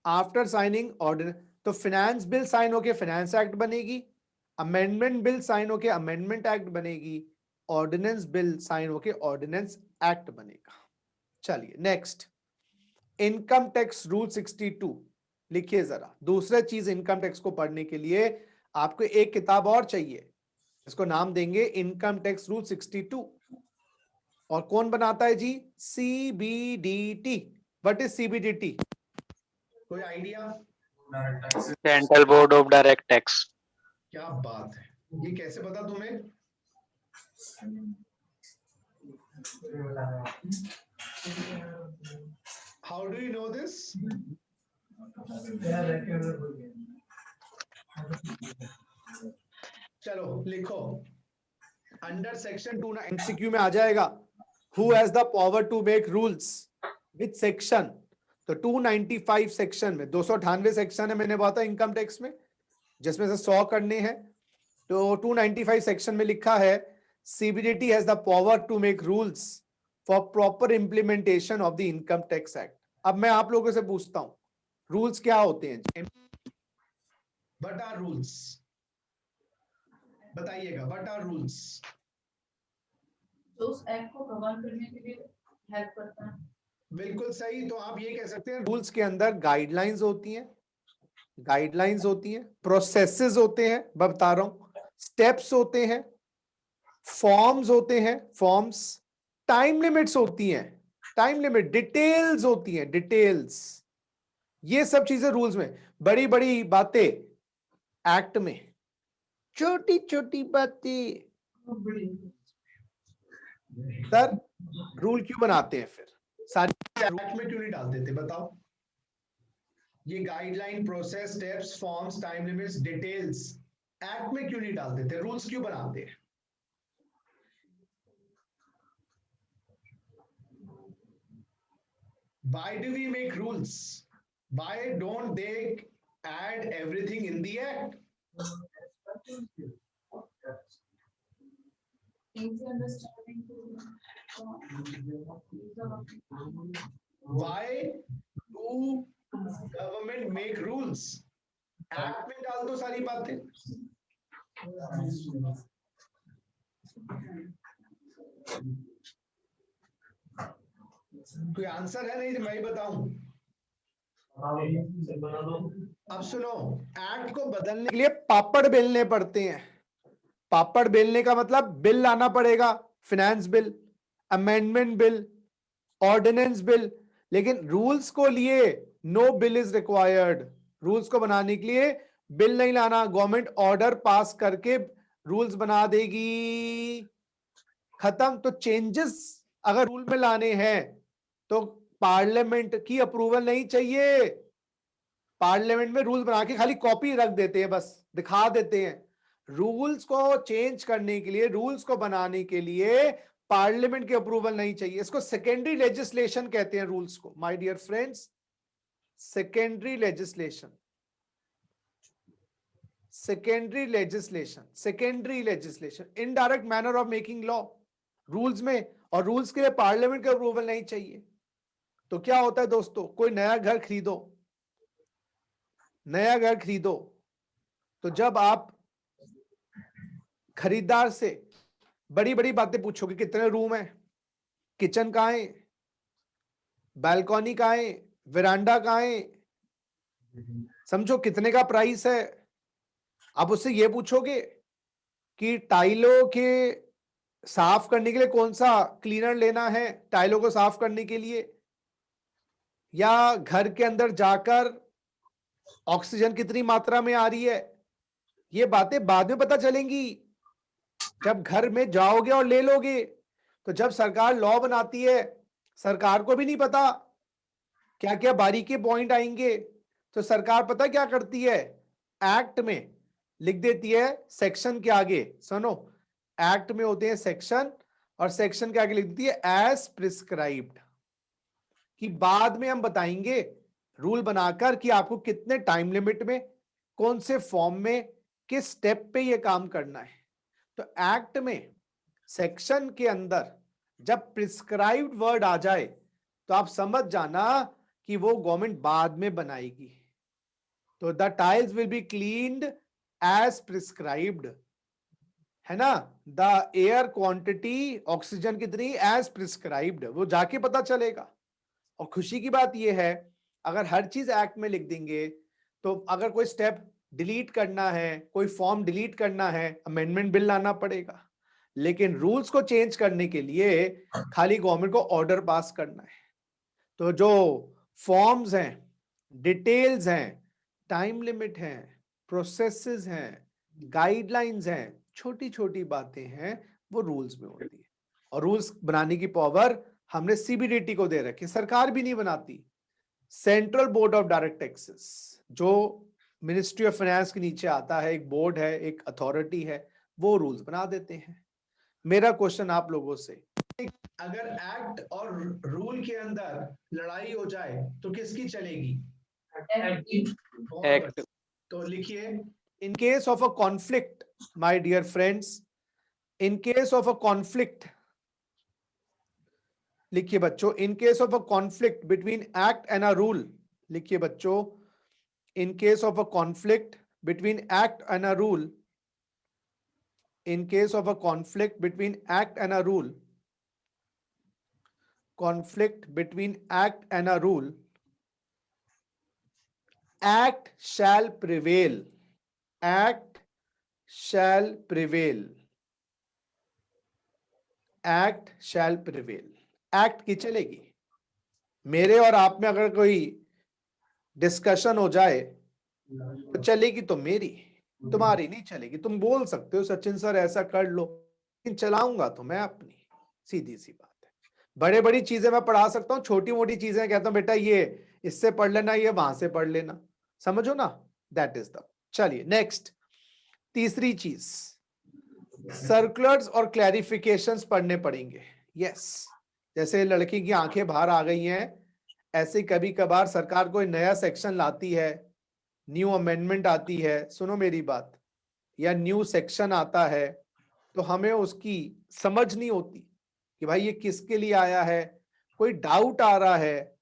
after signing ordinance. तो फाइनेंस बिल साइन होके फाइनेंस एक्ट बनेगी, अमेंडमेंट बिल साइन होके अमेंडमेंट एक्ट बनेगी, ऑर्डिनेंस बिल साइन होके ऑर्डिनेंस एक्ट बनेगा। चलिए नेक्स्ट, इनकम टैक्स रूल 62 लिखिए जरा। दूसरा चीज, इनकम टैक्स को पढ़ने के लिए आपको एक किताब और चाहिए, इसको नाम देंगे इनकम टैक्स रूल 62। और कौन बनाता है जी, सीबीडीटी। What is CBDT? कोई idea? Central board of direct tax. क्या बात है, ये कैसे पता तुम्हें? How do you know this? चलो लिखो अंडर सेक्शन 2 एमसीक्यू में आ जाएगा, who has the power to make rules with section. तो 295 सेक्शन में 298 सेक्शन है, मैंने बताया इनकम टैक्स में, जिसमें से 100 करने हैं। तो 295 सेक्शन में लिखा है CBDT has the power to make rules for proper implementation of the income tax act. अब मैं आप लोगों से पूछता हूं, रूल्स क्या होते हैं? What are rules? बताइएगा, व्हाट आर रूल्स? जो उस एक्ट को गवर्न करने के लिए हेल्प करता है। बिल्कुल सही। तो आप ये कह सकते हैं रूल्स के अंदर गाइडलाइंस होती हैं, गाइडलाइंस होती हैं, प्रोसेसेस होते हैं, मैं बता रहा हूं, स्टेप्स होते हैं, फॉर्म्स होते हैं, फॉर्म्स, टाइम लिमिट्स होती हैं, टाइम लिमिट, डिटेल्स होती हैं, डिटेल्स। ये सब चीजें रूल्स में, बड़ी बड़ी बातें एक्ट में, छोटी छोटी बातें सर रूल क्यों बनाते हैं? फिर सारी एक्ट में क्यों नहीं डालते थे बताओ? ये guideline, process, steps, forms, time limits, details act में क्यों नहीं डालते थे? रूल्स क्यों बनाते हैं? Why do we make rules? Why don't they add everything in the act? Easy understanding Why do government make rules? Act में डाल दो सारी बातें। कोई आंसर है? नहीं तो मैं ही बताऊं। अब सुनो, एक्ट को बदलने के लिए पापड़ बेलने पड़ते हैं। पापड़ बेलने का मतलब बिल लाना पड़ेगा, finance bill, amendment bill, ordinance bill. लेकिन रूल्स को लिए no bill is required. Rules को बनाने के लिए बिल नहीं लाना, गवर्नमेंट ऑर्डर पास करके रूल्स बना देगी, खत्म। तो चेंजेस अगर रूल में लाने हैं तो पार्लियामेंट की अप्रूवल नहीं चाहिए। पार्लियामेंट में रूल बना के खाली कॉपी रख देते हैं, बस दिखा देते हैं। रूल्स को चेंज करने के लिए, रूल्स को बनाने के लिए पार्लियामेंट की अप्रूवल नहीं चाहिए। इसको सेकेंडरी लेजिस्लेशन कहते हैं, रूल्स को, my dear friends, secondary legislation, secondary legislation, secondary legislation, indirect manner of making law rules में। और रूल्स के लिए पार्लियामेंट की अप्रूवल नहीं चाहिए। तो क्या होता है दोस्तों, कोई नया घर खरीदो, नया घर खरीदो, तो जब आप खरीदार से बड़ी बड़ी बातें पूछोगे, कितने रूम है, किचन कहाँ है, बालकनी कहाँ है, वेरांडा कहाँ है, समझो कितने का प्राइस है। आप उससे ये पूछोगे कि टाइलों के साफ करने के लिए कौन सा क्लीनर लेना है, टाइलों को साफ करने के लिए, या घर के अंदर जाकर ऑक्सीजन कितनी मात्रा में आ रही है। ये बातें बाद में पता चलेंगी, जब घर में जाओगे और ले लोगे। तो जब सरकार लॉ बनाती है, सरकार को भी नहीं पता क्या क्या बारीकी पॉइंट आएंगे। तो सरकार पता क्या करती है, एक्ट में लिख देती है, सेक्शन के आगे, सुनो, एक्ट में होते हैं सेक्शन, और सेक्शन के आगे लिख देती है एज प्रिस्क्राइब्ड, कि बाद में हम बताएंगे रूल बनाकर कि आपको कितने टाइम लिमिट में, कौन से फॉर्म में, किस स्टेप पे ये काम करना है। तो एक्ट में सेक्शन के अंदर जब प्रिस्क्राइब्ड वर्ड आ जाए तो आप समझ जाना कि वो गवर्नमेंट बाद में बनाएगी। तो the tiles will be cleaned as prescribed, है ना, द एयर क्वांटिटी, ऑक्सीजन कितनी, एज प्रिस्क्राइब्ड, वो जाके पता चलेगा। और खुशी की बात यह है, अगर हर चीज एक्ट में लिख देंगे तो अगर कोई स्टेप डिलीट करना है, कोई फॉर्म डिलीट करना है, अमेंडमेंट बिल लाना पड़ेगा। लेकिन रूल्स को चेंज करने के लिए खाली गवर्नमेंट को ऑर्डर पास करना है। तो जो फॉर्म्स हैं, डिटेल्स हैं, टाइम लिमिट हैं, प्रोसेसेस हैं, गाइडलाइंस हैं, छोटी छोटी बातें हैं, वो रूल्स में होती है। और रूल्स बनाने की पावर हमने सीबीडीटी को दे रखी, सरकार भी नहीं बनाती, central board of direct taxes जो मिनिस्ट्री ऑफ फाइनेंस के नीचे आता है, एक बोर्ड है, एक अथॉरिटी है, वो रूल्स बना देते हैं। मेरा क्वेश्चन आप लोगों से, अगर एक्ट और रूल के अंदर लड़ाई हो जाए तो किसकी चलेगी? एक्ट। तो लिखिए, in case of a conflict my dear friends, in case of a conflict, लिखिए बच्चों, in case of a conflict between act and a rule, लिखिए बच्चों, in case of a conflict between act and a rule, in case of a conflict between act and a rule, conflict between act and a rule, act shall prevail, act shall prevail, act shall prevail, act की चलेगी। मेरे और आप में अगर कोई डिस्कशन हो जाए तो चलेगी तो मेरी, तुम्हारी नहीं चलेगी। तुम बोल सकते हो सचिन सर ऐसा कर लो, लेकिन चलाऊंगा तो मैं अपनी, सीधी सी बात है। बड़े बड़ी चीजें मैं पढ़ा सकता हूँ, छोटी मोटी चीजें कहता हूँ बेटा ये इससे पढ़ लेना, ये वहां से पढ़ लेना, समझो ना, दैट इज द। चलिए नेक्स्ट, तीसरी चीज, सर्कुलर्स और क्लैरिफिकेशंस पढ़ने पड़ेंगे। यस, जैसे लड़की की आंखें बाहर आ गई हैं, ऐसे कभी कभार सरकार कोई नया सेक्शन लाती है, न्यू अमेंडमेंट आती है, सुनो मेरी बात, या न्यू सेक्शन आता है, तो हमें उसकी समझ नहीं होती कि भाई ये किसके लिए आया है, कोई डाउट आ रहा है,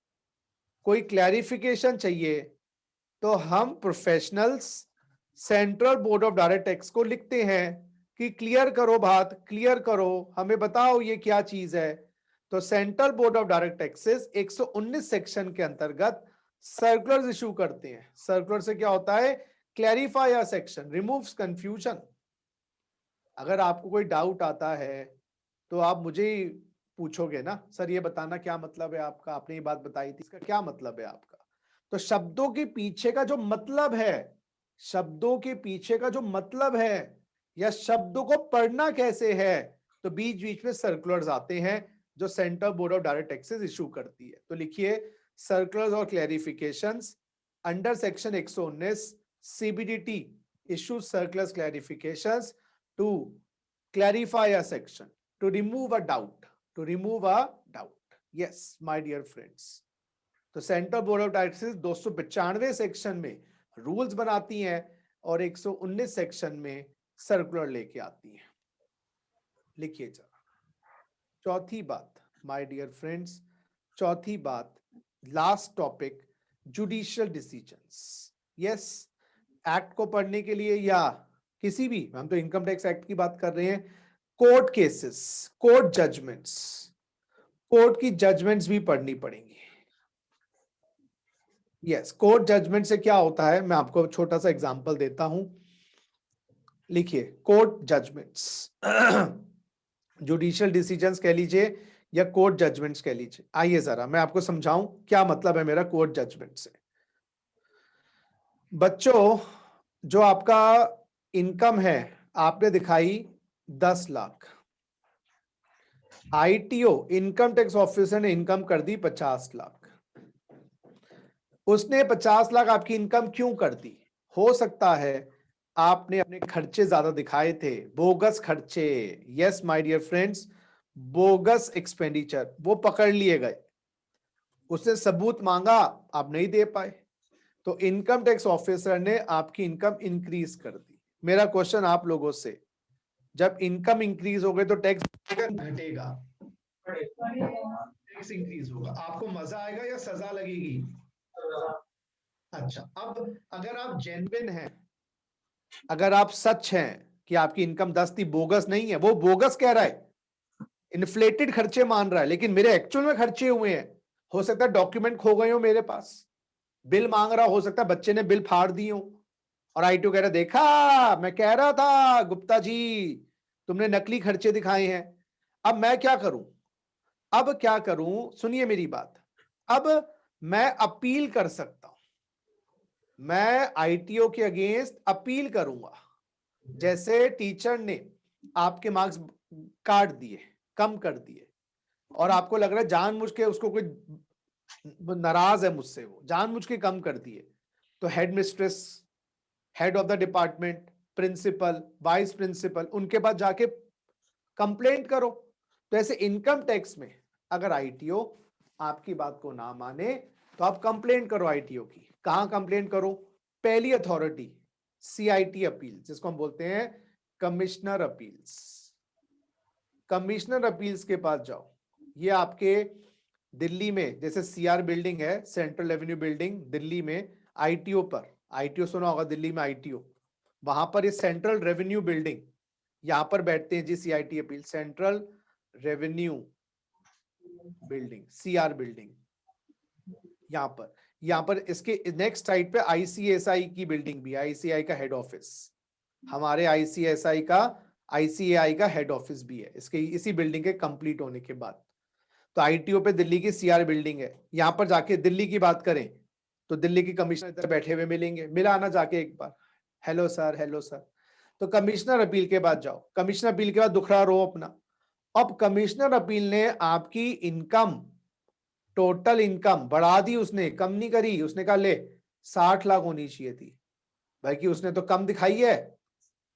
कोई क्लैरिफिकेशन चाहिए, तो हम professionals central board of direct tax को लिखते हैं कि क्लियर करो बात, क्लियर करो, हमें बताओ ये क्या चीज है। तो central board of direct taxes 119 section के अंतर्गत सर्कुलर्स इशू करते हैं। सर्कुलर से क्या होता है, clarify a section, removes confusion. अगर आपको कोई डाउट आता है तो आप मुझे ही पूछोगे ना, सर ये बताना क्या मतलब है आपका, आपने ये बात बताई थी, इसका क्या मतलब है आपका। तो शब्दों के पीछे का जो मतलब है, शब्दों के पीछे का जो मतलब है, या शब्दों को पढ़ना कैसे है, तो बीच बीच में सर्कुलर्स आते हैं जो central board of direct taxes issue करती है। तो लिखिए, सर्कुलर्स और clarifications under section 119 CBDT issue circulars clarifications to clarify a section, to remove a doubt, to remove a doubt. Yes, my dear friends. तो central board of taxes 295 section में रूल्स बनाती हैं और 119 सेक्शन में सर्कुलर लेके आती हैं। लिखिए जरा चौथी बात, माय डियर फ्रेंड्स, चौथी बात, last topic, judicial decisions. Yes, act को पढ़ने के लिए या किसी भी, हम तो इनकम टैक्स एक्ट की बात कर रहे हैं, court cases, court judgments, court की जजमेंट्स भी पढ़नी पड़ेंगी। यस, कोर्ट जजमेंट से क्या होता है, मैं आपको छोटा सा एग्जांपल देता हूं। लिखिए, कोर्ट जजमेंट्स, जुडिशियल डिसीजंस कह लीजिए या कोर्ट जजमेंट्स कह लीजिए। आइए जरा मैं आपको समझाऊं क्या मतलब है मेरा कोर्ट जजमेंट से। बच्चों, जो आपका इनकम है, आपने दिखाई 10 lakh, ITO income tax officer ने इनकम कर दी 50 लाख। उसने 50 लाख आपकी इनकम क्यों कर दी? हो सकता है आपने अपने खर्चे ज्यादा दिखाए थे, बोगस खर्चे। Yes my dear friends, bogus expenditure, वो पकड़ लिए गए, उसने सबूत मांगा, आप नहीं दे पाए, तो इनकम टैक्स ऑफिसर ने आपकी इनकम इंक्रीज कर दी। मेरा क्वेश्चन आप लोगों से, जब इनकम इंक्रीज हो गई तो टैक्स घटेगा, टैक्स इंक्रीज होगा, आपको मजा आएगा या सजा लगेगी? अच्छा, अब अगर आप जेन्युइन हैं, अगर आप सच हैं कि आपकी इनकम 10 थी, बोगस नहीं है, वो बोगस कह रहा है, इन्फ्लेटेड खर्चे मान रहा है, लेकिन मेरे एक्चुअल में खर्चे हुए हैं। हो सकता है डॉक्यूमेंट खो गए हो मेरे पास, बिल मांग रहा, हो सकता है बच्चे ने बिल फाड़ दिए हो, और आईटीओ कह रहा देखा, मैं कह रहा था गुप्ता जी तुमने नकली खर्चे दिखाए हैं। अब मैं क्या करूं, अब क्या करूं, सुनिए मेरी बात, अब मैं अपील कर सकता हूं, मैं आईटीओ के अगेंस्ट अपील करूंगा। जैसे टीचर ने आपके मार्क्स काट दिए, कम कर दिए, और आपको लग रहा है जानबूझ के उसको कोई वो नाराज है मुझसे, वो जानबूझ के कम कर दिए। तो headmistress, head of the department, principal, vice principal, उनके पास जाके कंप्लेंट करो। तो ऐसे इनकम टैक्स में अगर आईटीओ आपकी बात को ना माने तो आप कंप्लेंट करो आईटीओ की। कहां कंप्लेंट करो? पहली अथॉरिटी सीआईटी अपील, जिसको हम बोलते हैं कमिश्नर अपील्स। कमिश्नर अपील्स के पास जाओ। ये आपके दिल्ली में जैसे सीआर बिल्डिंग है, सेंट्रल रेवेन्यू बिल्डिंग दिल्ली में, आईटीओ पर, आईटीओ सुना होगा दिल्ली में आईटीओ, वहां पर ये सेंट्रल रेवेन्यू बिल्डिंग, यहां पर बैठते हैं जी CIT appeal, central revenue building, CR building. यहां पर इसके नेक्स्ट साइड पे आईसीएसआई की बिल्डिंग भी, आईसीआई का हेड ऑफिस, हमारे आईसीएआई का हेड ऑफिस भी है इसके, इसी बिल्डिंग के कंप्लीट होने के बाद। तो आईटीओ पे दिल्ली की सीआर बिल्डिंग है। यहां पर जाके दिल्ली की बात करें तो दिल्ली की कमिश्नर इधर बैठे हुए मिलेंगे, मिला आना जाके एक बार, हेलो सर, हेलो सर। तो कमिश्नर अपील के बाद जाओ, कमिश्नर अपील के बाद दुखड़ा रो अपना। अब कमिश्नर अपील ने आपकी इनकम, टोटल इनकम बढ़ा दी, उसने कम नहीं करी। उसने कहा ले 60 लाख होनी चाहिए थी भाई, कि उसने तो कम दिखाई है,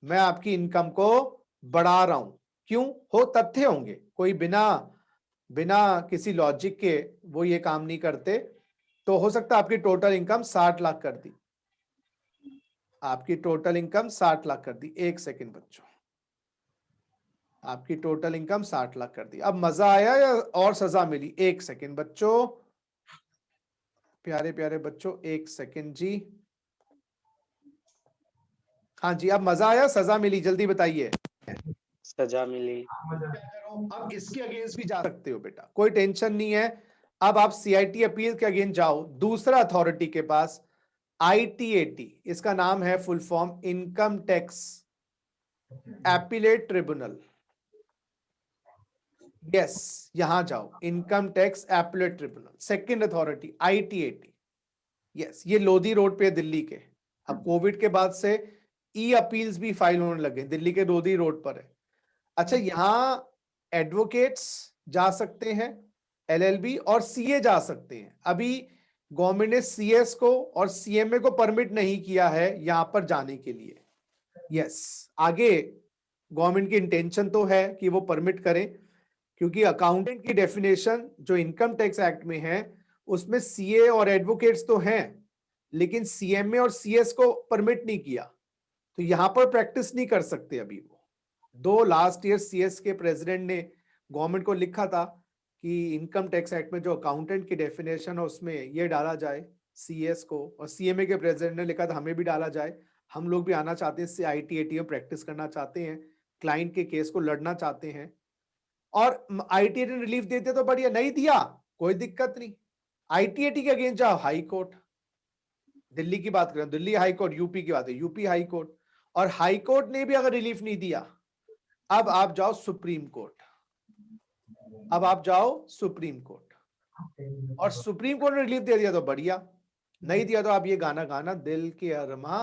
मैं आपकी इनकम को बढ़ा रहा हूं। क्यों? हो तथ्य होंगे, कोई बिना किसी लॉजिक के वो ये काम नहीं करते। तो हो सकता है आपकी टोटल इनकम 60 लाख कर दी, आपकी टोटल इनकम 60 लाख कर दी। एक सेकंड बच्चों, आपकी टोटल इनकम 60 लाख कर दी। अब मजा आया या और सजा मिली? एक सेकंड बच्चों, प्यारे प्यारे बच्चों, एक सेकंड जी। हाँ जी, अब मजा आया, सजा मिली? जल्दी बताइए। सजा मिली। अब इसके अगेंस्ट भी जा सकते हो बेटा, कोई टेंशन नहीं है। अब आप सीआईटी अपील के अगेंस्ट जाओ दूसरा अथॉरिटी के पास, आईटीएटी, इसका नाम है full form income tax appellate tribunal. Yes, यहां जाओ, income tax appellate tribunal, second authority ITAT. Yes, ये लोधी रोड पे है दिल्ली के। अब कोविड के बाद से ई अपील्स भी फाइल होने लगे, दिल्ली के लोधी रोड पर है। अच्छा, यहां एडवोकेट्स जा सकते हैं, एलएलबी और सीए जा सकते हैं। अभी गवर्नमेंट ने सीएस को और सीएमए को परमिट नहीं किया है यहां पर जाने के लिए। यस, आगे गवर्नमेंट की इंटेंशन तो है कि वो परमिट करें, क्योंकि अकाउंटेंट की डेफिनेशन जो इनकम टैक्स एक्ट में है उसमें सीए और एडवोकेट्स तो हैं, लेकिन सीएमए और सीएस को परमिट नहीं किया, तो यहां पर प्रैक्टिस नहीं कर सकते अभी वो। दो लास्ट ईयर सीएस के प्रेसिडेंट ने गवर्नमेंट को लिखा था कि इनकम टैक्स एक्ट में जो अकाउंटेंट की डेफिनेशन है उसमें ये डाला जाए सीएस को, और सीएमए के प्रेसिडेंट ने लिखा था हमें भी डाला जाए, हम लोग भी आना चाहते हैं, इससे आईटीएटी में प्रैक्टिस करना चाहते हैं, क्लाइंट के केस को लड़ना चाहते हैं। और आईटीएटी ने रिलीफ देते तो बढ़िया, नहीं दिया कोई दिक्कत नहीं, आईटीएटी के अगेंस्ट जाओ हाई कोर्ट। दिल्ली की बात करें दिल्ली हाई कोर्ट, यूपी की बात है यूपी हाई कोर्ट, और हाई कोर्ट ने भी अगर रिलीफ नहीं दिया, अब आप जाओ सुप्रीम कोर्ट। अब आप जाओ सुप्रीम कोर्ट, और सुप्रीम कोर्ट ने रिलीफ दे दिया तो बढ़िया, नहीं दिया तो आप ये गाना गाना, दिल के अरमा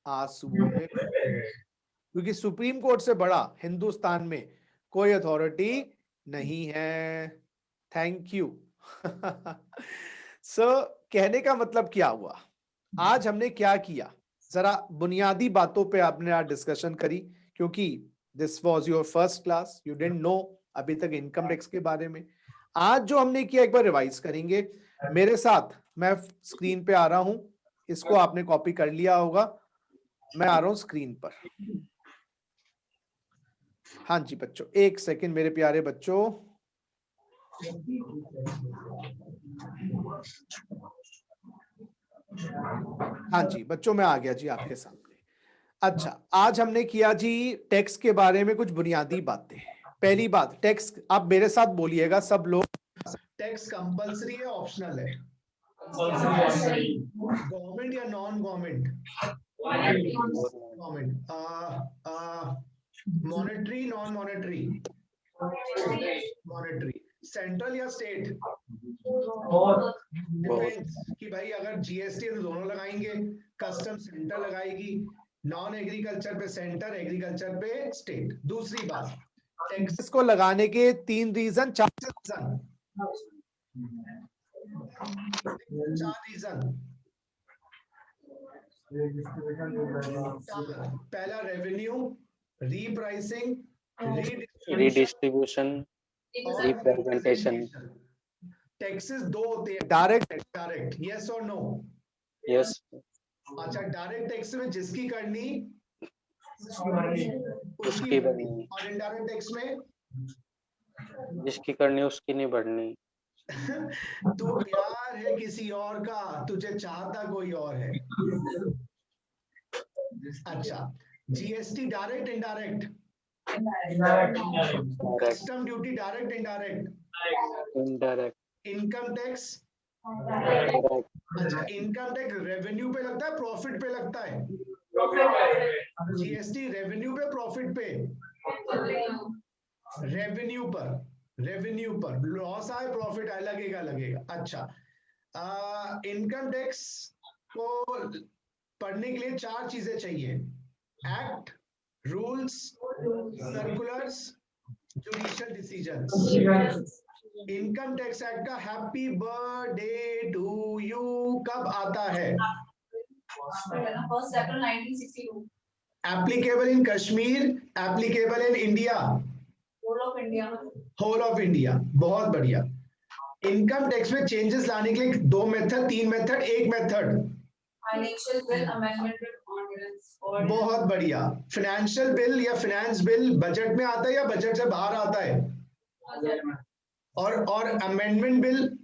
आंसुओं में, क्योंकि सुप्रीम कोर्ट से बड़ा हिंदुस्तान में कोई अथॉरिटी नहीं है। Thank you. सो कहने का मतलब क्या हुआ, आज हमने क्या किया, जरा बुनियादी बातों पे आपने आज डिस्कशन करी, क्योंकि this was your first class, you didn't know अभी तक इनकम टैक्स के बारे में। आज जो हमने किया एक बार रिवाइज करेंगे। मेरे साथ मैं स्क्रीन पे आ रहा हूं, इसको आपने कॉपी कर लिया होगा, मैं आ रहा हूं स्क्रीन पर। हाँ जी बच्चों, एक सेकंड मेरे प्यारे बच्चों। हाँ जी बच्चों, मैं आ गया जी आपके सामने। अच्छा, आज हमने किया जी टैक्स के बारे में कुछ बुनियादी बातें। पहली बात, टैक्स, आप मेरे साथ बोलिएगा सब लोग, टैक्स कंपलसरी है ऑप्शनल है? गवर्नमेंट या non government? Government. Monetary, non monetary? Monetary. Central या स्टेट? डिपेंड्स कि भाई अगर जीएसटी तो दोनों लगाएंगे, कस्टम सेंटर लगाएगी, नॉन एग्रीकल्चर पे सेंटर, एग्रीकल्चर पे स्टेट। दूसरी बात, टैक्स को लगाने के 3 रीजन, 4 रीजन। चार रीजन। पहला revenue, repricing, Redistribution, representation. Taxes दो होते हैं, डायरेक्ट डायरेक्ट, यस और नो। Yes. अच्छा, डायरेक्ट टैक्स में जिसकी करनी उसकी उसकी बढ़नी, बढ़नी, और इनडायरेक्ट टैक्स में जिसकी करनी उसकी नहीं बढ़नी। तू प्यार है किसी और का, तुझे चाहता कोई और है। अच्छा, GST direct indirect, Direct, custom duty direct indirect, indirect, income tax. direct, अच्छा, इनकम टैक्स रेवेन्यू पे लगता है, प्रॉफिट पे लगता है? जीएसटी रेवेन्यू पे, प्रॉफिट पे? रेवेन्यू पर, रेवेन्यू पर। लॉस आए प्रॉफिट आए, लगेगा लगेगा। अच्छा, इनकम टैक्स को पढ़ने के लिए चार चीजें चाहिए: act, rules, circulars, judicial decisions. Income tax act का हैप्पी बर्थडे टू यू कब आता है? 1 April 1962. Applicable in Kashmir, applicable in India? Whole of India. Whole of India. बहुत बढ़िया। इनकम टैक्स में चेंजेस लाने के लिए दो मेथड, तीन मेथड, एक method? Financial bill amendment with ordinance. बहुत बढ़िया। फाइनेंशियल बिल या फाइनेंस बिल बजट में आता है या बजट से बाहर आता है? और अमेंडमेंट बिल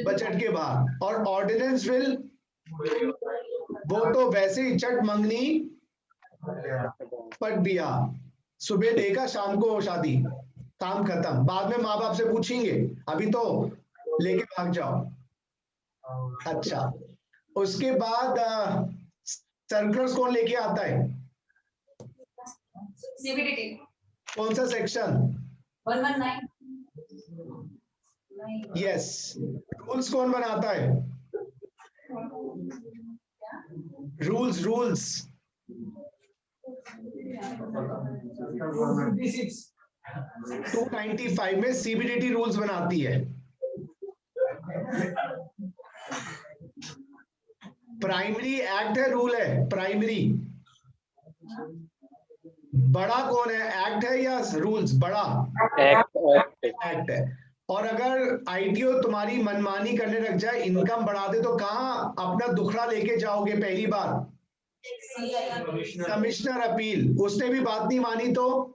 बजट के बाहर। और ऑर्डिनेंस बिल वो तो वैसे ही चट मंगनी पट बिया, सुबह देखा शाम को शादी, काम खत्म। बाद में माँ बाप से पूछेंगे, अभी तो लेके भाग जाओ। अच्छा, उसके बाद सर्कुलर्स कौन लेके आता है? CBDT. कौन सा सेक्शन? 119. यस। रूल्स कौन बनाता है? रूल्स, रूल्स 295 में सीबीडीटी रूल्स बनाती है। प्राइमरी एक्ट है, रूल है? प्राइमरी बड़ा कौन है, एक्ट है या रूल्स? बड़ा एक्ट है। और अगर आईटीओ तुम्हारी मनमानी करने लग जाए, इनकम बढ़ा दे, तो कहाँ अपना दुखड़ा लेके जाओगे पहली बार? Commissioner appeal. उसने भी बात नहीं मानी तो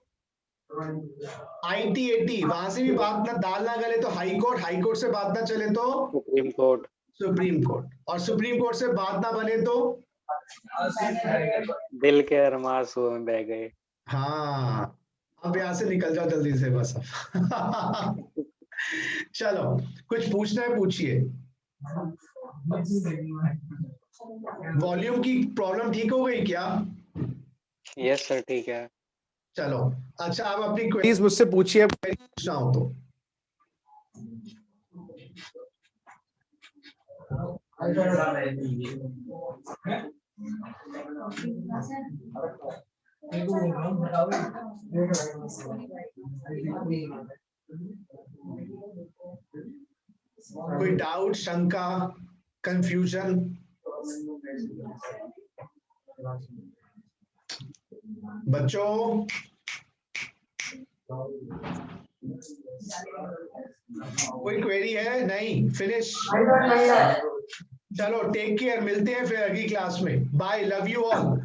ITAT, वहां से भी बात ना, दाल ना गले तो हाई कोर्ट, हाई कोर्ट से बात ना चले तो सुप्रीम कोर्ट, सुप्रीम कोर्ट, और सुप्रीम कोर्ट से बात ना बने तो दिल के अरमान सुओं में बह गए। हाँ, अब यहाँ से निकल जाओ जल्दी से बस। चलो, कुछ पूछना है पूछिए। वॉल्यूम की प्रॉब्लम ठीक हो गई क्या? यस सर, ठीक है। चलो, अच्छा, आप अपनी क्वेरीज मुझसे पूछिए, पूछना हो तो। कोई डाउट, शंका, कंफ्यूजन? बच्चों, कोई क्वेरी है? नहीं, फिनिश। चलो, टेक केयर, मिलते हैं फिर अगली क्लास में। Bye, love you all.